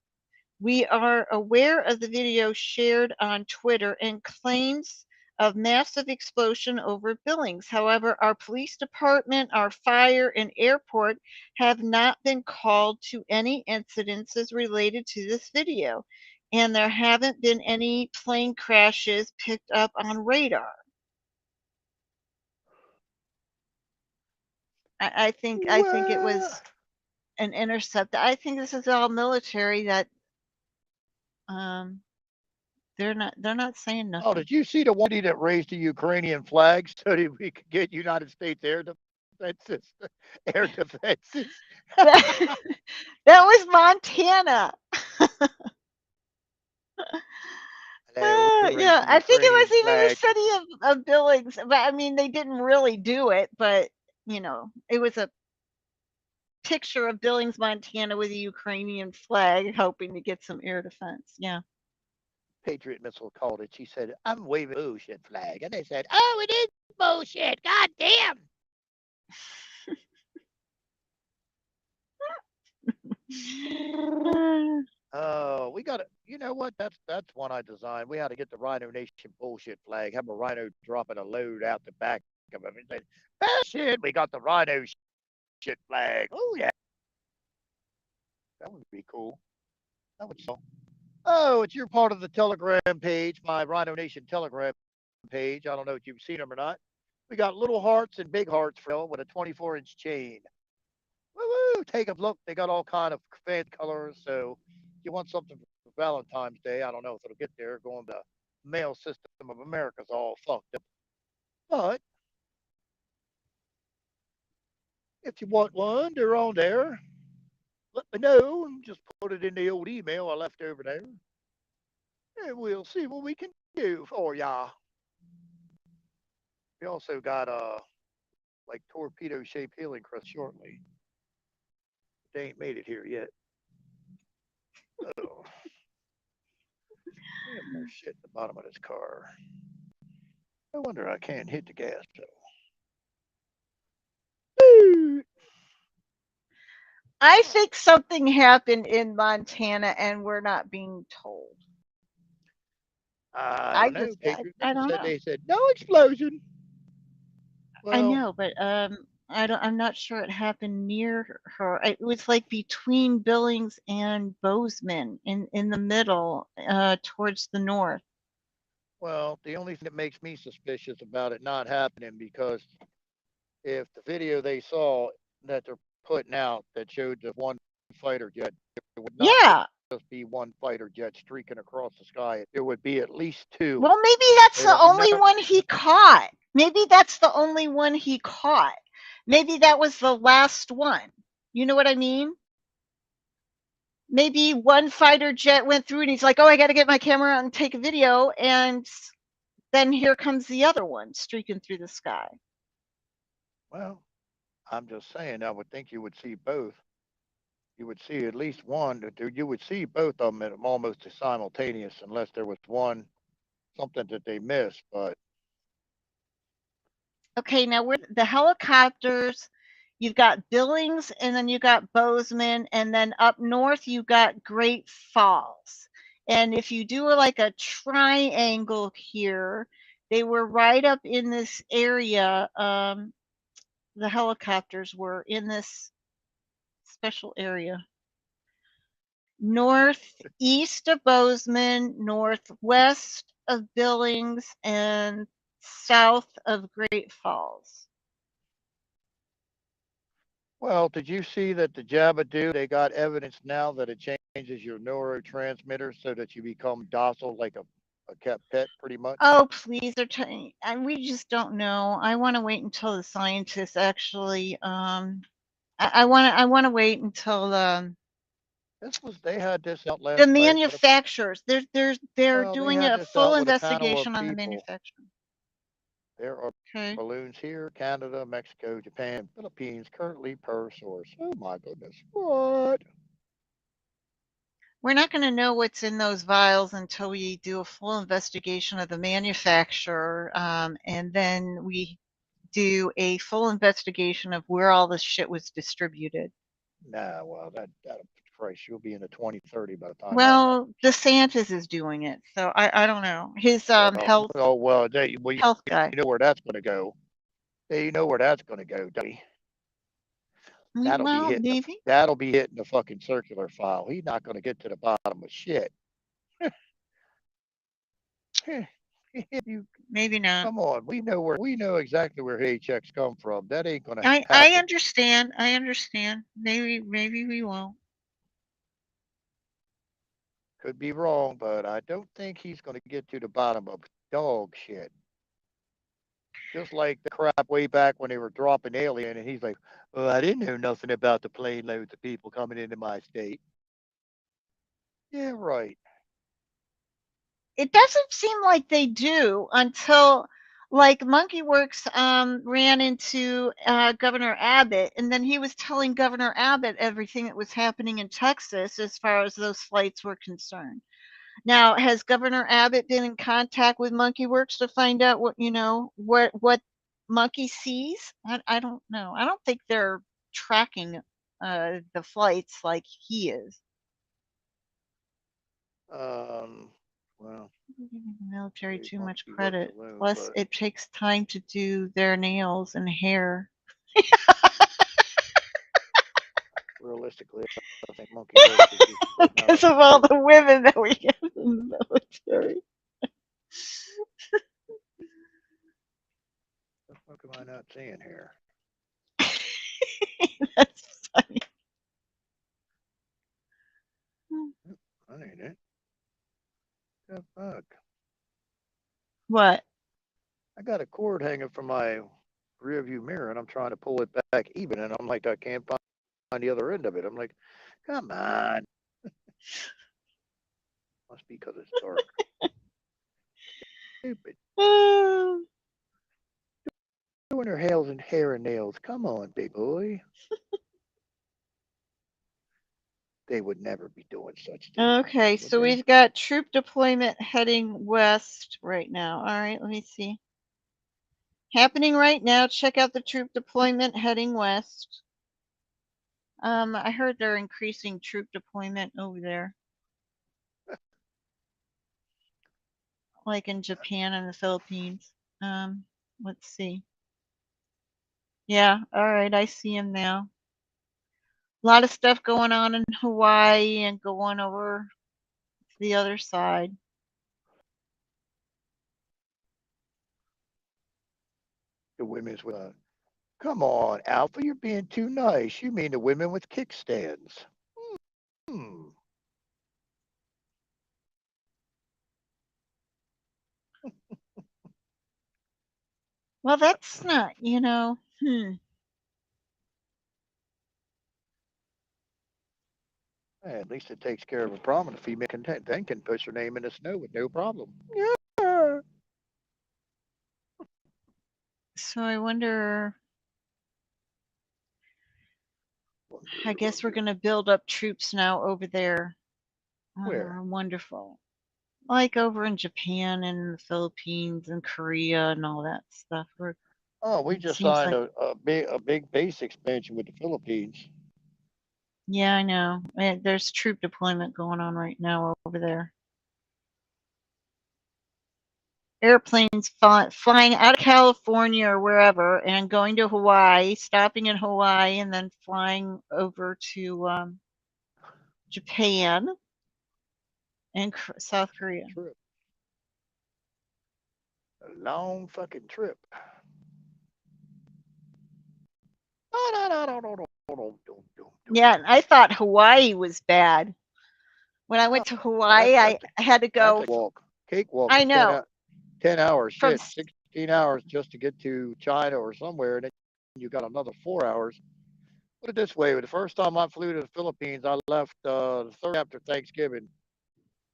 We are aware of the video shared on Twitter and claims of massive explosion over Billings. However, our police department, our fire and airport have not been called to any incidences related to this video, and there haven't been any plane crashes picked up on radar. I think it was an intercept. I think this is all military that they're not saying nothing. Oh, did you see the one that raised the Ukrainian flag so that we could get United States air defenses? Air defenses. That was Montana. Yeah, I think it was even the city of Billings, but I mean, they didn't really do it, but you know, it was a picture of Billings, Montana with a Ukrainian flag hoping to get some air defense. Yeah. Patriot missile called it. She said, I'm waving a bullshit flag. And they said, oh, it is bullshit. God damn. Oh, we got to, you know what? That's one I designed. We had to get the Rhino Nation bullshit flag, have a rhino dropping a load out the back of him and say, bullshit, we got the Rhino shit flag. Oh, yeah. That would be cool. That would be cool. Oh, it's your part of the Telegram page, my Rhino Nation Telegram page. I don't know if you've seen them or not. We got little hearts and big hearts for you with a 24-inch chain. Woo-woo! Take a look. They got all kind of fancy colors. So if you want something for Valentine's Day, I don't know if it'll get there. Going the mail system of America's all fucked up. But if you want one, they're on there. Let me know and just put it in the old email I left over there. And we'll see what we can do for ya. We also got like torpedo shaped healing crest shortly. They ain't made it here yet. Oh. I have more shit at the bottom of this car. No wonder I can't hit the gas pedal. I think something happened in Montana and we're not being told. I don't know. I don't know. They said no explosion. Well, I know, but I'm not sure it happened near her. It was like between Billings and Bozeman in the middle, towards the north. Well, the only thing that makes me suspicious about it not happening, because if the video they saw that they're putting out that showed the one fighter jet, it would not just be one fighter jet streaking across the sky. It would be at least two. Well, maybe that's the only one he caught. Maybe that's the only one he caught. Maybe that was the last one. You know what I mean? Maybe one fighter jet went through and he's like, oh, I got to get my camera out and take a video. And then here comes the other one streaking through the sky. Well, I'm just saying, I would think you would see both. You would see at least one. You would see both of them almost simultaneous, unless there was one something that they missed. But Okay, now we're the helicopters. You've got Billings, and then you got Bozeman, and then up north you got Great Falls. And if you do like a triangle here, they were right up in this area. The helicopters were in this special area. Northeast of Bozeman, northwest of Billings, and south of Great Falls. well, did you see that the Jabba they got evidence now that it changes your neurotransmitters so that you become docile like a kept pet, pretty much? Oh, please, they're trying. And we just don't know. I want to wait until the scientists actually. I want to wait until They had this out the last night with a manufacturers. They're well, they doing had a this full out with a panel of investigation on the people. manufacturer. There are Okay. balloons here, Canada, Mexico, Japan, Philippines, currently per source. Oh my goodness. What? We're not going to know what's in those vials until we do a full investigation of the manufacturer, and then we do a full investigation of where all this shit was distributed. Nah, well, that'll Christ, you'll be in the 2030 by the time that Well, happens. DeSantis is doing it, so I don't know. His Well, oh well, health guy. you know where that's going to go. You know where that's going to go, don't you? Well, maybe. That'll be hitting the fucking circular file. He's not going to get to the bottom of shit. you Maybe not. come on. We know exactly where paychecks come from. That ain't going to I happen. understand. I understand. Maybe we won't. Could be wrong, but I don't think he's going to get to the bottom of dog shit. Just like the crap way back when they were dropping alien, and he's like, "Well, I didn't know nothing about the plane loads of people coming into my state." Yeah, right. It doesn't seem like they do until like MonkeyWorks ran into Governor Abbott, and then he was telling Governor Abbott everything that was happening in Texas as far as those flights were concerned. Now, has Governor Abbott been in contact with MonkeyWorks to find out what Monkey sees? I don't know. I don't think they're tracking the flights like he is. Well, Military they too monkey much works credit. alone, Plus, but it takes time to do their nails and hair. realistically, I think monkey works is just putting out Because a of all good. the women that we have in the military. What the fuck am I not seeing here? That's funny. That ain't it. The fuck. What? I got a cord hanging from my rear view mirror, and I'm trying to pull it back even, and I'm like, I can't find the other end of it. I'm like, come on. Must be because it's dark. Stupid. Doing her hair and nails. Come on, big boy. They would never be doing such things. Okay, so we've got troop deployment heading west right now. All right, let me see. Happening right now. Check out the troop deployment heading west. I heard they're increasing troop deployment over there. Like in Japan and the Philippines. Let's see. Yeah, all right, I see him now. A lot of stuff going on in Hawaii and going over to the other side. The women's with come on, Alpha, you're being too nice. You mean the women with kickstands. Hmm. Well, that's not, At least it takes care of a problem. A female can then can push her name in the snow with no problem. Yeah. So I wonder. I guess we're going to build up troops now over there. Where? Wonderful. Like over in Japan and the Philippines and Korea and all that stuff. We just signed a big base expansion with the Philippines. Yeah, I know. There's troop deployment going on right now over there. Airplanes flying out of California or wherever and going to Hawaii, stopping in Hawaii, and then flying over to Japan and South Korea. Trip. A long fucking trip. Yeah, I thought Hawaii was bad. When I went to Hawaii, I had to go. That's a cakewalk. I know. 10 hours, shit, 16 hours just to get to China or somewhere, and then you got another 4 hours. Put it this way: the first time I flew to the Philippines, I left the Thursday after Thanksgiving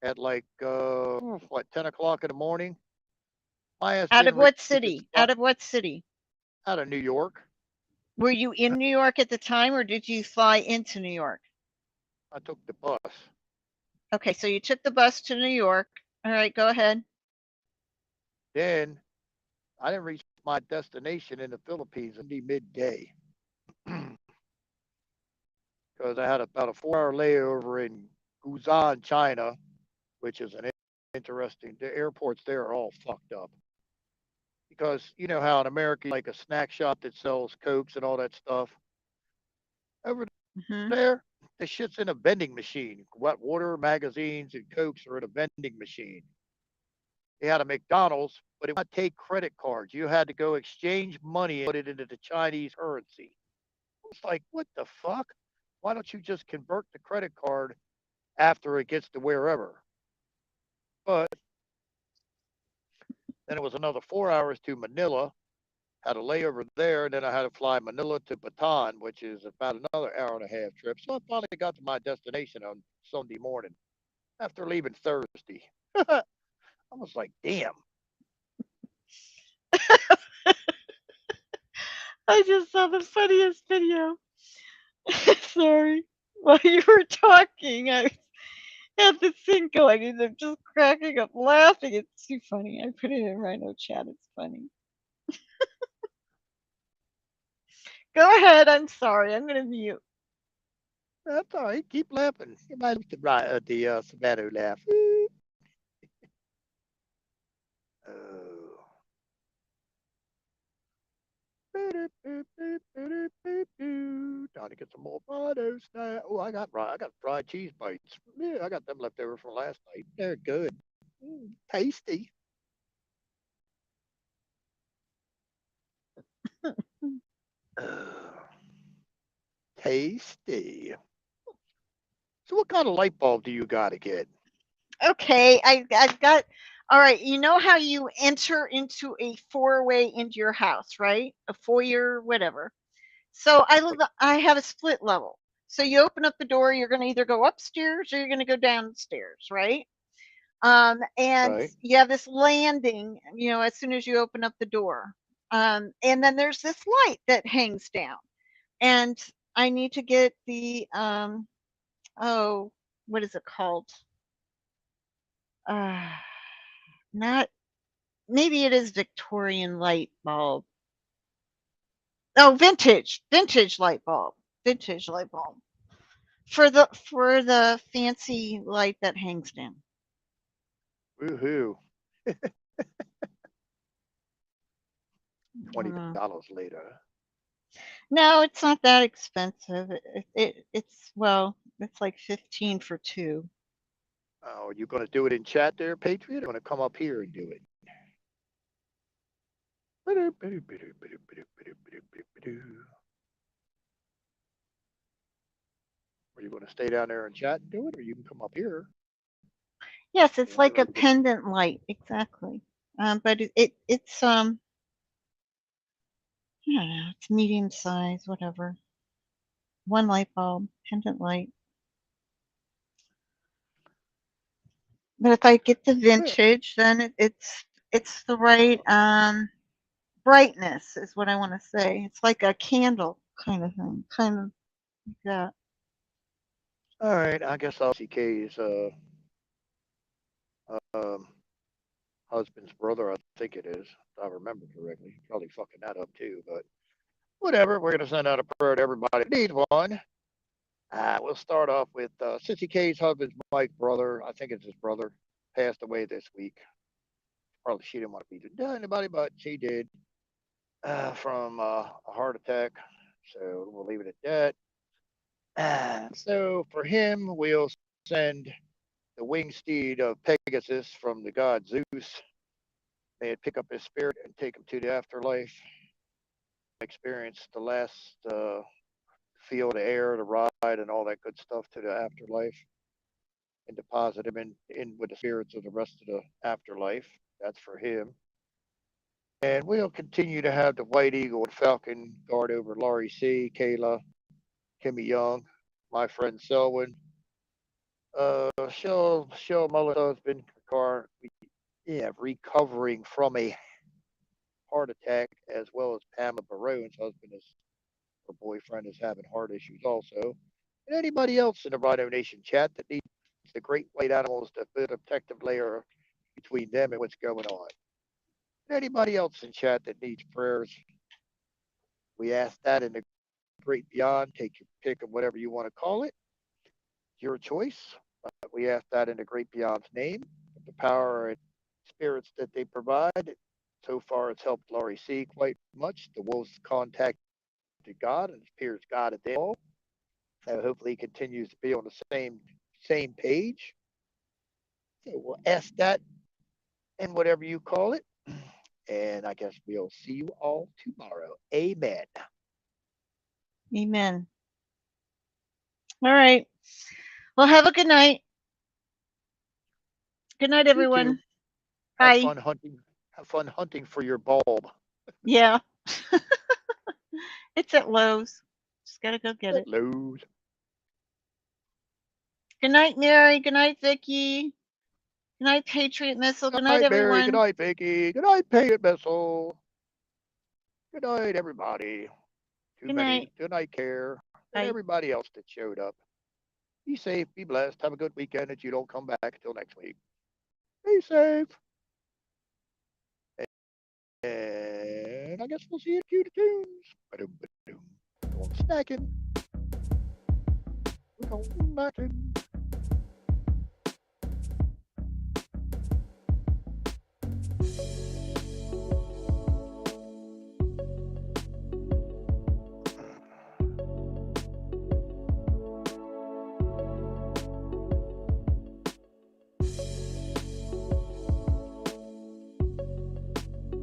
at like 10 o'clock in the morning. Out of what city? Out of what city? Out of New York. Were you in New York at the time, or did you fly into New York? I took the bus. Okay, so you took the bus to New York. All right, go ahead. Then I didn't reach my destination in the Philippines until midday because I had about a 4-hour layover in Guzan, China, which is an interesting. The airports there are all fucked up because you know how in America, like a snack shop that sells cokes and all that stuff. Over there, the shit's in a vending machine. Wet water, magazines, and cokes are in a vending machine. They had a McDonald's, but it would not take credit cards. You had to go exchange money and put it into the Chinese currency. It's like, what the fuck? Why don't you just convert the credit card after it gets to wherever? But then it was another 4 hours to Manila. Had a layover there, and then I had to fly Manila to Bataan, which is about another hour and a half trip. So I finally got to my destination on Sunday morning after leaving Thursday. I was like, damn. I just saw the funniest video. Sorry. While you were talking, I had this thing going and I'm just cracking up laughing. It's too funny. I put it in Rhino chat. It's funny. Go ahead. I'm sorry. I'm going to mute. That's all right. Keep laughing. You might have the Savannah laugh. Oh. Trying to get some more Fritos now. Oh, I got fried cheese bites. Yeah, I got them left over from last night. They're good. Tasty. Tasty. So what kind of light bulb do you got to get? Okay, I've got. All right, you know how you enter into a four-way into your house, right? A foyer, whatever. So I have a split level. So you open up the door, you're going to either go upstairs or you're going to go downstairs, right? And Right. you have this landing, as soon as you open up the door. And then there's this light that hangs down. And I need to get the, what is it called? Not, maybe it is Victorian light bulb. Oh, vintage light bulb. Vintage light bulb. For the fancy light that hangs down. Woohoo. $20 later. No, it's not that expensive. It's like 15 for 2. Oh, you going to do it in chat there, Patriot? Or going to come up here and do it? Are you going to stay down there and chat and do it, or you can come up here? Yes, it's like a pendant light, exactly. But it's I don't know, it's medium size, whatever. One light bulb, pendant light. But if I get the vintage, then it's the right brightness is what I want to say. It's like a candle kind of thing, kind of like that. All right, I guess I'll CK's um, husband's brother. I think it is. If I remember correctly. Probably fucking that up too, but whatever. We're gonna send out a prayer to everybody who needs one. We'll start off with Sissy K's husband's Mike brother. I think it's his brother. Passed away this week. Probably she didn't want to be to anybody, but she did from a heart attack. So we'll leave it at that. So for him, we'll send the winged steed of Pegasus from the god Zeus. May it pick up his spirit and take him to the afterlife. Experience the last feel the air, the ride, and all that good stuff to the afterlife, and deposit him in with the spirits of the rest of the afterlife. That's for him. And we'll continue to have the White Eagle and Falcon guard over Laurie C., Kayla, Kimmy Young, my friend Selwyn, Shell Mullen's husband, yeah, recovering from a heart attack, as well as Pamela Barone's husband is her boyfriend is having heart issues also. And anybody else in the Rhino Nation chat that needs the great white animals to put a protective layer between them and what's going on. And anybody else in chat that needs prayers, we ask that in the great beyond. Take your pick of whatever you want to call it. Your choice. We ask that in the great beyond's name. The power and spirits that they provide. So far, it's helped Laurie C. quite much. The wolves contacted God and appears God at them all. So hopefully, he continues to be on the same page. So we'll ask that in whatever you call it. And I guess we'll see you all tomorrow. Amen. Amen. All right. Well, have a good night. Good night, You everyone. too. Have Bye. fun hunting. Have fun hunting for your bulb. Yeah. It's at Lowe's. Just gotta go get At it. Lowe's. Good night, Mary. Good night, Vicky. Good night, Patriot Missile. Good Good night, night, Mary. Good everyone. night, Vicky. Good night, Patriot Missile. Good night, everybody. Too Good many. night. Good night, Care. And Bye. everybody else that showed up. Be safe. Be blessed. Have a good weekend that you don't come back until next week. Be safe. And I guess we'll see you in a few tunes. Ba-doom, ba-doom. Going snacking. We're going snacking.